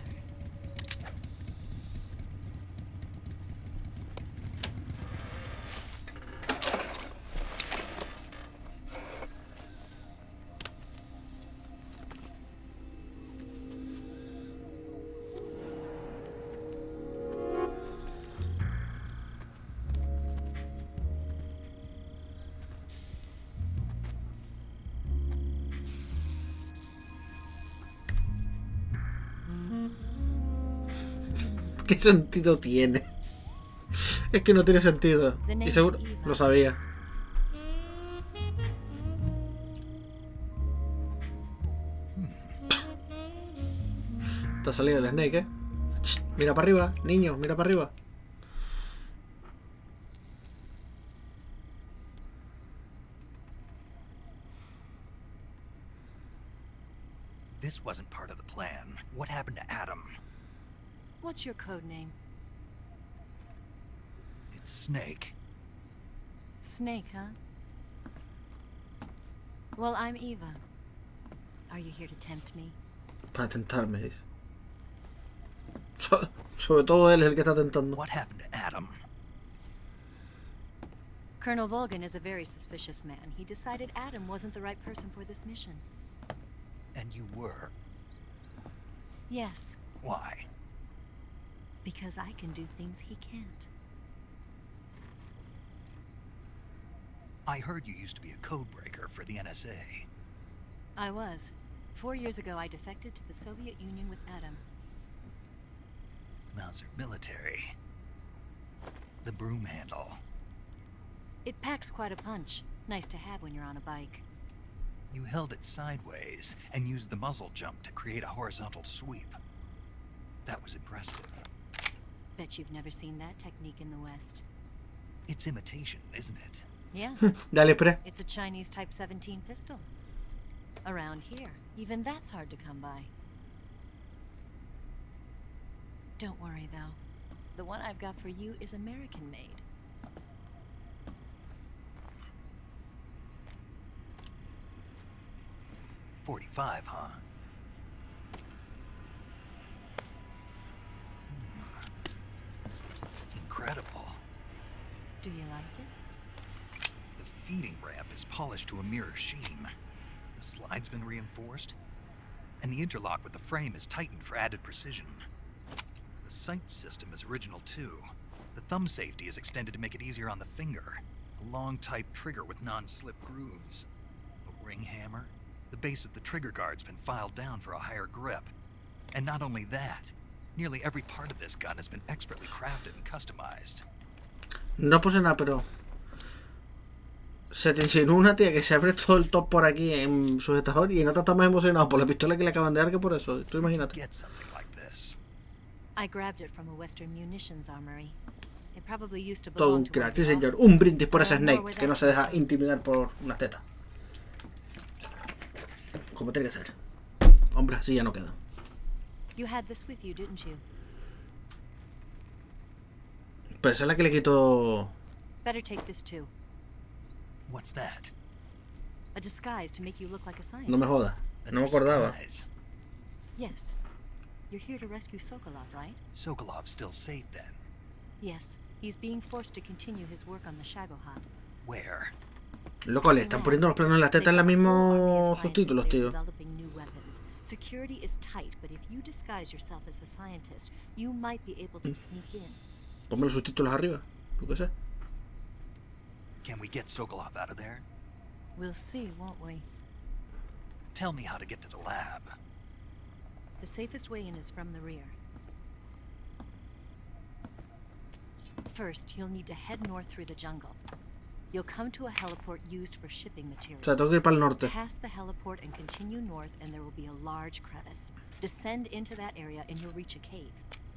¿Qué sentido tiene? Es que no tiene sentido. Y seguro lo sabía. Te ha salido el Snake, ¿eh? Shh, mira para arriba, niño, mira para arriba. This wasn't part of the plan. What happened to Adam? What's your code name? It's Snake. Snake, huh? Well, I'm Eva. Are you here to tempt me? Para tentarme, dice. Sobre todo él es el que está tentando. What happened to Adam? Colonel Volgan is a very suspicious man. He decided Adam wasn't the right person for this mission. And you were? Yes, Why? because I can do things he can't. I heard you used to be a codebreaker for the NSA. I was. 4 years ago, I defected to the Soviet Union with Adam. Mauser military. The broom handle. It packs quite a punch. Nice to have when you're on a bike. You held it sideways and used the muzzle jump to create a horizontal sweep. That was impressive. Bet you've never seen that technique in the West. It's imitation, isn't it? Yeah. Dale, pre. It's a Chinese Type 17 pistol. Around here, even that's hard to come by. Don't worry, though. The one I've got for you is American-made. .45, huh? Incredible. Do you like it? The feeding ramp is polished to a mirror sheen. The slide's been reinforced, and the interlock with the frame is tightened for added precision. The sight system is original too. The thumb safety is extended to make it easier on the finger. A long type trigger with non-slip grooves. A ring hammer. The base of the trigger guard's been filed down for a higher grip. And not only that, nearly every part of this gun has been expertly crafted and customized. No puse nada, pero se te insinúa una tía que se abre todo el top por aquí en sujetador y Nata está más emocionado por la pistola que le acaban de dar que por eso. Tú imagínate. Get something like this. I grabbed it from a Western munitions armory. It probably used to Todo belong un to crack, one sí of the señor. Un officers, brindis por but ese I know Snake where que no that se deja came from. intimidar por unas tetas. Como tiene que ser. Hombre, así ya no queda. You had this with you, didn't you? Pero esa es la que le quitó. Better take this too. What's that? A disguise to make you look like a scientist. No me jodas. No me acordaba. Yes. You're here to rescue Sokolov, right? Sokolov's still safe then. Yes. He's being forced to continue his work on the Shagohod. Where? Loco, le están poniendo los planos en las tetas en los mismos subtítulos, tío. Developing new weapons. Security is tight, but if you disguise yourself as a scientist, you might be able to sneak in. Ponme los subtítulos arriba. ¿Tú qué sé? Can we get Sokolov out of there? We'll see, won't we? Tell me how to get to the lab. The safest way in is from the rear. First, you'll need to head north through the jungle. You'll come to a heliport used for shipping materials. O sea, tengo que ir para el norte. Pass the heliport and continue north, and there will be a large crevice. Descend into that area, and you'll reach a cave.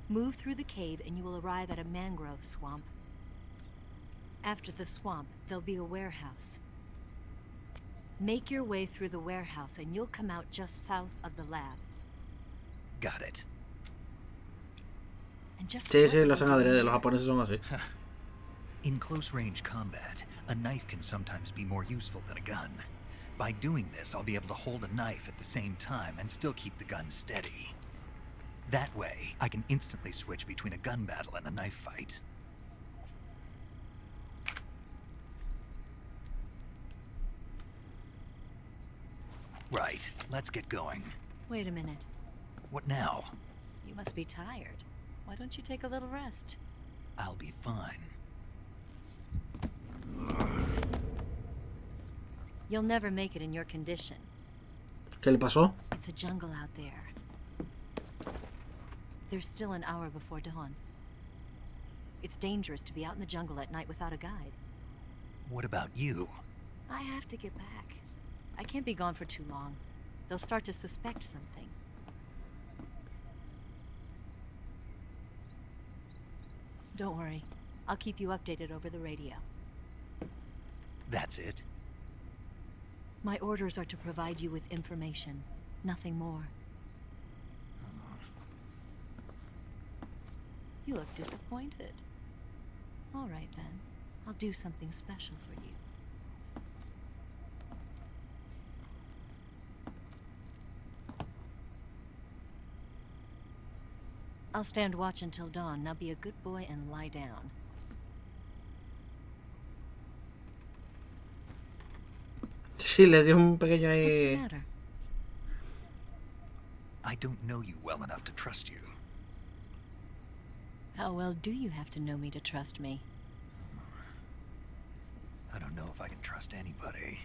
Move through the cave, and you will arrive at a mangrove swamp. After the swamp, there'll be a warehouse. Make your way through the warehouse, and you'll come out just south of the lab. Got it. And just Sí, sí, lo hacen adrede, los japoneses son así. In close range combat, a knife can sometimes be more useful than a gun. By doing this, I'll be able to hold a knife at the same time and still keep the gun steady. That way, I can instantly switch between a gun battle and a knife fight. Right, let's get going. Wait a minute. What now? You must be tired. Why don't you take a little rest? I'll be fine. You'll never make it in your condition. ¿Qué le pasó? It's a jungle out there. There's still an hour before dawn. It's dangerous to be out in the jungle at night without a guide. What about you? I have to get back. I can't be gone for too long. They'll start to suspect something. Don't worry. I'll keep you updated over the radio. That's it? My orders are to provide you with information, nothing more. You look disappointed. All right then. I'll do something special for you. I'll stand watch until dawn. Now be a good boy and lie down. Sí, le dio un pequeño What's the ahí. matter? I don't know you well enough to trust you. How well do you have to know me to trust me? I don't know if I can trust anybody.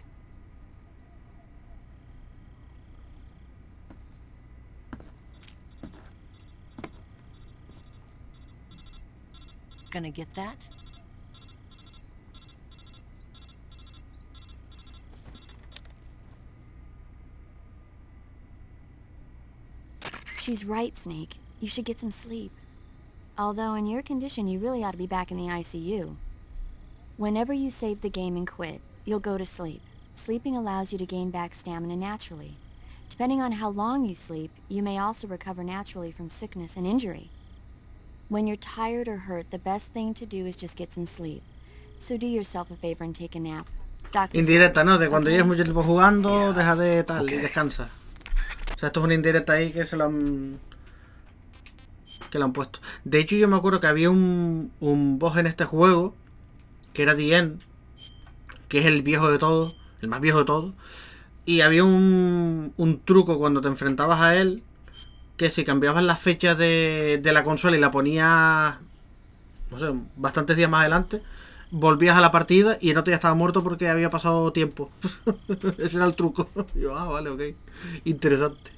Gonna get that? She's right, Snake. You should get some sleep. Although in your condition, you really ought to be back in the ICU. Whenever you save the game and quit, you'll go to sleep. Sleeping allows you to gain back stamina naturally. Depending on how long you sleep, you may also recover naturally from sickness and injury. When you're tired or hurt, the best thing to do is just get some sleep. So do yourself a favor and take a nap. Indirecta, ¿no? De cuando lleves mucho tiempo jugando, deja de tal y descansa. O sea, esto es una indirecta ahí que se lo han... que lo han puesto. De hecho, yo me acuerdo que había un boss en este juego que era The End, que es el viejo de todos, el más viejo de todos. Y había un truco cuando te enfrentabas a él, que si cambiabas la fecha de la consola y la ponías, no sé, bastantes días más adelante, volvías a la partida y no te ya estaba muerto porque había pasado tiempo. Ese era el truco. Y yo, vale, ok. Interesante.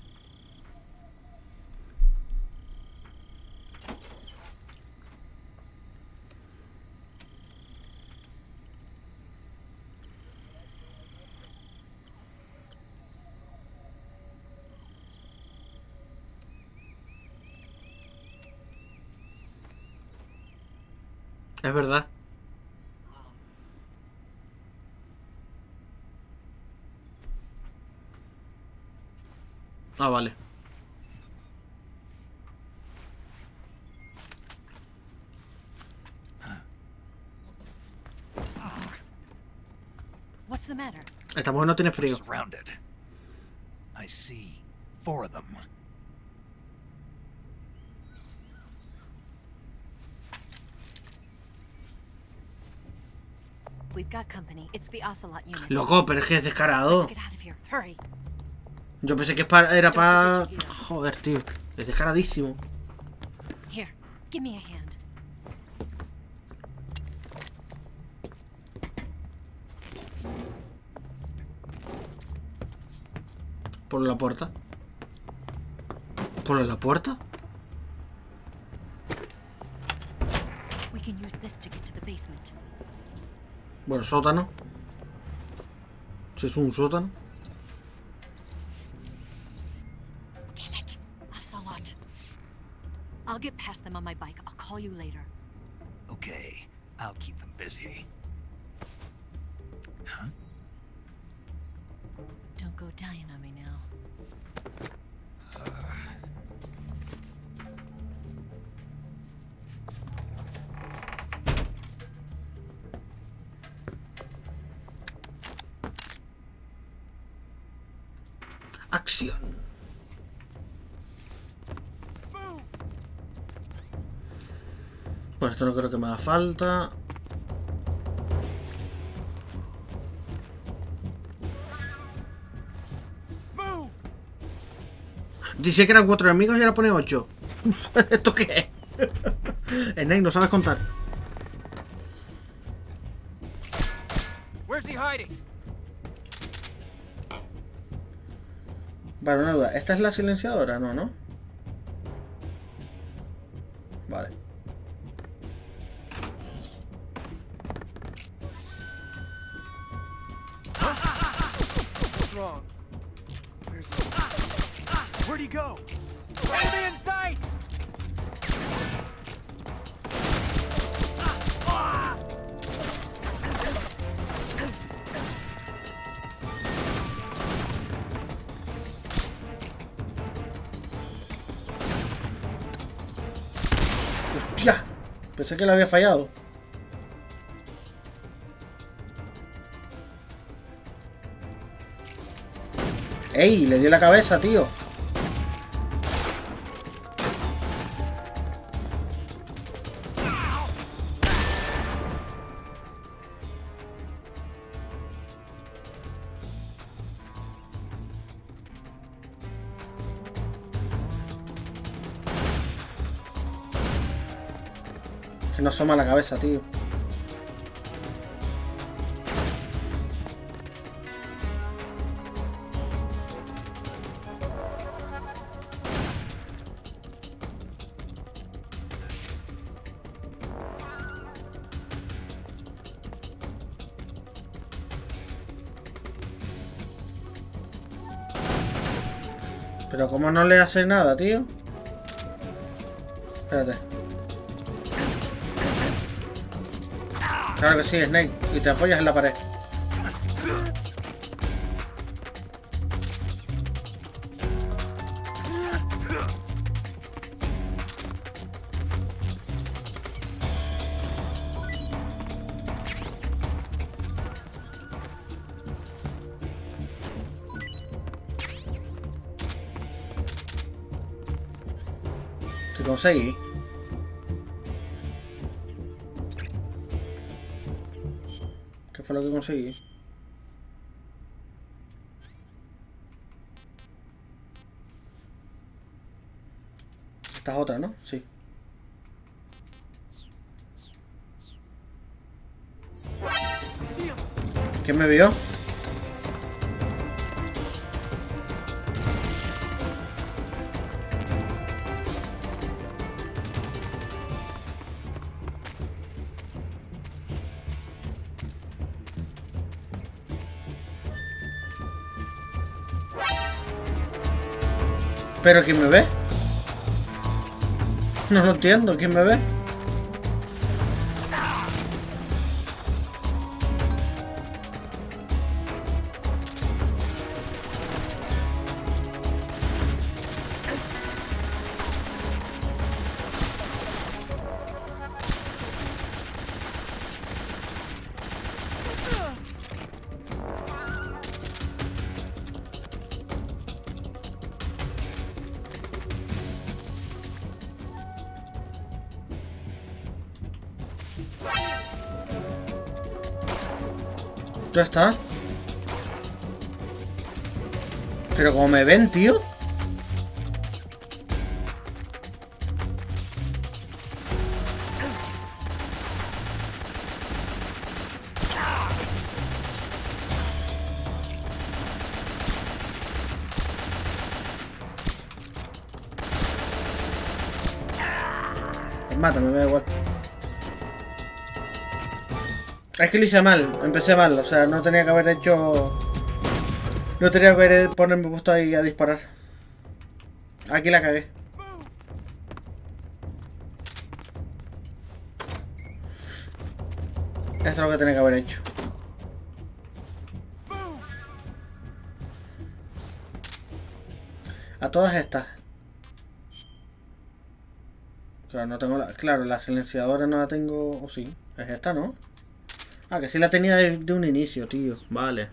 Es verdad. Ah, vale. What's the matter? Esta mujer no tiene frío. Surrounded. I see. 4 of them. We've got company. It's the Ocelot unit. Loco, pero es que es descarado. Let's get out of here. Hurry. Yo pensé que era para... Joder, tío. Es descaradísimo. Here, give me a hand. Por la puerta. ¿Por la puerta? We can use this to get to the basement. Bueno, sótano. Si es un sótano. Damn it! Ocelot. I'll get past them on my bike. I'll call you later. Okay, I'll keep them busy. Huh? Don't go dying on me now. Acción. Pues esto no creo que me haga falta. Dice que eran 4 enemigos y ahora pone 8. ¿Esto qué es? Snake, no sabes contar. Where's he hiding? Vale, una duda. ¿Esta es la silenciadora? No, ¿no? Vale. What's wrong? Where's he? Where'd he go? Enemy in sight! ¡Hostia! Pensé que le había fallado. ¡Ey! Le dio la cabeza, tío. Que no asoma la cabeza, tío. Pero ¿cómo no le hace nada, tío? Espérate. Claro que sí, Snake. Y te apoyas en la pared. ¿Qué conseguí? ¿Qué fue lo que conseguí? Esta es otra, ¿no? Sí. ¿Quién me vio? ¿Pero quién me ve? No lo entiendo, ¿quién me ve? ¿Dónde está? Pero como me ven, tío. Mátame, me da igual. Es que lo hice mal, empecé mal, o sea, no tenía que haber hecho... No tenía que haber ponerme puesto ahí a disparar. Aquí la cagué. Esto es lo que tenía que haber hecho. A todas estas. Claro, no tengo la... Claro, la silenciadora no la tengo... O sí, es esta, ¿no? Ah, que sí la tenía de un inicio, tío. Vale.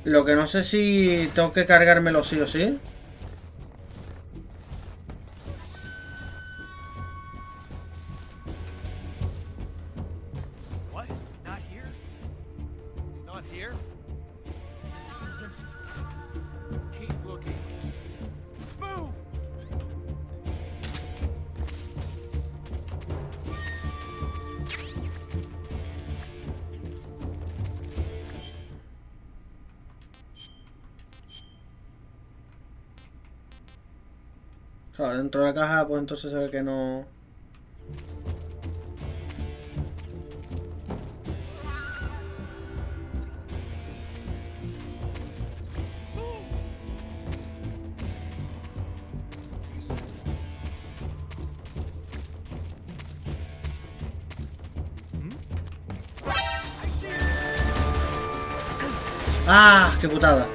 Lo que no sé si tengo que cargármelo sí o sí. What? Not here? It's not here? It isn't. Keep looking. Move! Claro, dentro de la caja, pues entonces se ve que no... ¡Ah! ¡Qué putada!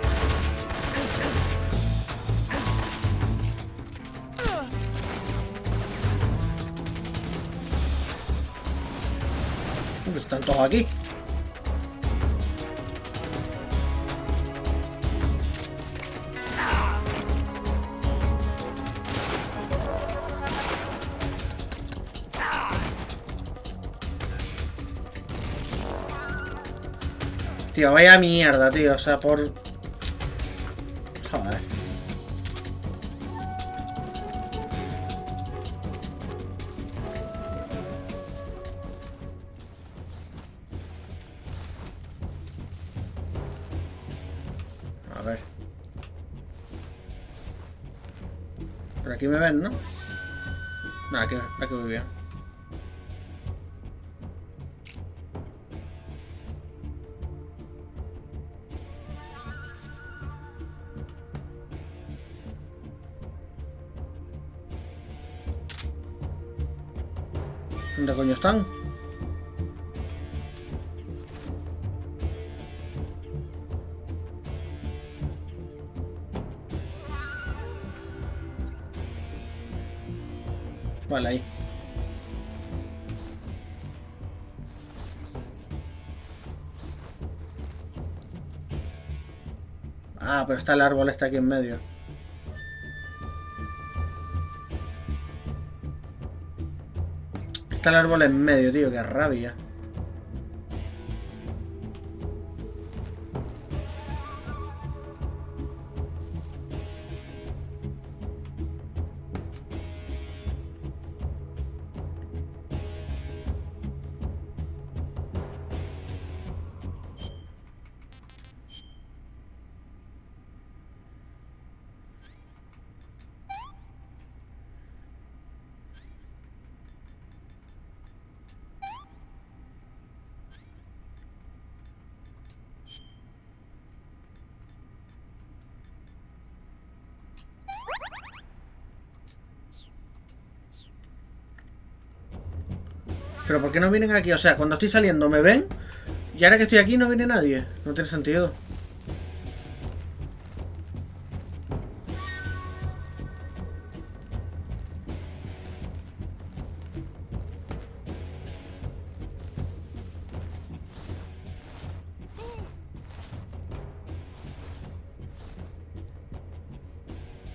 Están todos aquí. Tío, vaya mierda, tío. O sea, por... Joder. A ver. Pero aquí me ven, ¿no? No, aquí voy bien. ¿Dónde coño están? Vale, ahí. Ah, pero está el árbol este aquí en medio. Está el árbol en medio, tío, qué rabia. Pero ¿por qué no vienen aquí? O sea, cuando estoy saliendo me ven y ahora que estoy aquí no viene nadie. No tiene sentido.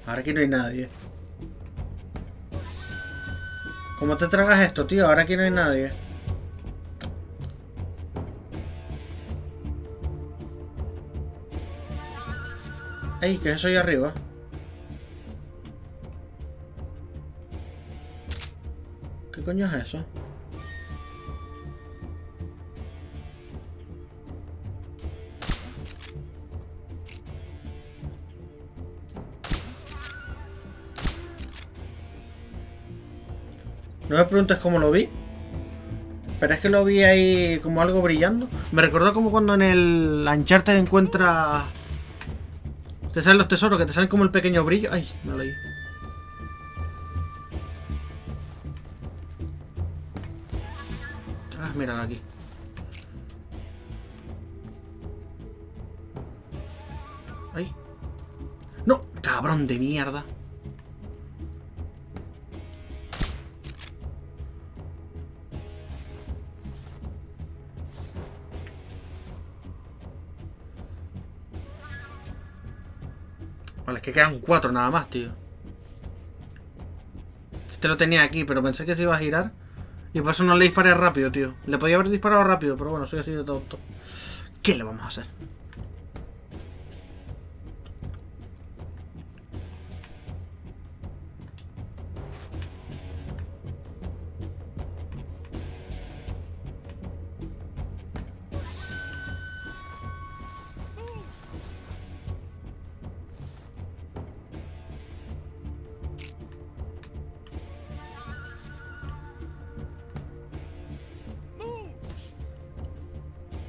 Ahora aquí no hay nadie. ¿Cómo te tragas esto, tío? Ahora aquí no hay nadie. Ey, ¿qué es eso ahí arriba? coño es eso? No me preguntes cómo lo vi. Pero es que lo vi ahí como algo brillando. Me recordó como cuando en el Uncharted encuentras... Te salen los tesoros, que te salen como el pequeño brillo. Ay, me lo leí. Ah, míralo aquí. Ay. No, cabrón de mierda. Vale, es que quedan 4 nada más, tío. Este lo tenía aquí, pero pensé que se iba a girar. Y por eso no le disparé rápido, tío. Le podía haber disparado rápido, pero bueno, soy así de tonto. ¿Qué le vamos a hacer?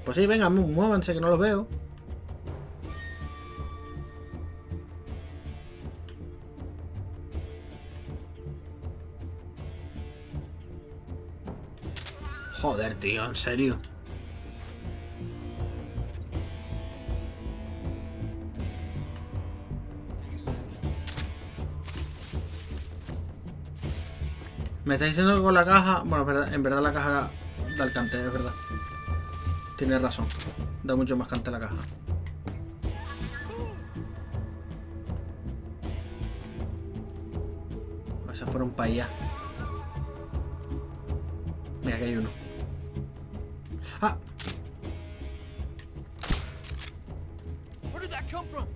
Pues sí, venga, muévanse que no los veo. Joder, tío, en serio. Me está diciendo que con la caja... Bueno, en verdad la caja da el cante, es verdad. Tienes razón. Da mucho más cante la caja. Se fueron para allá. Mira que hay uno. ¡Ah! Where did that come from?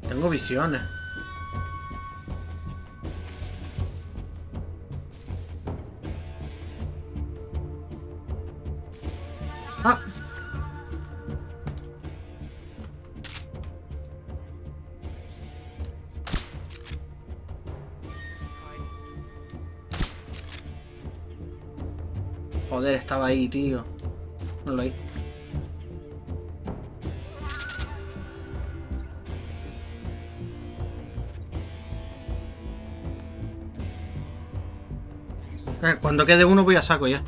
Tengo visiones. ¡Ah! Joder, estaba ahí, tío. No lo hay. Cuando quede uno voy a saco ya.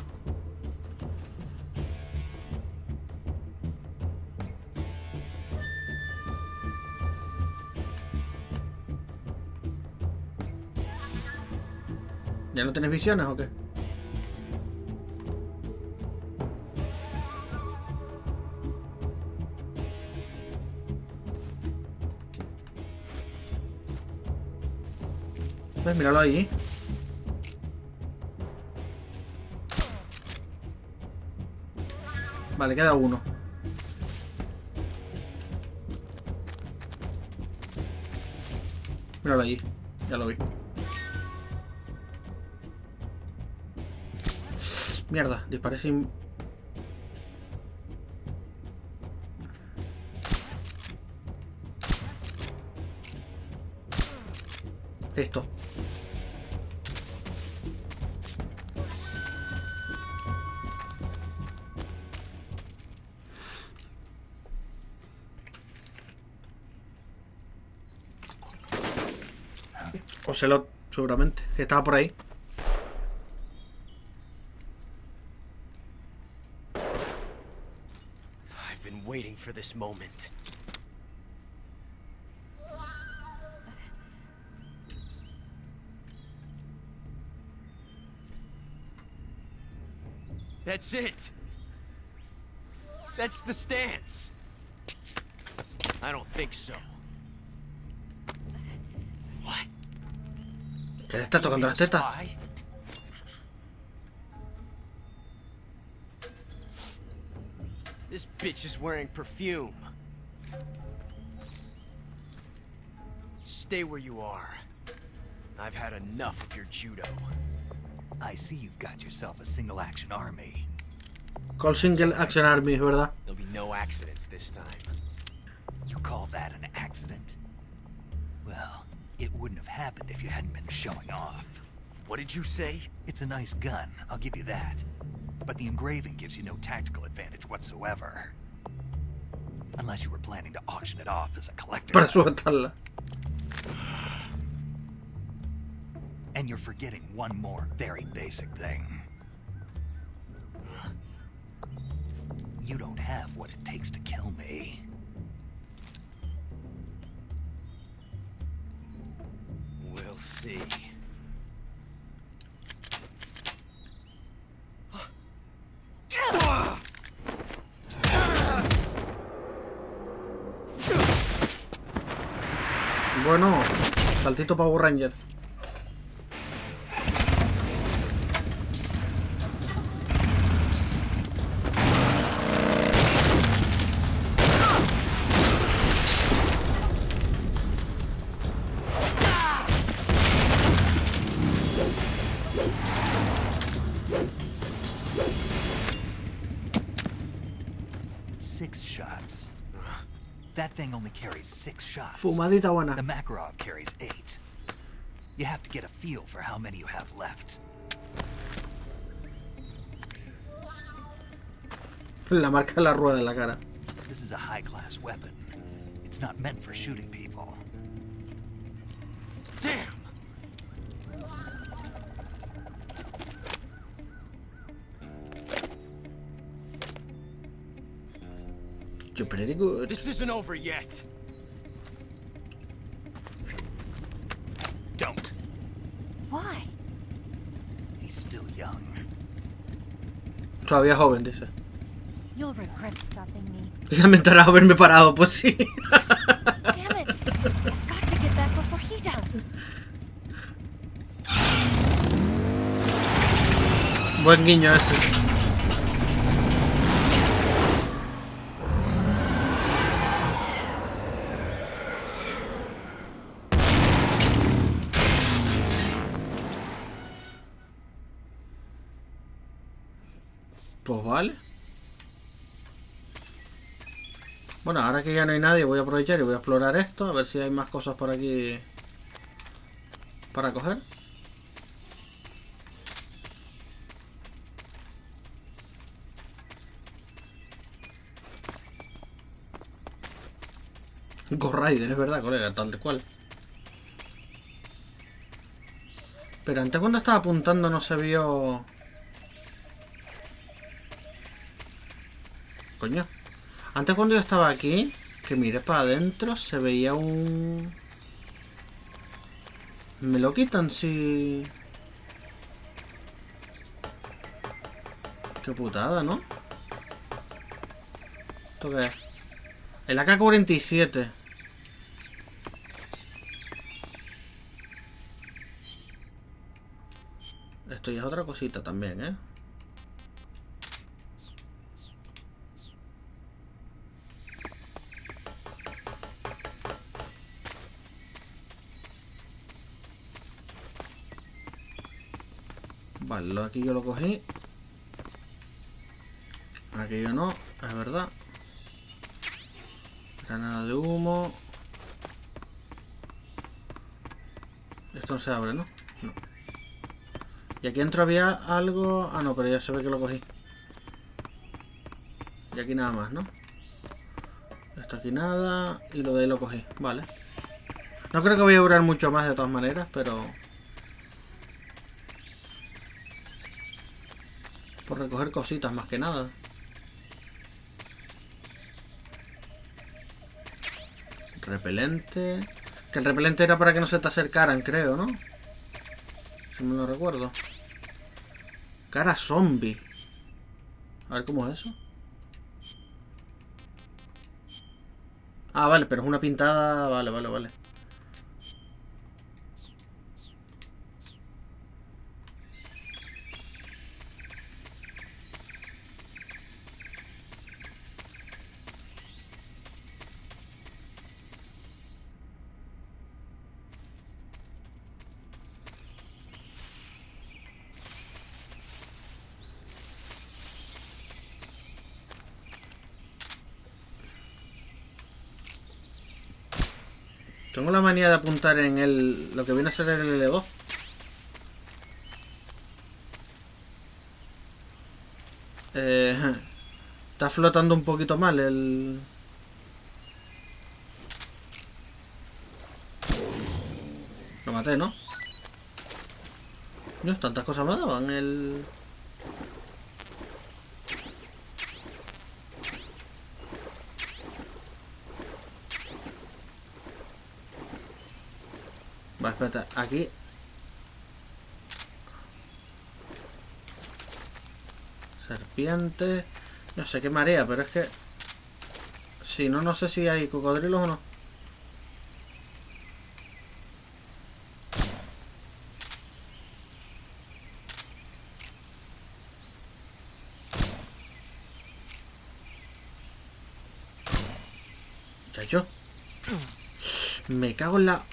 ¿Ya no tenéis visiones o qué? ¿Ves? Míralo ahí. Vale, queda uno. Míralo allí. Ya lo vi. Mierda, disparé sin... Listo. Ocelot, seguramente. Estaba por ahí. I've been waiting for this moment. That's it. That's the stance. I don't think so. What? ¿Que le está tocando las tetas? This bitch is wearing perfume. Stay where you are. I've had enough of your judo. I see you've got yourself a single-action army. Call Single Action Army, es verdad. There'll be no accidents this time. You call that an accident? Well, it wouldn't have happened if you hadn't been showing off. What did you say? It's a nice gun, I'll give you that. But the engraving gives you no tactical advantage whatsoever. Unless you were planning to auction it off as a collector's Para item. sujetarla. And you're forgetting one more very basic thing. You don't have what it takes to kill me. We'll see. Bueno, saltito Power Ranger. That thing only carries 6 shots. Fumadita buena. The Makarov carries 8. You have to get a feel for how many you have left. La marca de la rueda en la cara. This is a high-class weapon. It's not meant for shooting people. Damn! You're pretty good. This isn't over yet. Don't. Why? He's still young. Todavía joven, dice. You'll regret stopping me. Lamentarás haberme parado, pues sí. Damn it! I've got to get back before he does. Buen guiño ese. Pues vale. Bueno, ahora que ya no hay nadie, voy a aprovechar y voy a explorar esto, a ver si hay más cosas por aquí para coger. Ghost Rider, es verdad, colega, tal cual. Pero antes cuando estaba apuntando no se vio... Coño. Antes cuando yo estaba aquí, que miré para adentro, se veía un... Me lo quitan si... Qué putada, ¿no? ¿Esto qué es? El AK-47. Esto ya es otra cosita también, ¿eh? Vale, aquí yo lo cogí. Aquello no, es verdad. Granada de humo. Esto no se abre, ¿no? No. Y aquí dentro había algo... Ah, no, pero ya se ve que lo cogí. Y aquí nada más, ¿no? Esto aquí nada. Y lo de ahí lo cogí. Vale. No creo que vaya a durar mucho más de todas maneras, pero... Por recoger cositas más que nada. Repelente. Que el repelente era para que no se te acercaran, creo, ¿no? Si me lo recuerdo. Cara zombie. A ver cómo es eso. Ah, vale, pero es una pintada. Vale, vale, vale. Tengo la manía de apuntar en lo que viene a ser el L2. Está flotando un poquito mal el... Lo maté, ¿no? Dios, tantas cosas me daban el... Vale, espérate, aquí... Serpiente... No sé qué marea, pero es que... Si no, no sé si hay cocodrilos o no. Chacho. Me cago en la...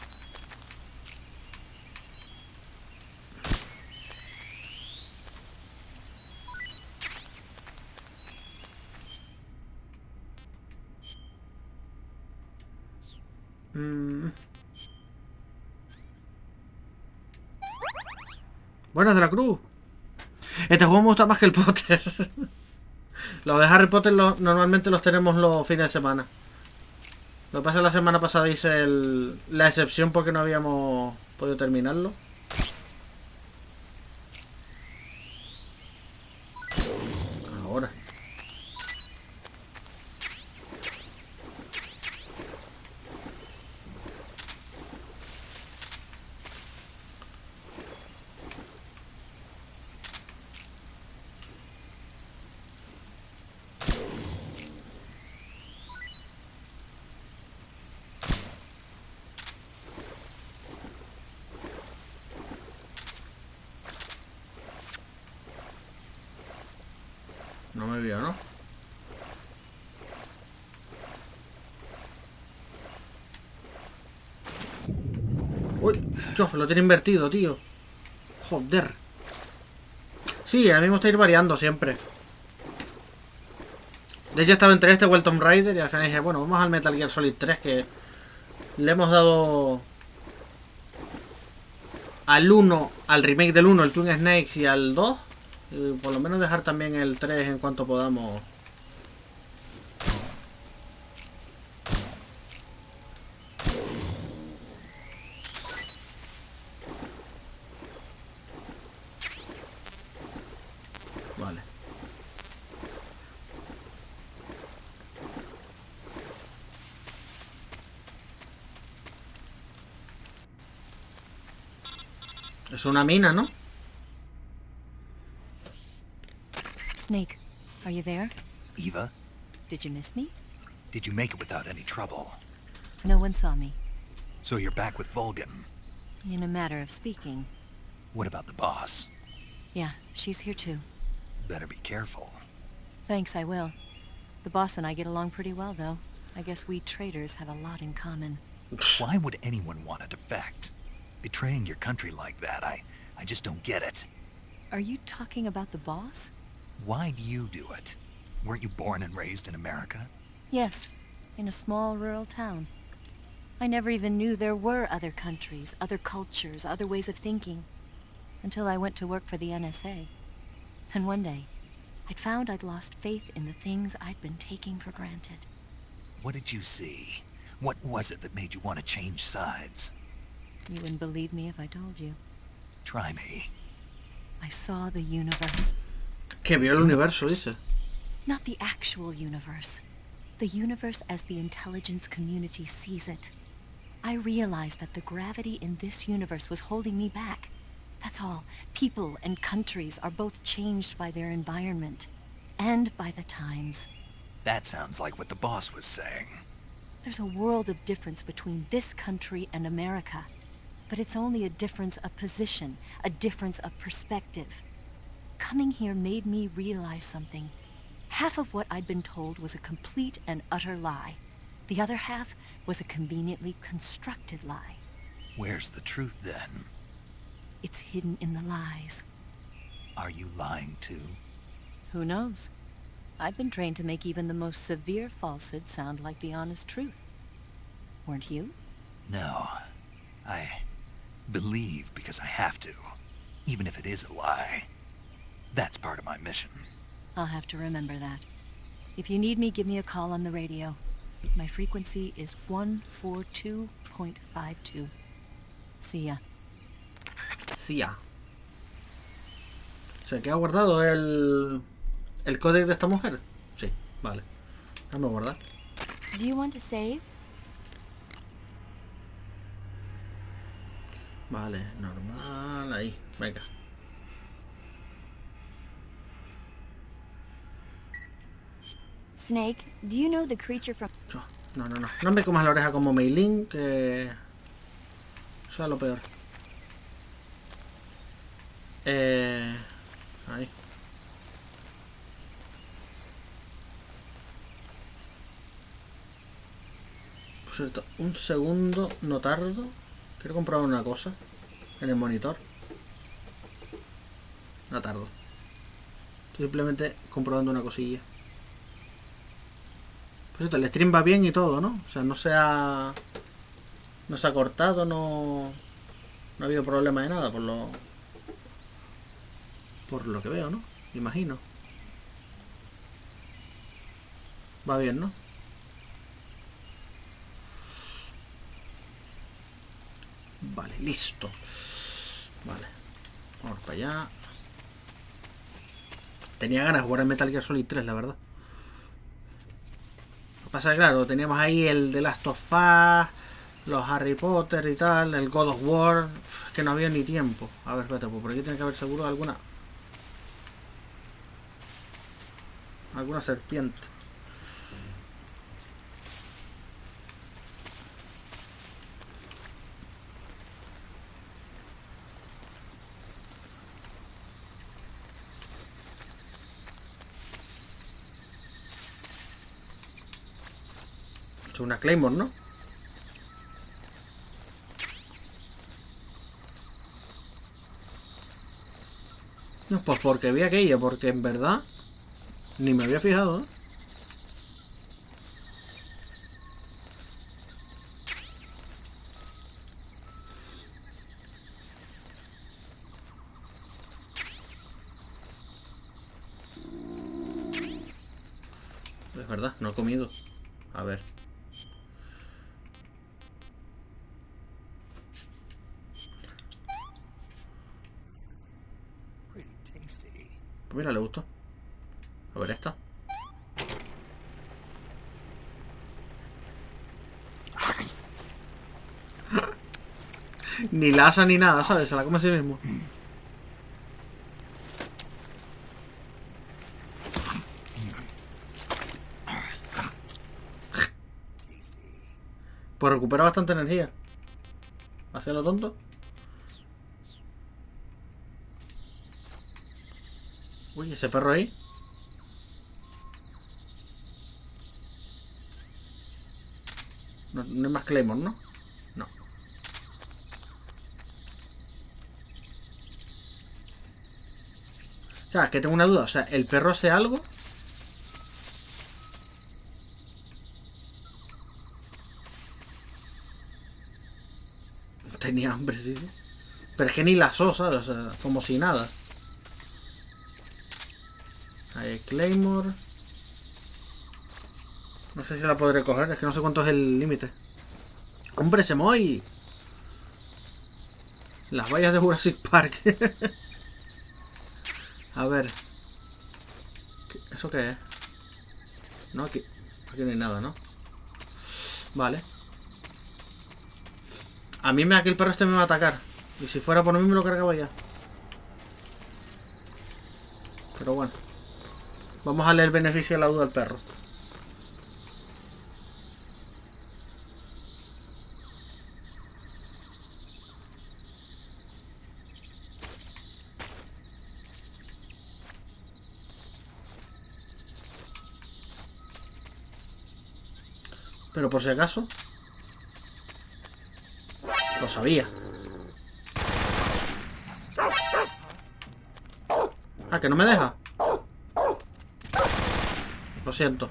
Buenas de la Cruz. Este juego me gusta más que el Potter. Los de Harry Potter normalmente los tenemos los fines de semana. Lo que pasa es que la semana pasada hice la excepción porque no habíamos podido terminarlo. Ahora. No me vio, ¿no? Uy, Dios, lo tiene invertido, tío. Joder. Sí, a mí me gusta ir variando siempre. De hecho estaba entre este o el Tomb Raider y al final dije, bueno, vamos al Metal Gear Solid 3 que le hemos dado al 1, al remake del 1, el Twin Snakes y al 2. Y por lo menos dejar también el 3 en cuanto podamos. Vale. Es una mina, ¿no? Snake, are you there? Eva, Did you miss me? did you make it without any trouble? No one saw me. So you're back with Vulcan. In a matter of speaking. What about the boss? Yeah, she's here too. Better be careful. Thanks, I will. The boss and I get along pretty well, though. I guess we traitors have a lot in common. Why would anyone want to defect? Betraying your country like that, I just don't get it. Are you talking about the boss? Why do you do it? Weren't you born and raised in America? Yes, in a small rural town. I never even knew there were other countries, other cultures, other ways of thinking. Until I went to work for the NSA. Then one day, I'd found I'd lost faith in the things I'd been taking for granted. What did you see? What was it that made you want to change sides? You wouldn't believe me if I told you. Try me. I saw the universe. Que vio el universo, dice. Not the actual universe. The universe as the intelligence community sees it. I realized that the gravity in this universe was holding me back. That's all. People and countries are both changed by their environment. and by the times. That sounds like what the boss was saying. There's a world of difference between this country and America. But it's only a difference of position, a difference of perspective. Coming here made me realize something. Half of what I'd been told was a complete and utter lie. The other half was a conveniently constructed lie. Where's the truth then? It's hidden in the lies. Are you lying too? Who knows? I've been trained to make even the most severe falsehood sound like the honest truth. Weren't you? No. I believe because I have to, even if it is a lie. That's part of my mission. I'll have to remember that. If you need me, give me a call on the radio. My frequency is 142.52. See ya. Sí, ya. ¿Se queda guardado el códec de esta mujer? Sí, vale. Déjame guardar. Do you want to save? Vale, normal, ahí, venga. Snake, do you know the creature from... No, no, no. No me comas la oreja como Meilin, que... Eso es lo peor. Ahí. Por cierto, un segundo, no tardo. Quiero comprobar una cosa en el monitor. No tardo. Estoy simplemente comprobando una cosilla. Por cierto, el stream va bien y todo, ¿no? O sea, no se ha cortado, no ha habido problema de nada por lo que veo, ¿no? Imagino. Va bien, ¿no? Vale, listo. Vale. Vamos para allá. Tenía ganas de jugar en Metal Gear Solid 3, la verdad. Lo que pasa es que, claro, teníamos ahí el de Last of Us, los Harry Potter y tal, el God of War. Es que no había ni tiempo. A ver, espérate, pues por aquí tiene que haber seguro alguna serpiente. Es una Claymore, ¿no? No, pues porque vi aquella, porque en verdad ni me había fijado, ¿eh? Es verdad, no he comido. A ver. Pues mira, le gustó. A ver esta. Ni la asa ni nada, ¿sabes? Se la come a sí mismo. Pues recupera bastante energía. Hacia lo tonto. Uy, ese perro ahí. No, no hay más Claymore, ¿no? No. Claro, es que tengo una duda. O sea, ¿el perro hace algo? Tenía hambre, sí. Pero es que ni la asó, ¿sabes? O sea, como si nada. Ahí, Claymore. No sé si la podré coger, es que no sé cuánto es el límite. ¡Hombre, se moy! Las vallas de Jurassic Park. A ver. ¿Eso qué es? No, aquí no hay nada, ¿no? Vale. A mí que el perro este me va a atacar. Y si fuera por mí me lo cargaba ya. Pero bueno. Vamos a darle el beneficio de la duda al perro. Pero por si acaso. Lo sabía. Ah, que no me deja. Lo siento.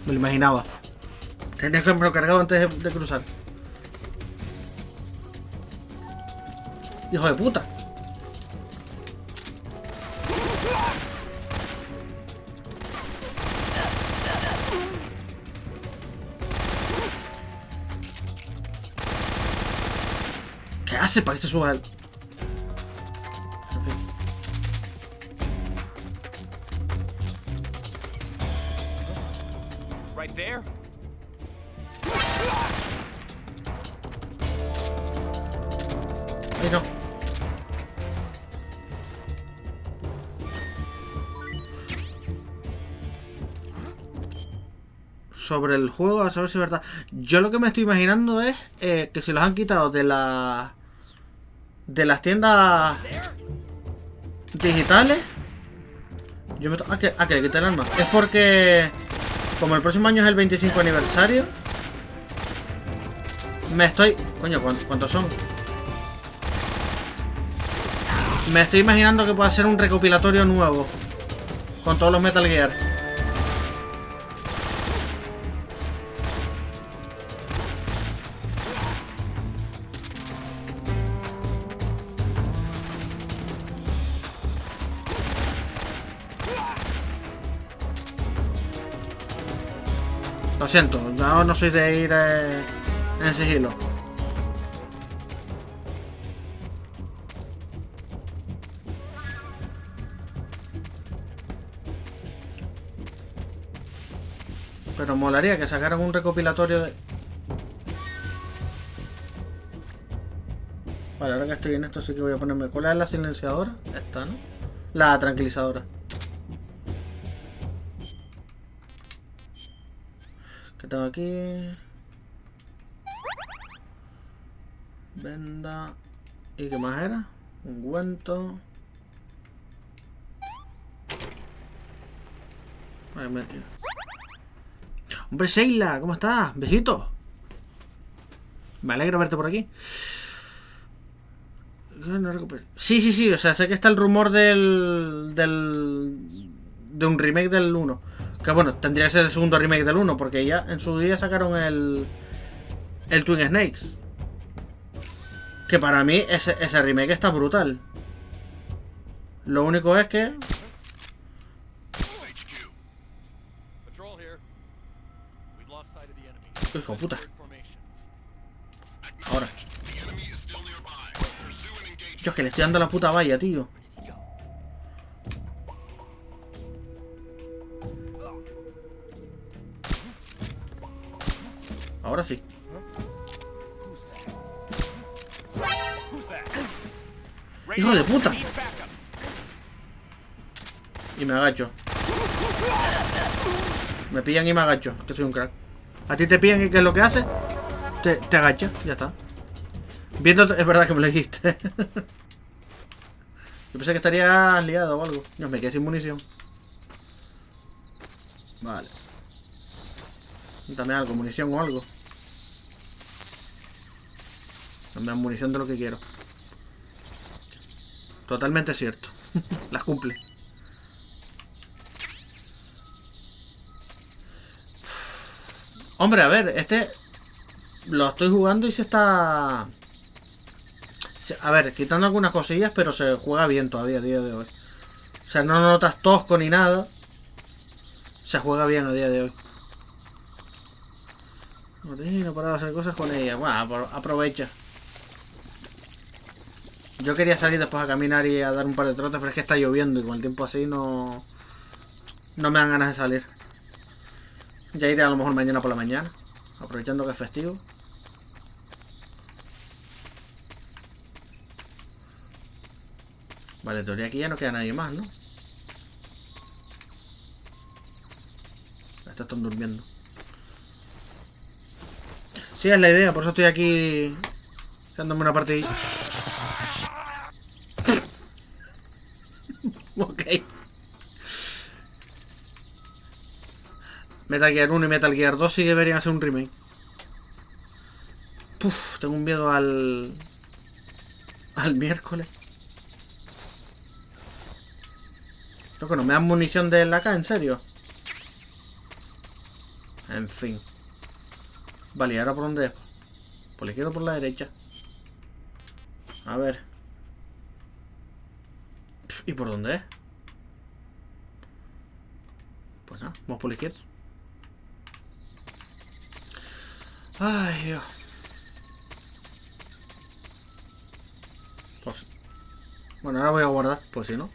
Me lo imaginaba. Tenía que haberme lo cargado antes de cruzar. Hijo de puta. ¿Qué hace para que se suba él? En fin. Right there? Ahí no. Sobre el juego, a saber si es verdad. Yo lo que me estoy imaginando es que si los han quitado de las tiendas digitales. Yo me que le quité el arma. Es porque como el próximo año es el 25 aniversario, me estoy... Coño, ¿cuántos son? Me estoy imaginando que pueda ser un recopilatorio nuevo con todos los Metal Gear. Lo siento, yo no soy de ir en sigilo. Pero molaría que sacaran un recopilatorio de... Vale, ahora que estoy en esto sí que voy a ponerme... ¿Cuál es la silenciadora? Esta, ¿no? La tranquilizadora. ¿Qué tengo aquí? Venda. ¿Y qué más era? Ungüento. Vale, hombre, Sheila, ¿cómo estás? Besitos. Me alegra verte por aquí. Sí, o sea, sé que está el rumor de un remake del 1. Que bueno, tendría que ser el segundo remake del 1, porque ya en su día sacaron el Twin Snakes. Que para mí ese remake está brutal. Lo único es que... Hijo de puta. Ahora. Yo es que le estoy dando la puta valla, tío. Ahora sí. ¡Hijo de puta! Y me agacho. Me pillan y me agacho, que soy un crack. A ti te pillan y ¿qué es lo que haces? Te agachas, ya está. Viendo, es verdad que me lo dijiste. Yo pensé que estarías liado o algo. Yo me quedé sin munición. Vale. Dame algo, munición o algo. Dame munición de lo que quiero. Totalmente cierto. Las cumple. Hombre, a ver, este lo estoy jugando y se está... A ver, quitando algunas cosillas, pero se juega bien todavía a día de hoy. O sea, no notas tosco ni nada. Se juega bien a día de hoy. No para hacer cosas con ella. Bueno, aprovecha. Yo quería salir después a caminar y a dar un par de trotes, pero es que está lloviendo y con el tiempo así no me dan ganas de salir. Ya iré a lo mejor mañana por la mañana. Aprovechando que es festivo. Vale, en teoría aquí ya no queda nadie más, ¿no? Estos están durmiendo. Sí, es la idea, por eso estoy aquí dándome una partidita. Ok. Metal Gear 1 y Metal Gear 2 sí deberían hacer un remake. Puf, tengo un miedo al miércoles. Creo que no me dan munición de la AK, en serio. En fin. Vale, ¿y ahora por dónde es? ¿Por la izquierda o por la derecha? A ver. ¿Y por dónde es? Pues nada, vamos por la izquierda. Ay, Dios. Pues, bueno, ahora voy a guardar, pues si no.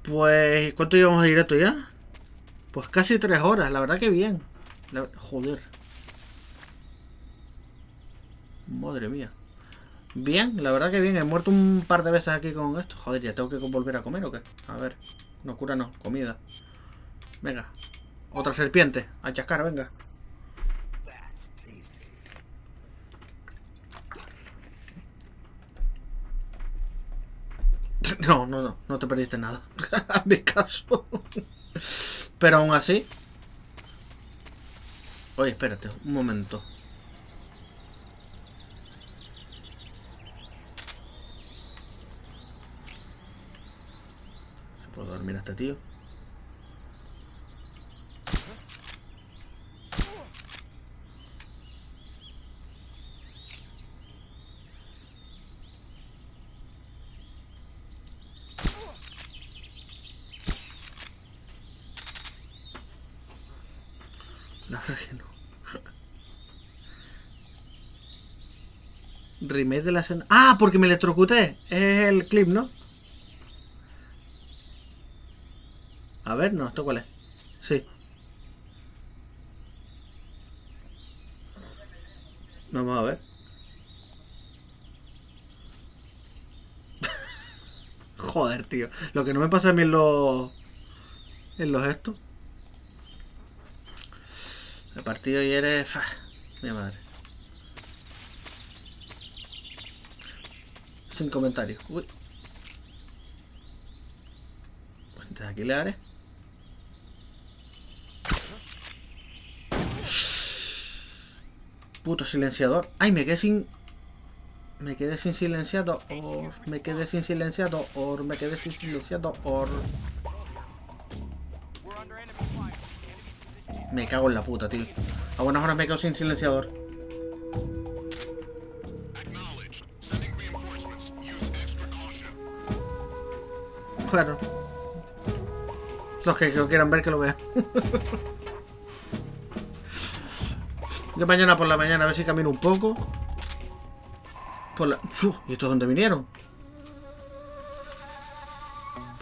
Pues, ¿cuánto llevamos de directo ya? Pues casi 3 horas, la verdad que bien. Joder. Madre mía. Bien, la verdad que bien. He muerto un par de veces aquí con esto. Joder, ¿ya tengo que volver a comer o qué? A ver. No, cura no, comida. Venga. Otra serpiente. A chascar, venga. No te perdiste nada. A mi caso. Pero aún así. Oye, espérate, un momento. ¿Se puede dormir a este tío? La verdad que no. Remake de la escena. ¡Ah! Porque me electrocuté. Es el clip, ¿no? A ver, no, ¿esto cuál es? Sí. Vamos a ver. Joder, tío. Lo que no me pasa a mí en los estos. El partido ayer es... Mi madre. Sin comentarios. Uy. Pues desde aquí le haré. Puto silenciador. Ay, me quedé sin... Me quedé sin silenciado. Or... Me quedé sin silenciado. Or... Me quedé sin silenciado. Or... Me cago en la puta, tío. A buenas horas me quedo sin silenciador. Bueno. Los que quieran ver que lo vean. Yo mañana por la mañana a ver si camino un poco. Por la... ¿Y estos dónde vinieron?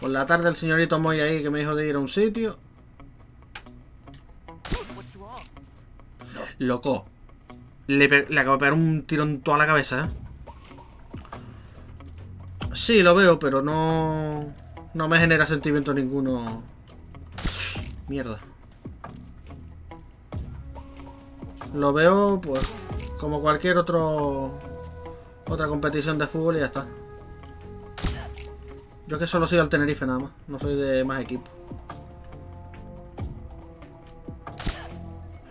Por la tarde el señorito Moy ahí que me dijo de ir a un sitio. Loco. Le acabo de pegar un tiro en toda la cabeza, ¿eh? Sí, lo veo, pero no... No me genera sentimiento ninguno. Mierda. Lo veo, pues, como cualquier otra competición de fútbol y ya está. Yo que solo soy al Tenerife nada más. No soy de más equipo.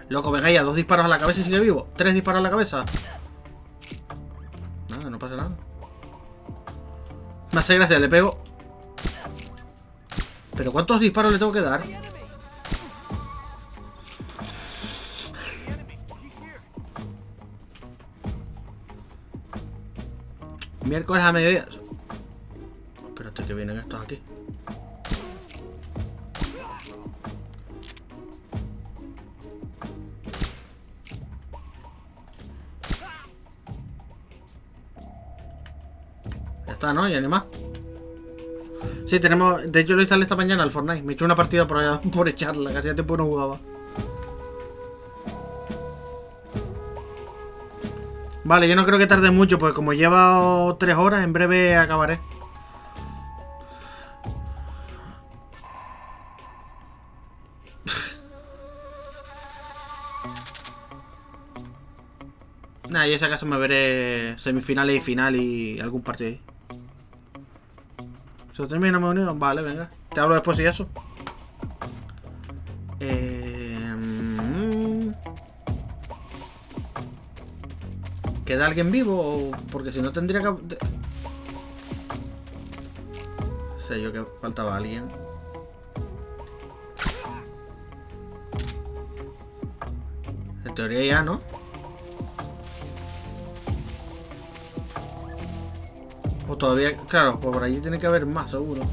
Loco, venga ya, 2 disparos a la cabeza y sigue vivo. 3 disparos a la cabeza. Nada, no pasa nada. Me hace gracia, le pego. ¿Pero cuántos disparos le tengo que dar? Miércoles a mediodía. Espérate que vienen estos aquí. Ya está, ¿no? Ya ni más. Sí, tenemos... De hecho lo instalé esta mañana al Fortnite. Me he hecho una partida por allá, por echarla. Que hacía tiempo no jugaba. Vale, yo no creo que tarde mucho, pues como lleva 3 horas, en breve acabaré. Nah, y ese caso me veré semifinales y final y algún partido ahí. ¿Se lo termina, me he unido? Vale, venga. Te hablo después y eso. ¿Queda alguien vivo? Porque si no tendría que... Sé yo que faltaba alguien. En teoría ya, ¿no? O todavía... Claro, pues por allí tiene que haber más, seguro.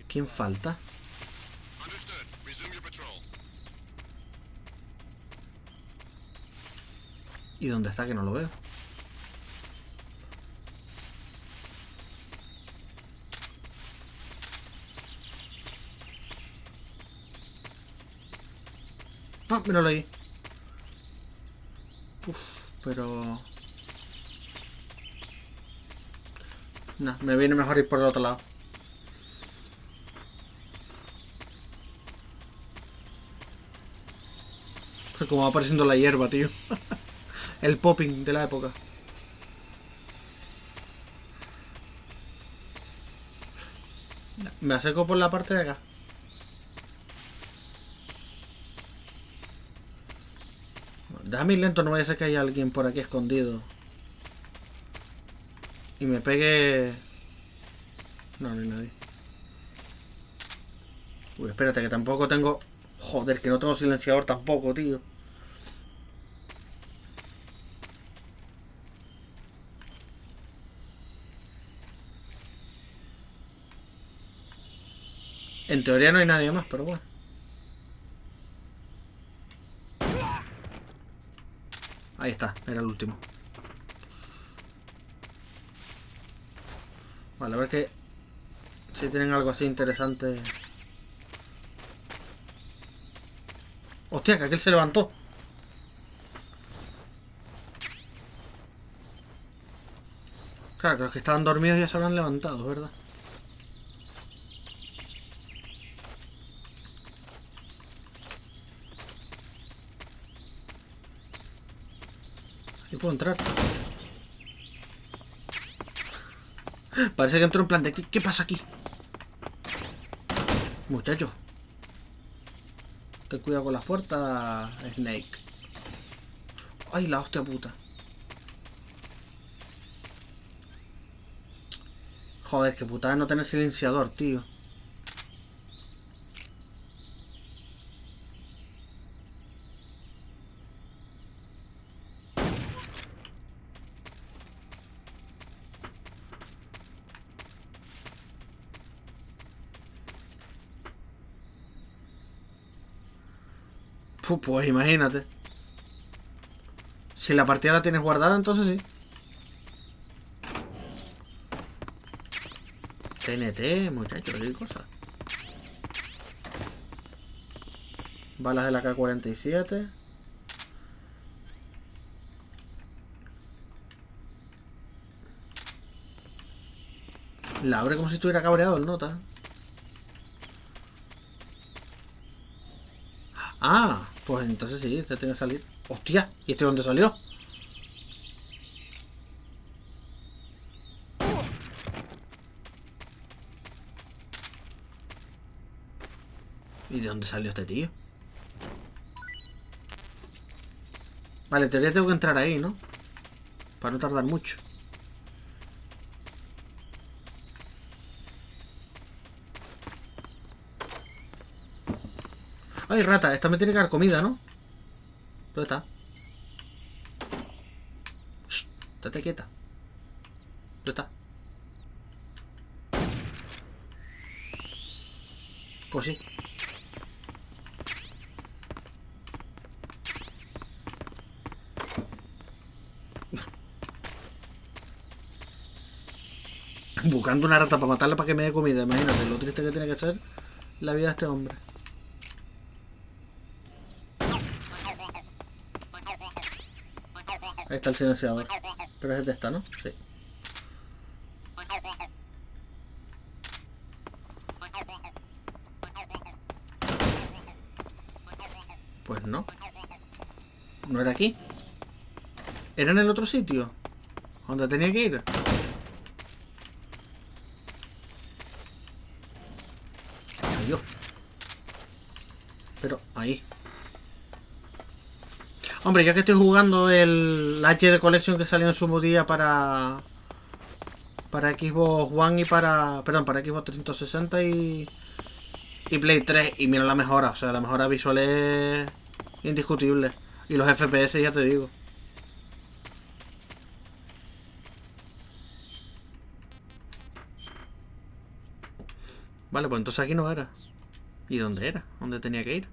¿Quién falta? ¿Y dónde está? Que no lo veo. Ah, míralo ahí. Uf, pero... No, me viene mejor ir por el otro lado. Como va apareciendo la hierba, tío. El popping de la época. Me acerco por la parte de acá. Déjame ir lento, no vaya a ser que haya alguien por aquí escondido. Y me pegue... No, no hay nadie. Uy, espérate, que tampoco tengo... Joder, que no tengo silenciador tampoco, tío. En teoría no hay nadie más, pero bueno. Ahí está, era el último. Vale, a ver que... Si tienen algo así interesante... Hostia, que aquel se levantó. Claro, que los que estaban dormidos ya se habrán levantado, ¿verdad? Aquí puedo entrar. Parece que entró en plan de... ¿Qué pasa aquí? Muchacho. Ten cuidado con las puertas, Snake. Ay, la hostia puta. Joder, qué putada no tener silenciador, tío. Pues imagínate. Si la partida la tienes guardada, entonces sí. TNT, muchachos, qué cosa. Balas de la K-47. La abre como si estuviera cabreado el nota. Ah, pues entonces sí, este tiene que salir. ¡Hostia! ¿Y este dónde salió? ¿Y de dónde salió este tío? Vale, en teoría tengo que entrar ahí, ¿no? Para no tardar mucho. Ay, rata, esta me tiene que dar comida, ¿no? ¿Dónde está? Shh, estate quieta. ¿Dónde está? Pues sí. Buscando una rata para matarla para que me dé comida. Imagínate lo triste que tiene que ser la vida de este hombre. Ahí está el silenciador. Pero es de esta, ¿no? Sí. Pues no. No era aquí. Era en el otro sitio. ¿Dónde tenía que ir? Adiós. Pero ahí. Hombre, ya que estoy jugando el HD Collection que salió en su día para Xbox One y para Xbox 360 y Play 3, y mira la mejora, o sea, la mejora visual es indiscutible. Y los FPS, ya te digo. Vale, pues entonces aquí no era. ¿Y dónde era? ¿Dónde tenía que ir?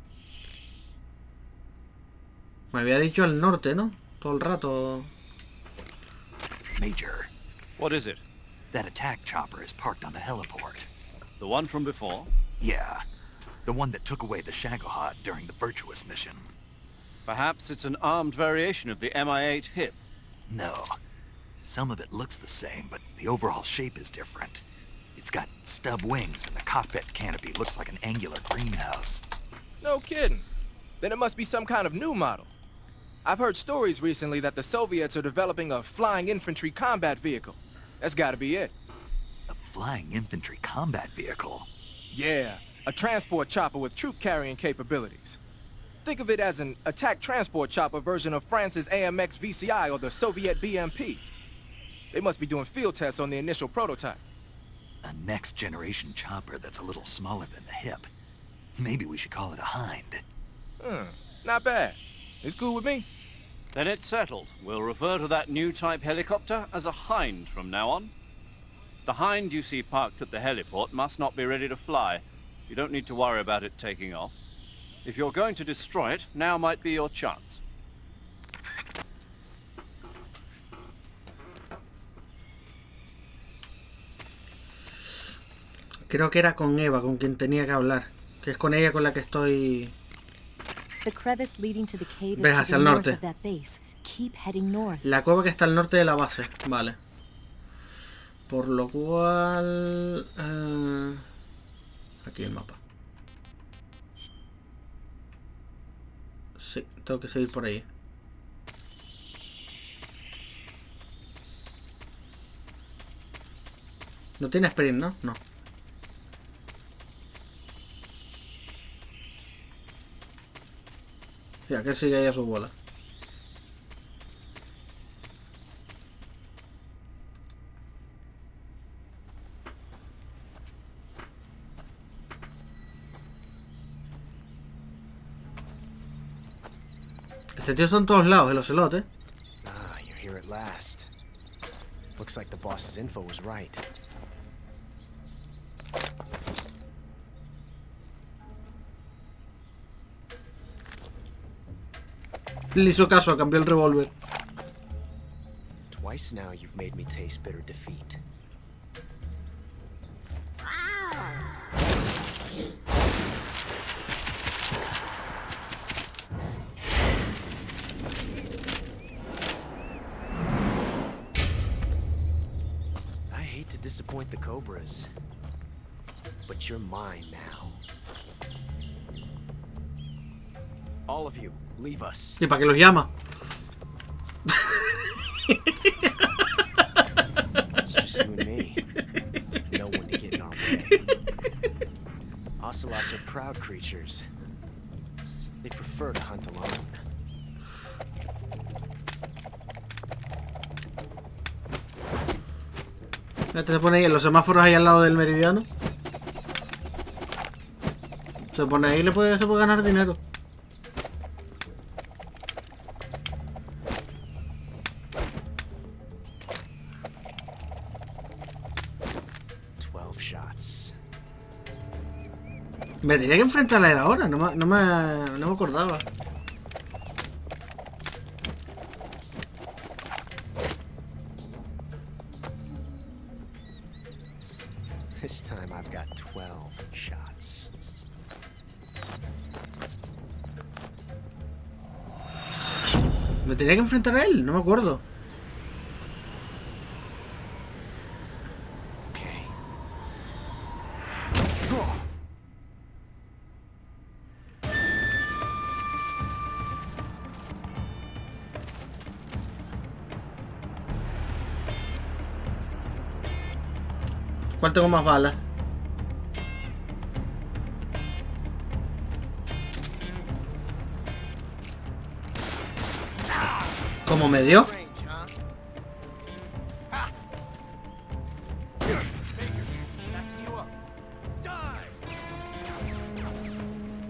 Me había dicho al norte, ¿no? Todo el rato. Major, What is it? that attack chopper is parked on the heliport. The one from before? Yeah, the one that took away the Shagohod during the Virtuous mission. Perhaps it's an armed variation of the Mi-8 HIP. No, some of it looks the same, but the overall shape is different. It's got stub wings and the cockpit canopy looks like an angular greenhouse. No kidding. Then it must be some kind of new model. I've heard stories recently that the Soviets are developing a flying infantry combat vehicle. That's gotta be it. A flying infantry combat vehicle? Yeah, a transport chopper with troop-carrying capabilities. Think of it as an attack transport chopper version of France's AMX VCI or the Soviet BMP. They must be doing field tests on the initial prototype. A next-generation chopper that's a little smaller than the hip. Maybe we should call it a Hind. Not bad. It's cool with me. Then it's settled. We'll refer to that new type helicopter as a Hind from now on. The Hind you see parked at the heliport must not be ready to fly. You don't need to worry about it taking off. If you're going to destroy it, now might be your chance. Creo que era con Eva con quien tenía que hablar. Que es con ella con la que estoy... The crevice leading to the cave Ves is to hacia the el north norte. of that base. Keep heading north. La cueva que está al norte de la base. Vale. Por lo cual... aquí el mapa. Sí, tengo que seguir por ahí. No tiene sprint, ¿no? No. Ya que sigue ahí a su bola. Este tío está en todos lados, el ocelote. Ah, you're here at last. Looks like the boss's info was right. Le hizo caso, cambió el revólver. Twice now you've made me taste bitter defeat. I hate to disappoint the Cobras, but you're mine now. All of you, leave us. ¿Y para qué los llama? It's just you and me. No one to get in our way. Ocelots are proud creatures. They prefer to hunt alone. Este se pone ahí en los semáforos ahí al lado del meridiano. Se pone ahí y se puede ganar dinero. Me tenía que enfrentar a él ahora, no me acordaba. This time I've got 12 shots. ¿Me tenía que enfrentar a él? No me acuerdo. ¿Cuál tengo más balas? ¿Cómo me dio?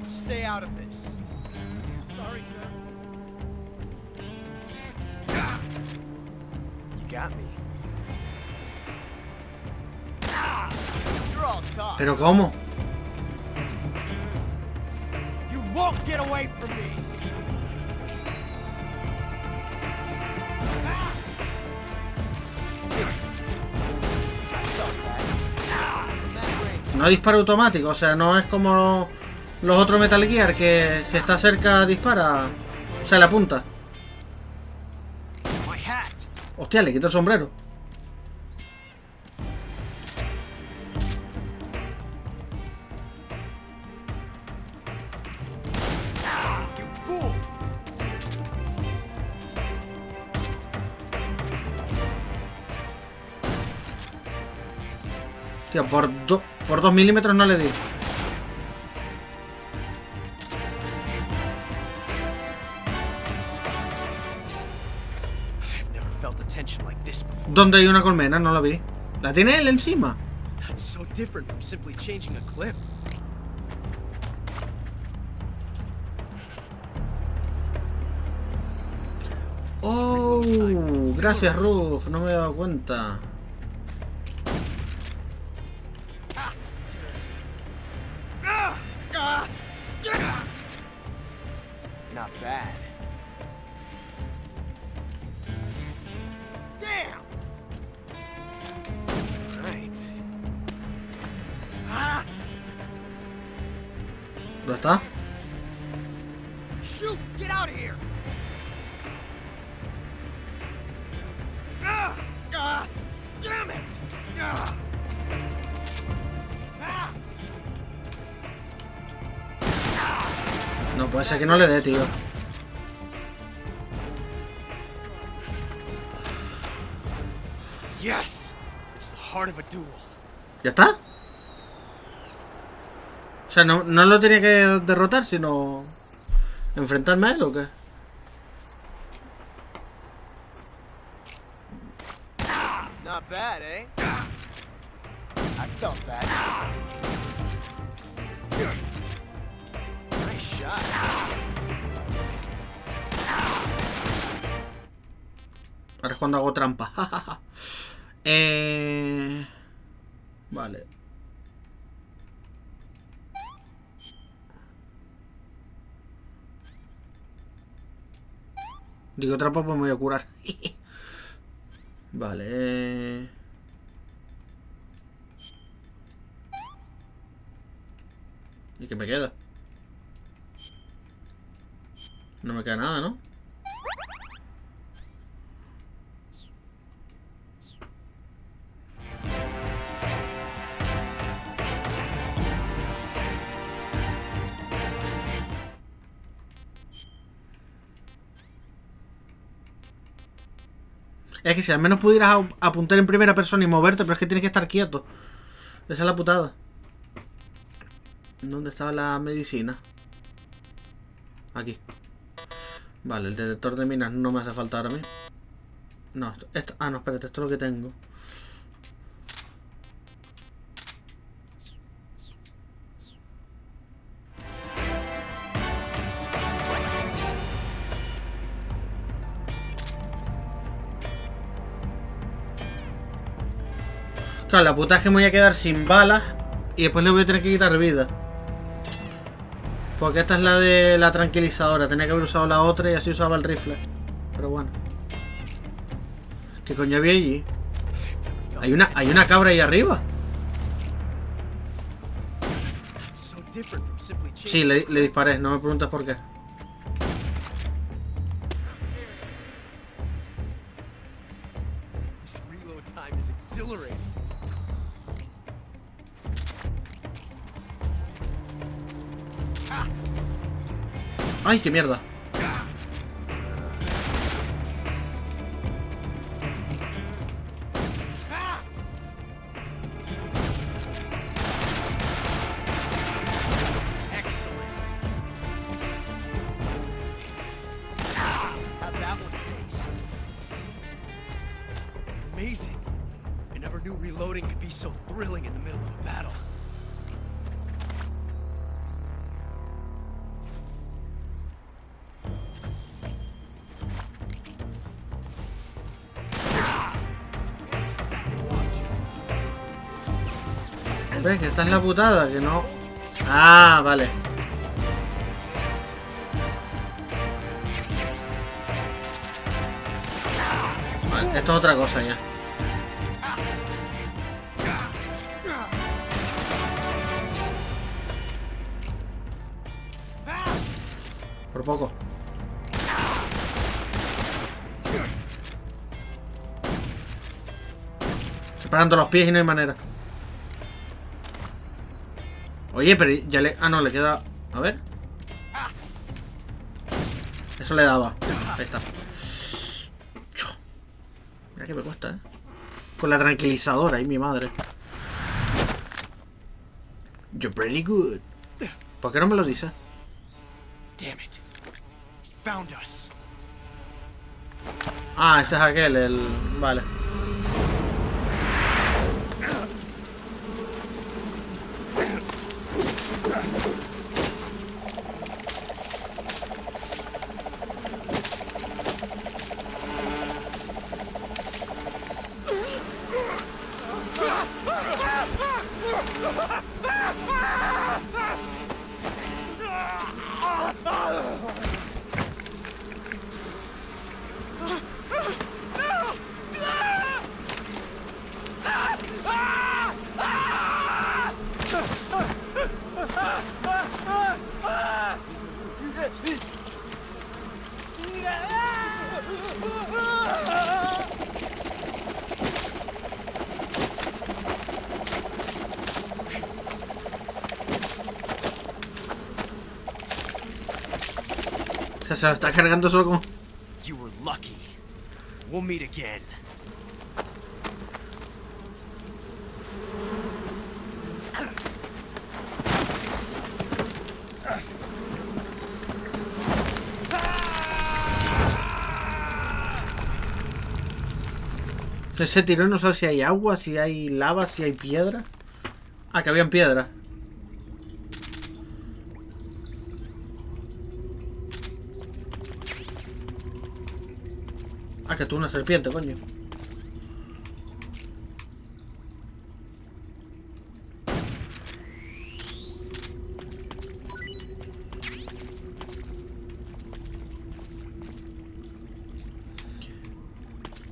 Stay out of this. Sorry, sir. You got me. You're all talk. ¿Pero cómo? You won't get away from me. No disparo automático, o sea, no es como los otros Metal Gear que si está cerca dispara. O sea, le apunta. Hostia, le quito el sombrero. Tío, por 2 milímetros no le di. ¿Dónde hay una colmena? No la vi. ¿La tiene él encima? That's so different from simply changing a clip. Oh, gracias, Ruf. No me he dado cuenta. Not bad. Damn. Right. ¿Dónde está? Shoot! Get out of here. Damn it! No puede ser que no le dé, tío. Yes, it's the heart of a duel. ¿Ya está? O sea, no lo tenía que derrotar, sino enfrentarme a él, ¿o qué? Not bad, eh? I felt that. Nice shot. Ahora es cuando hago trampa. Vale. Digo trampa, pues me voy a curar. Vale. ¿Y qué me queda? No me queda nada, ¿no? Es que si al menos pudieras apuntar en primera persona y moverte, pero es que tienes que estar quieto. Esa es la putada. ¿Dónde estaba la medicina? Aquí. Vale, el detector de minas no me hace falta ahora mismo. No, esto, no, espérate, esto es lo que tengo. Claro, la puta es que me voy a quedar sin balas y después le voy a tener que quitar vida. Porque esta es la de la tranquilizadora. Tenía que haber usado la otra y así usaba el rifle. Pero bueno. ¿Qué coño había allí? Hay una cabra ahí arriba. Sí, le disparé. No me preguntes por qué. time is exhilarating. ¡Ay, qué mierda! Excellent. How'd that one taste? Amazing. I never knew reloading could be so thrilling in the middle of a battle. ¿Ves que esta es la putada? Que no... Ah, vale. Vale, esto es otra cosa ya. Por poco. Separando los pies y no hay manera. Oye, pero ya le... Ah, no, le queda... A ver. Eso le daba. Ahí está. Mira que me cuesta, ¿eh? Con la tranquilizadora, ahí mi madre. You're pretty good. ¿Por qué no me lo dices? Damn it. He found us. Ah, este es aquel, el... Vale. Se lo está cargando solo con... You were lucky. We'll meet again. Ese tirón no sabe si hay agua, si hay lava, si hay piedra. Ah, que habían piedra. Ah, que tú una serpiente, coño.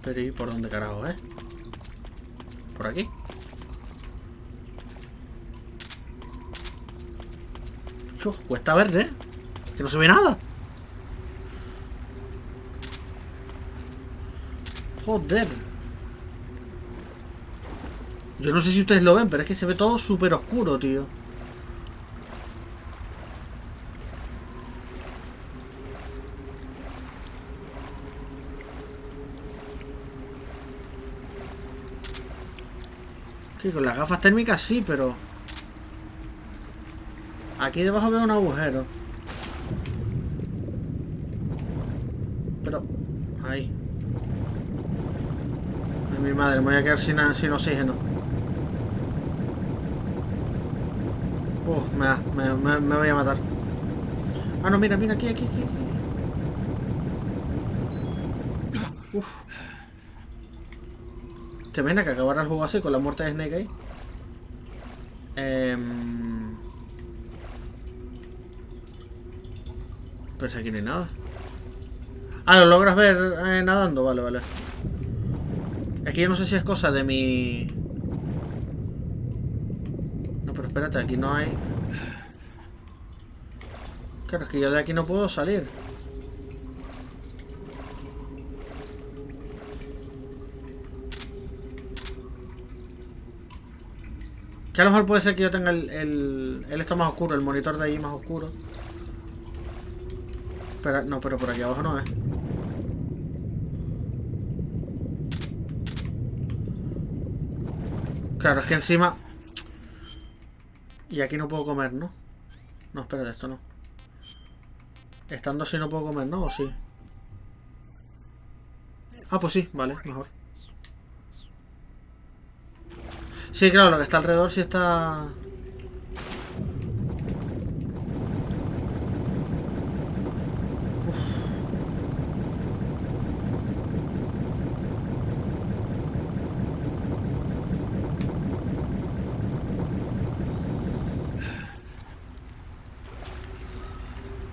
Pero ¿y por dónde carajo, ¿Por aquí? Chuf, cuesta verde, que no se ve nada. Joder. Yo no sé si ustedes lo ven, pero es que se ve todo súper oscuro, tío. Que con las gafas térmicas sí, pero... Aquí debajo veo un agujero. Pero... Ahí. Ay, mi madre, me voy a quedar sin oxígeno. Me voy a matar. Ah, no, mira, aquí. Uf. ¿Te imaginas que acabara el juego así con la muerte de Snake ahí? Pero si aquí no hay nada. Ah, ¿lo logras ver nadando? Vale. Es que yo no sé si es cosa de mi... No, pero espérate, aquí no hay... Claro, es que yo de aquí no puedo salir. Que a lo mejor puede ser que yo tenga el esto más oscuro, el monitor de ahí más oscuro. Pero no, pero por aquí abajo no es. Claro, es que encima... Y aquí no puedo comer, ¿no? No, espérate, esto no. Estando así no puedo comer, ¿no? ¿O sí? Ah, pues sí, vale, mejor. Sí, claro, lo que está alrededor sí está...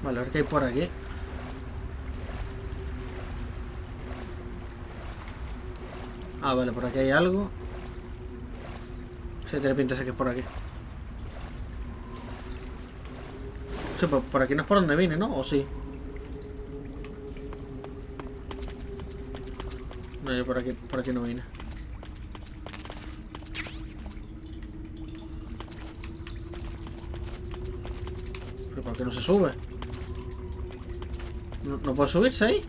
Vale, a ver qué hay por aquí. Ah, vale, por aquí hay algo. Sí, tiene pinta de que es por aquí. Sí, pues por aquí no es por donde vine, ¿no? ¿O sí? No, yo por aquí no vine. ¿Pero por qué no se sube? ¿No puede subirse ahí?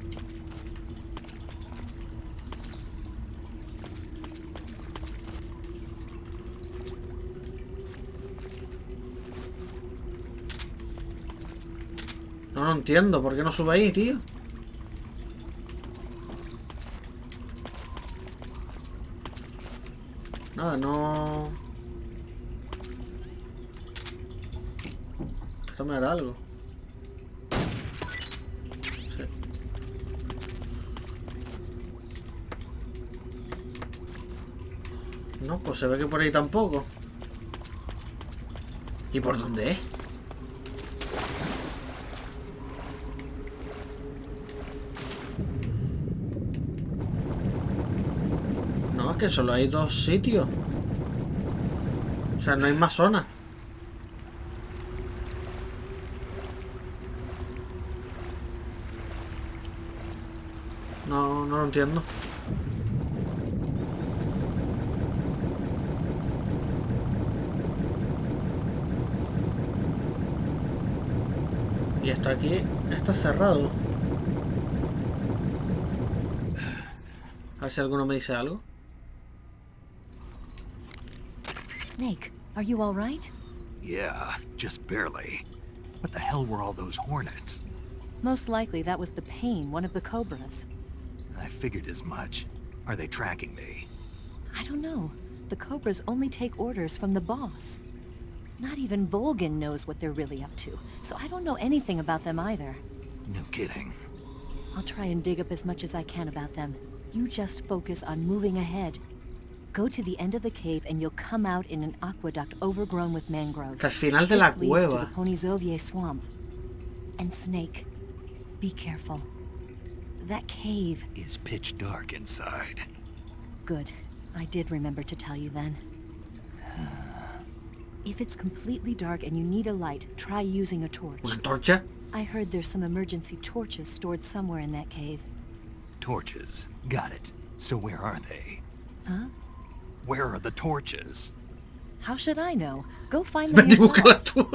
No entiendo. ¿Por qué no sube ahí, tío? Nada, no... Esto me hará algo. Sí. No, pues se ve que por ahí tampoco. ¿Y por dónde es? No, es que solo hay dos sitios. O sea, no hay más zona. No lo entiendo. Y esto aquí está cerrado. A ver si alguno me dice algo. Snake, are you all right? Yeah, just barely. What the hell were all those hornets? Most likely that was the pain, one of the cobras. I figured as much. Are they tracking me? I don't know. The cobras only take orders from the boss. Not even Volgin knows what they're really up to, so I don't know anything about them either. No kidding. I'll try and dig up as much as I can about them. You just focus on moving ahead. Go to the end of the cave and you'll come out in an aqueduct overgrown with mangroves. Hasta el final de la This leads to cueva. the Ponyzovie swamp. And Snake, be careful. That cave is pitch dark inside. Good. I did remember to tell you then. If it's completely dark and you need a light, try using a torch. ¿Una antorcha? I heard there's some emergency torches stored somewhere in that cave. Torches. Got it. So where are they? Huh? Where are the torches? How should I know? Go find them yourself. Búscalas tú.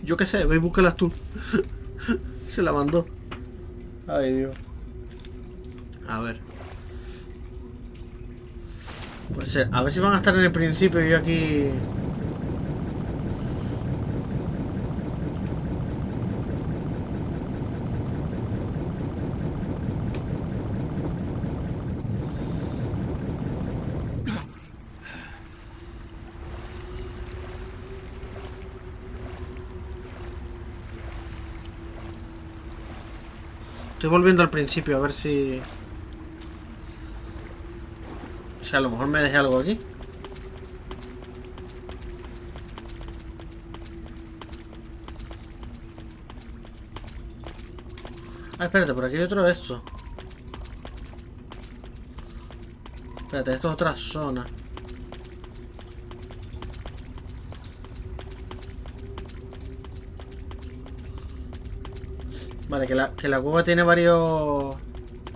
Yo qué sé, ve y búscalas tú. Se la mandó. Ay, Dios. A ver. Pues a ver si van a estar en el principio y yo aquí... Estoy volviendo al principio a ver si... O sea, a lo mejor me dejé algo aquí. Ah, espérate, por aquí hay otro de estos. Espérate, esto es otra zona. Vale, que la cueva tiene varios...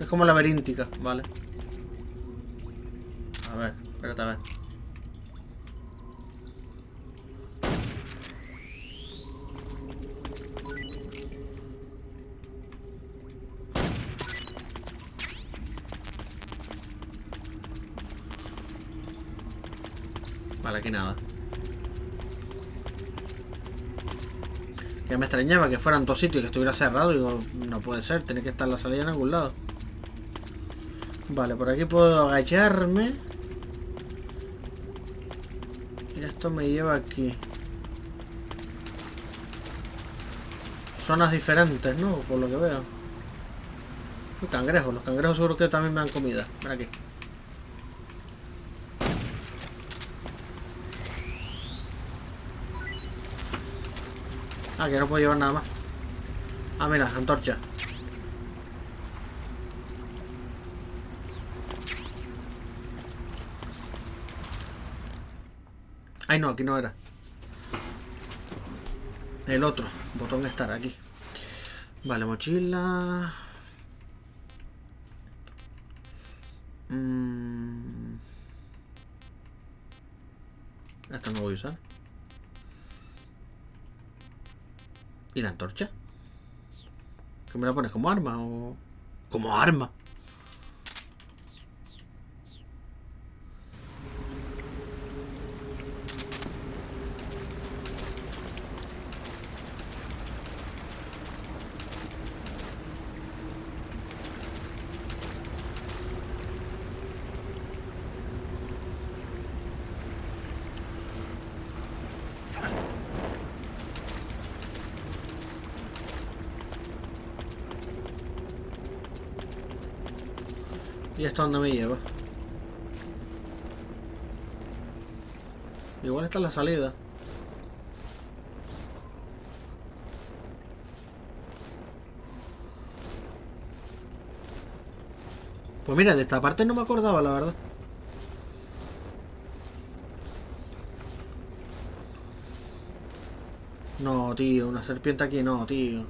Es como laberíntica, vale. Espérate a ver. Vale, aquí nada. Que me extrañaba que fueran dos sitios y que estuviera cerrado. Digo, no puede ser, tiene que estar la salida en algún lado. Vale, por aquí puedo agacharme. Y esto me lleva aquí. Zonas diferentes, ¿no? Por lo que veo. Los cangrejos seguro que también me dan comida. Ven aquí. Ah, que no puedo llevar nada más. Ah, mira, antorcha. Ay, no, aquí no era. El otro botón estar aquí. Vale, mochila. Esta no voy a usar. ¿Y la antorcha? ¿Que me la pones como arma o...? Como arma. ¿Y esto dónde me lleva? Igual está la salida. Pues mira, de esta parte no me acordaba, la verdad. No, tío, una serpiente aquí no, tío.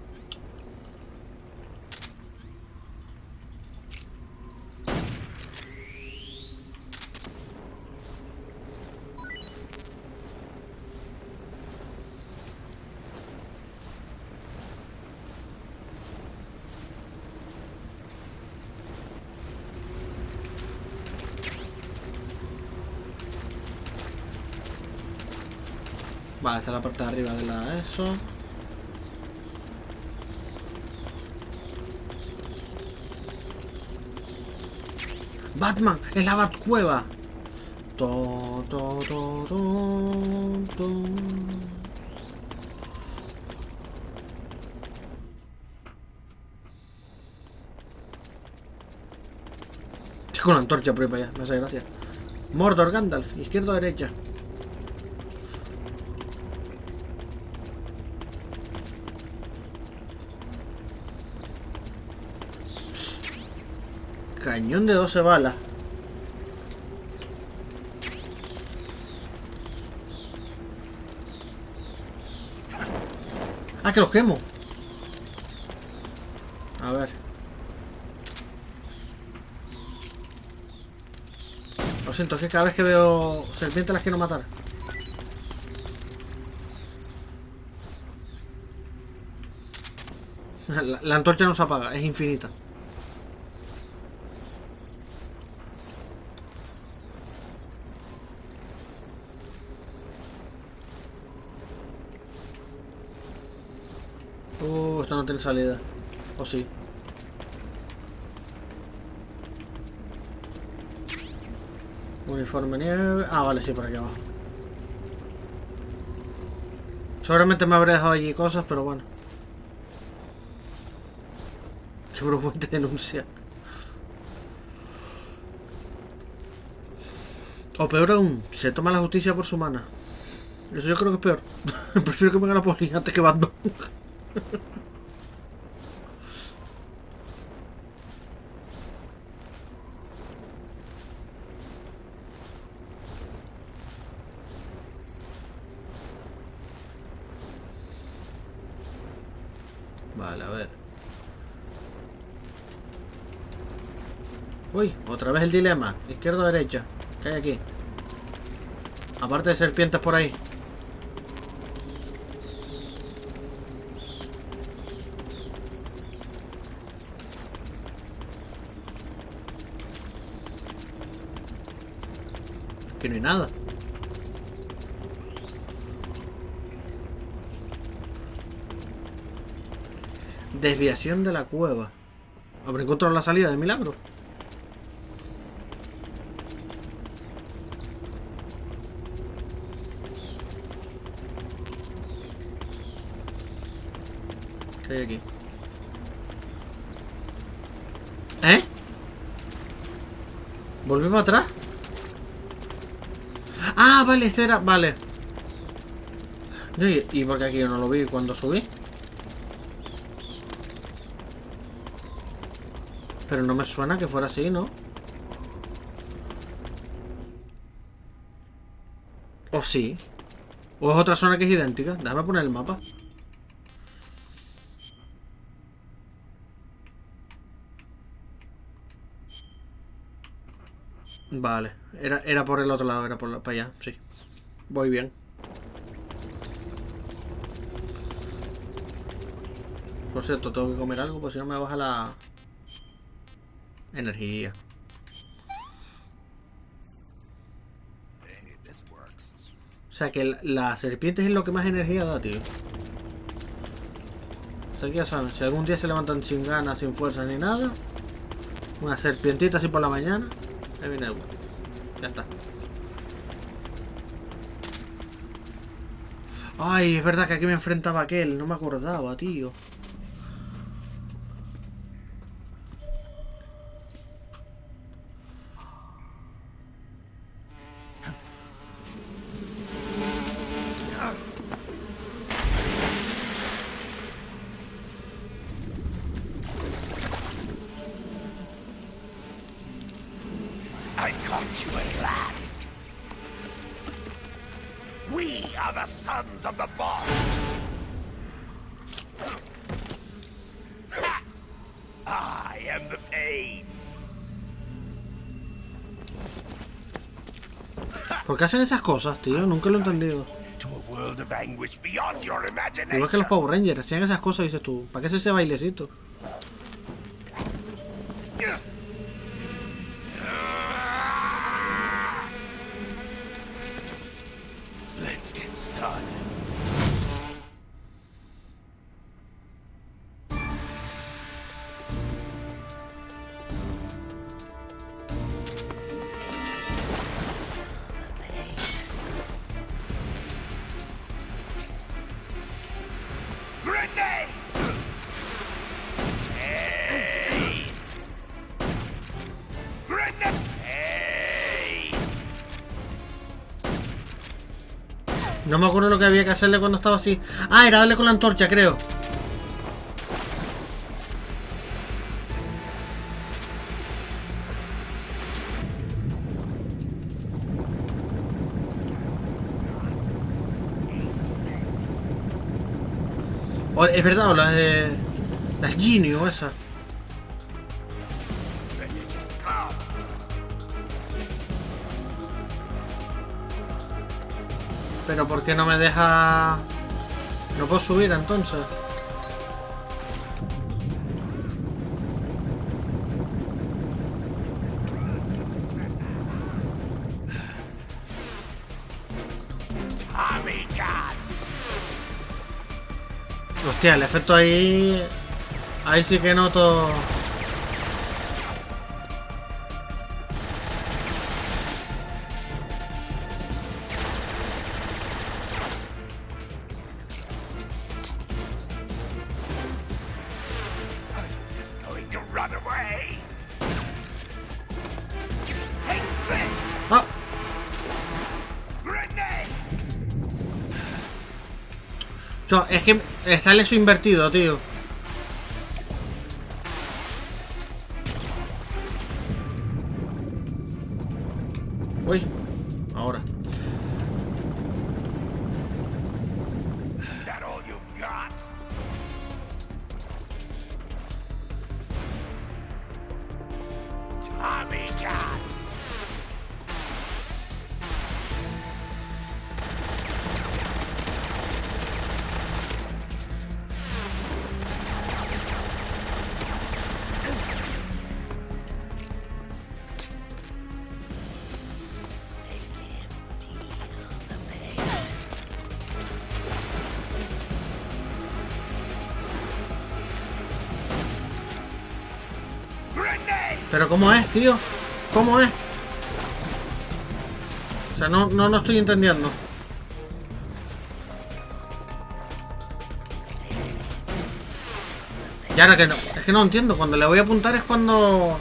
Vale, esta es la parte de arriba de la eso. Batman, es la Batcueva. Con la antorcha por ahí para allá, me hace gracia. Mordor, Gandalf, izquierda o derecha. Cañón de 12 balas. Ah, que los quemo. A ver. Lo siento, es que cada vez que veo serpientes las quiero matar. La antorcha no se apaga, es infinita. Esto no tiene salida. ¿O sí? Uniforme nieve. Ah, vale, sí, por aquí abajo. Seguramente me habré dejado allí cosas, pero bueno. Qué brujo te denuncia. O peor aún, se toma la justicia por su mano. Eso yo creo que es peor. Prefiero que me haga la poli antes que Batman. Vale, a ver. Uy, otra vez el dilema. Izquierda o derecha. ¿Qué hay aquí? Aparte de serpientes por ahí. Que no hay nada. Desviación de la cueva. ¿Habré encontrado la salida de milagro? ¿Qué hay aquí? ¿Eh? ¿Volví para atrás? Ah, vale, este era... Vale. ¿Y por qué aquí yo no lo vi cuando subí? Pero no me suena que fuera así, ¿no? ¿O sí? ¿O es otra zona que es idéntica? Déjame poner el mapa. Vale. Era por el otro lado, era por para allá, sí. Voy bien. Por cierto, tengo que comer algo, pues si no me baja la... energía. O sea que la serpiente es lo que más energía da, tío. O sea que ya saben, si algún día se levantan sin ganas, sin fuerza ni nada, una serpientita así por la mañana, ahí viene uno. Ya está. Ay, es verdad que aquí me enfrentaba aquel, no me acordaba, tío. I caught you at last. We are the sons of the boss. I am the pain. ¿Por qué hacen esas cosas, tío? Nunca lo he entendido. To a world of anguish beyond your imagination. Igual que los Power Rangers, hacían esas cosas, dices tú. ¿Para qué es ese bailecito? Let's get started. Grenade! Hey! Grenade! Hey! No me acuerdo lo que había que hacerle cuando estaba así. Ah, era darle con la antorcha, creo. Oh, es verdad, o las de... las Genie o esa. Pero ¿por qué no me deja...? No puedo subir entonces. Tommy God! Hostia, el efecto ahí... Ahí sí que noto... Just going to run away. Take this! ¡Ah! Grenade! Yo, es que sale eso invertido, tío. Uy, ahora. Is that all you've got? Tommy God! Pero ¿cómo es, tío? ¿Cómo es? O sea, no lo estoy entendiendo. Y ahora que no, es que no entiendo. Cuando le voy a apuntar es cuando...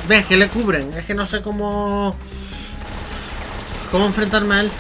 ¿Ves? Que le cubren. Es que no sé cómo... cómo enfrentarme a él.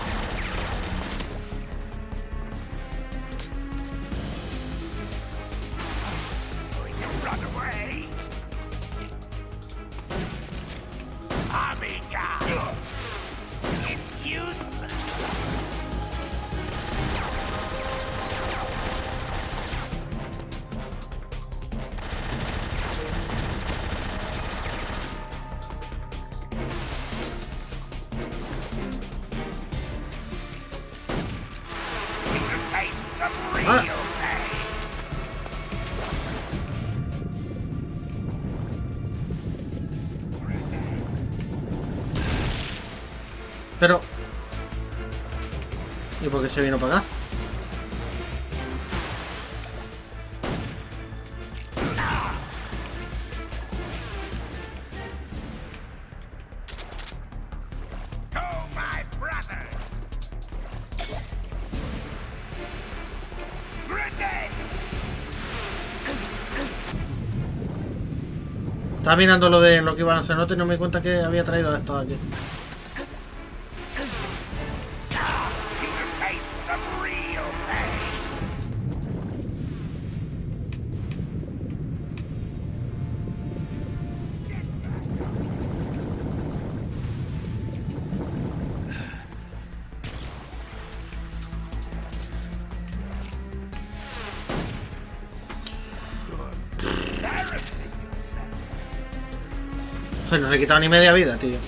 Pero... ¿y por qué se vino para acá? Estaba mirando lo de lo que iban a hacer, no me di cuenta que había traído esto aquí. No le he quitado ni media vida, tío.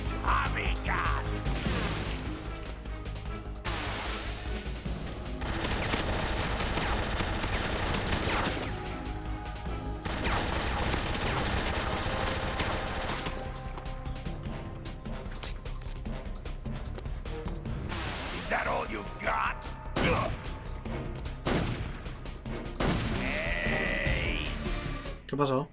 ¿Qué pasó?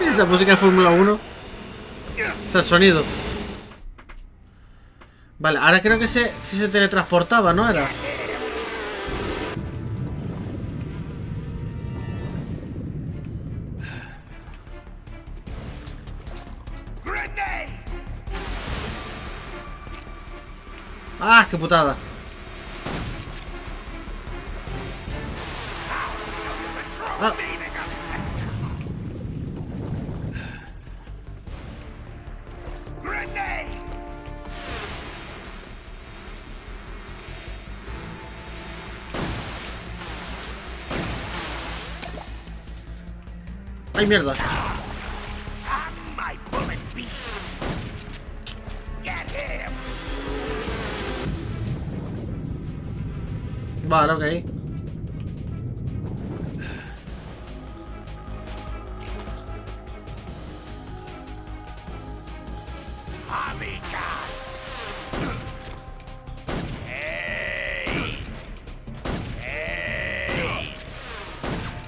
Esa música de Fórmula 1. O sea, el sonido. Vale, ahora creo que se teletransportaba, ¿no era? ¡Ah, qué putada! Ah. ¡Ay, mierda! Vale, ok.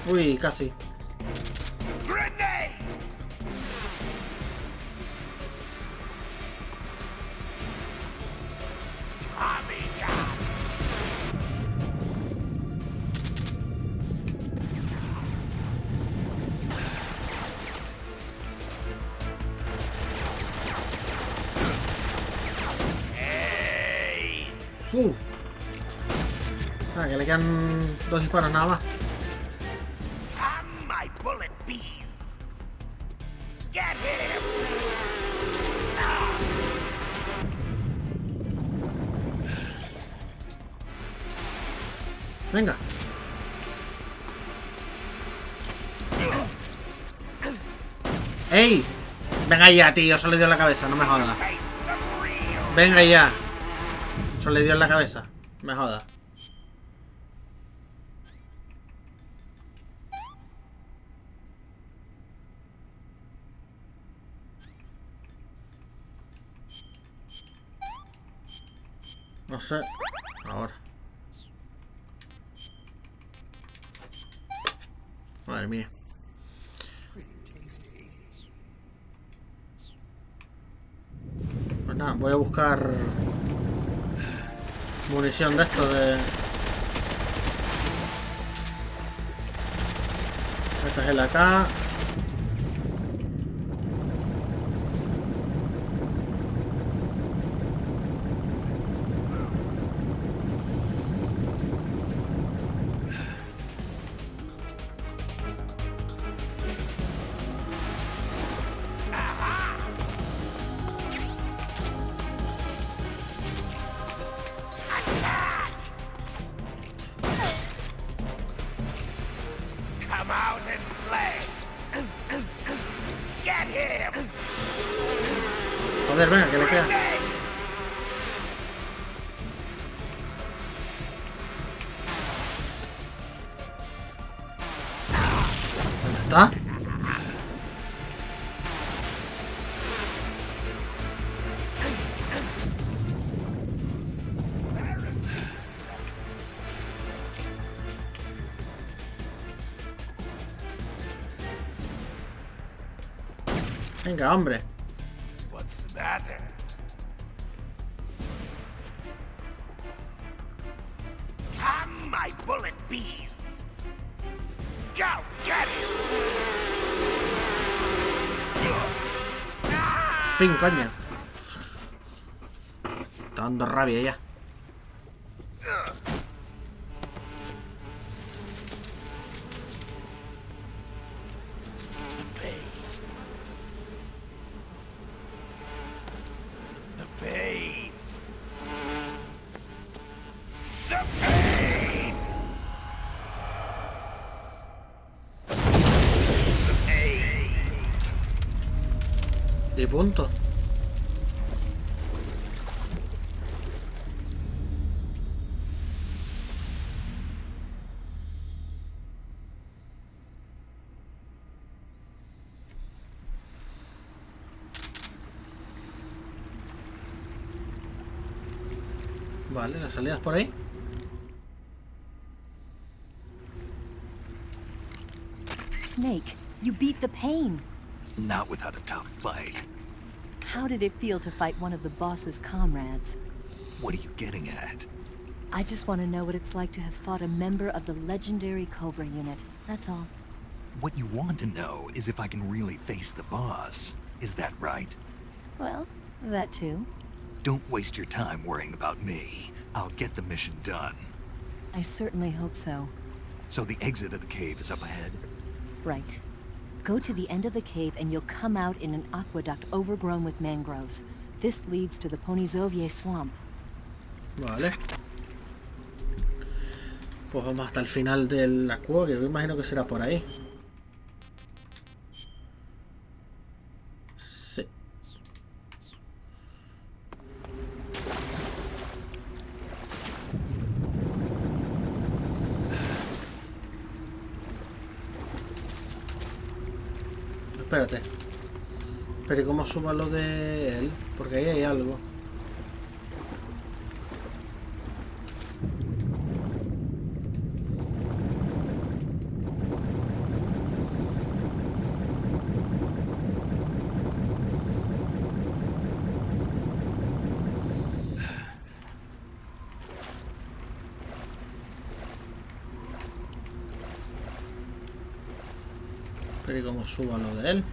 Uy, casi. Ah, que le quedan 2 disparos nada más. My bullet bees. Get him. Venga. ¡Ey! Venga ya, tío. Solo le dio en la cabeza. No me jodas. Venga ya. Solo le dio en la cabeza. No me jodas. No sé. Ahora. Madre mía. Pues nada, voy a buscar munición de esto de... Esta es el AK. Come out and play. Get him. Joder, venga, que le queda. ¿Dónde está? Venga, hombre. What's the matter? Come, my bullet bees. Go, get him. Fin, coño. Está dando rabia ya. Y punto. Vale, las salidas por ahí. Snake, you beat the pain. Not without a tough fight. How did it feel to fight one of the boss's comrades? What are you getting at? I just want to know what it's like to have fought a member of the legendary Cobra unit. That's all. What you want to know is if I can really face the boss. Is that right? Well, that too. Don't waste your time worrying about me. I'll get the mission done. I certainly hope so. So the exit of the cave is up ahead? Right. Go to the end of the cave and you'll come out in an aqueduct overgrown with mangroves. This leads to the Ponyzovie swamp. Vale. Pues vamos hasta el final de la cueva, que yo imagino que será por ahí. Sí. Espérate. Pero ¿y cómo suba lo de él? Porque ahí hay algo. Pero ¿y cómo subo a lo de él?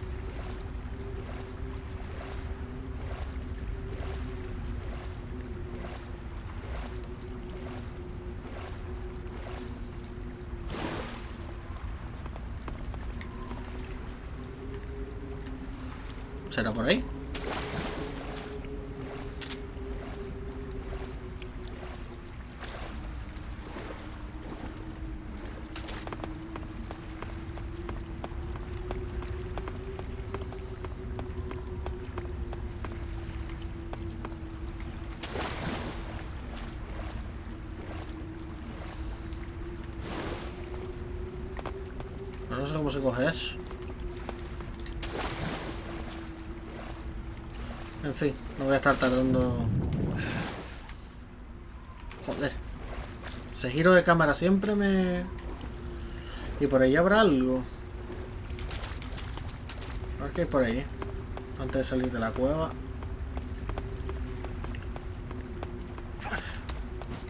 ¿Será por ahí? No sé cómo se coge eso. En fin, no voy a estar tardando. Joder. Ese giro de cámara siempre me... Y por ahí habrá algo. A ver qué hay por ahí. Antes de salir de la cueva.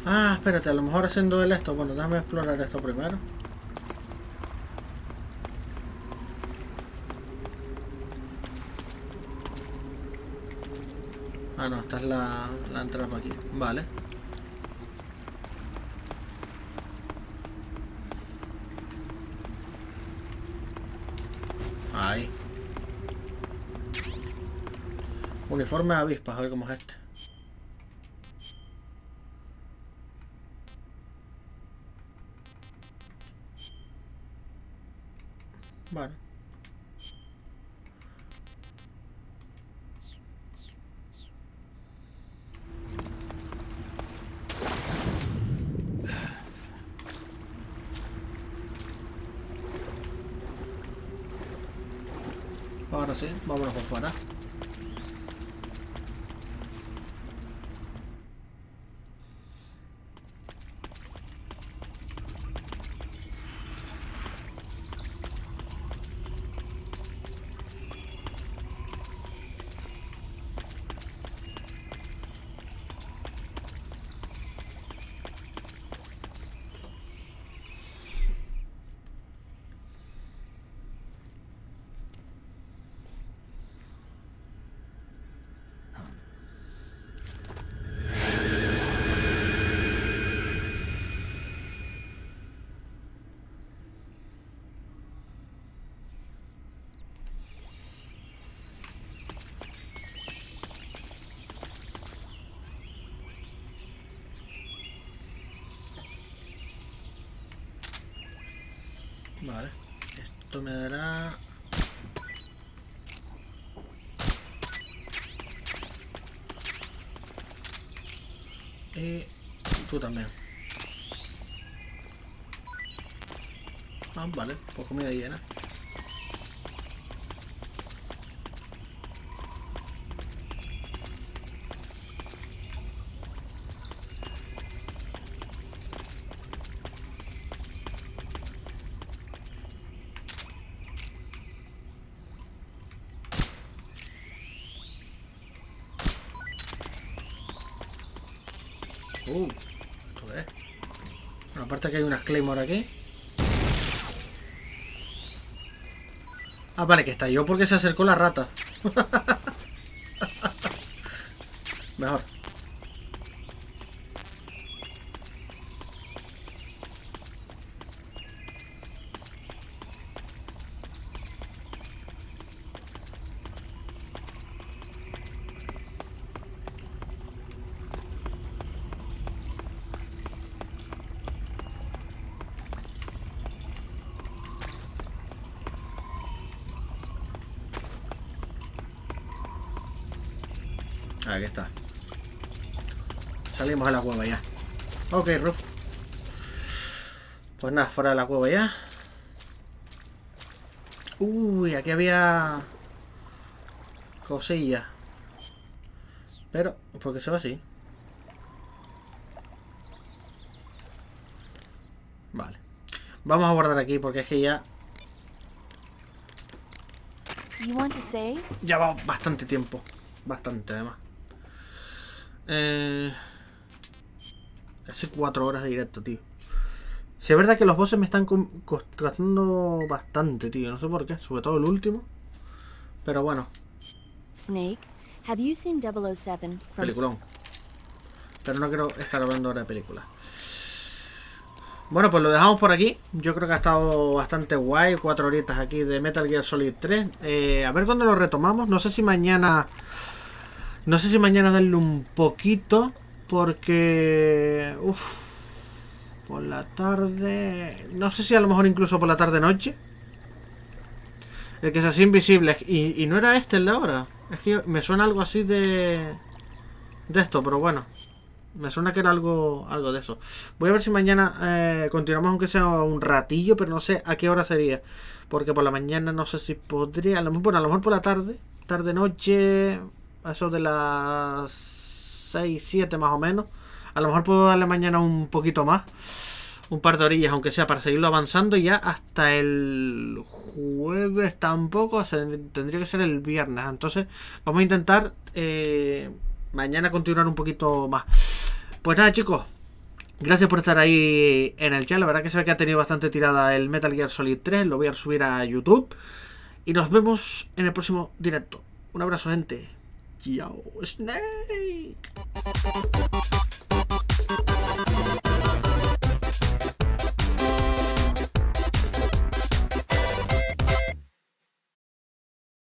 Ah, espérate, a lo mejor haciendo el esto. Bueno, déjame explorar esto primero. Ah, no, esta es la entrada para aquí. Vale. Ahí. Uniforme de avispas, a ver cómo es este. Vale. Ahora sí, vámonos por fuera. Vale, esto me dará... Y tú también. Ah, vale, pues comida llena. Esto es. Bueno, aparte que hay unas Claymore aquí. Ah, vale, que estalló porque se acercó la rata. Mejor. Aquí está. Salimos a la cueva ya. Ok, Ruf. Pues nada, fuera de la cueva ya. Uy, aquí había cosillas. Pero, ¿por qué se va así? Vale. Vamos a guardar aquí porque es que ya... Ya va bastante tiempo. Bastante, además. Hace 4 horas de directo, tío. Si es verdad que los bosses me están costando bastante, tío. No sé por qué. Sobre todo el último. Pero bueno. Snake, have you seen 007 from... Peliculón. Pero no quiero estar hablando ahora de películas. Bueno, pues lo dejamos por aquí. Yo creo que ha estado bastante guay. 4 horitas aquí de Metal Gear Solid 3. A ver cuándo lo retomamos. No sé si mañana... No sé si mañana darle un poquito. Porque... Uff. Por la tarde... No sé si a lo mejor incluso por la tarde-noche. El que es así invisible. Y no era este el de ahora. Es que me suena algo así de esto, pero bueno. Me suena que era algo de eso. Voy a ver si mañana continuamos, aunque sea un ratillo, pero no sé a qué hora sería. Porque por la mañana no sé si podría. A lo mejor por la tarde. Tarde-noche. A eso de las 6, 7 más o menos. A lo mejor puedo darle mañana un poquito más. Un par de orillas, aunque sea, para seguirlo avanzando. Y ya hasta el jueves tampoco. Tendría que ser el viernes. Entonces vamos a intentar mañana continuar un poquito más. Pues nada, chicos. Gracias por estar ahí en el chat. La verdad que se ve que ha tenido bastante tirada el Metal Gear Solid 3. Lo voy a subir a YouTube. Y nos vemos en el próximo directo. Un abrazo, gente. Chao, Snake.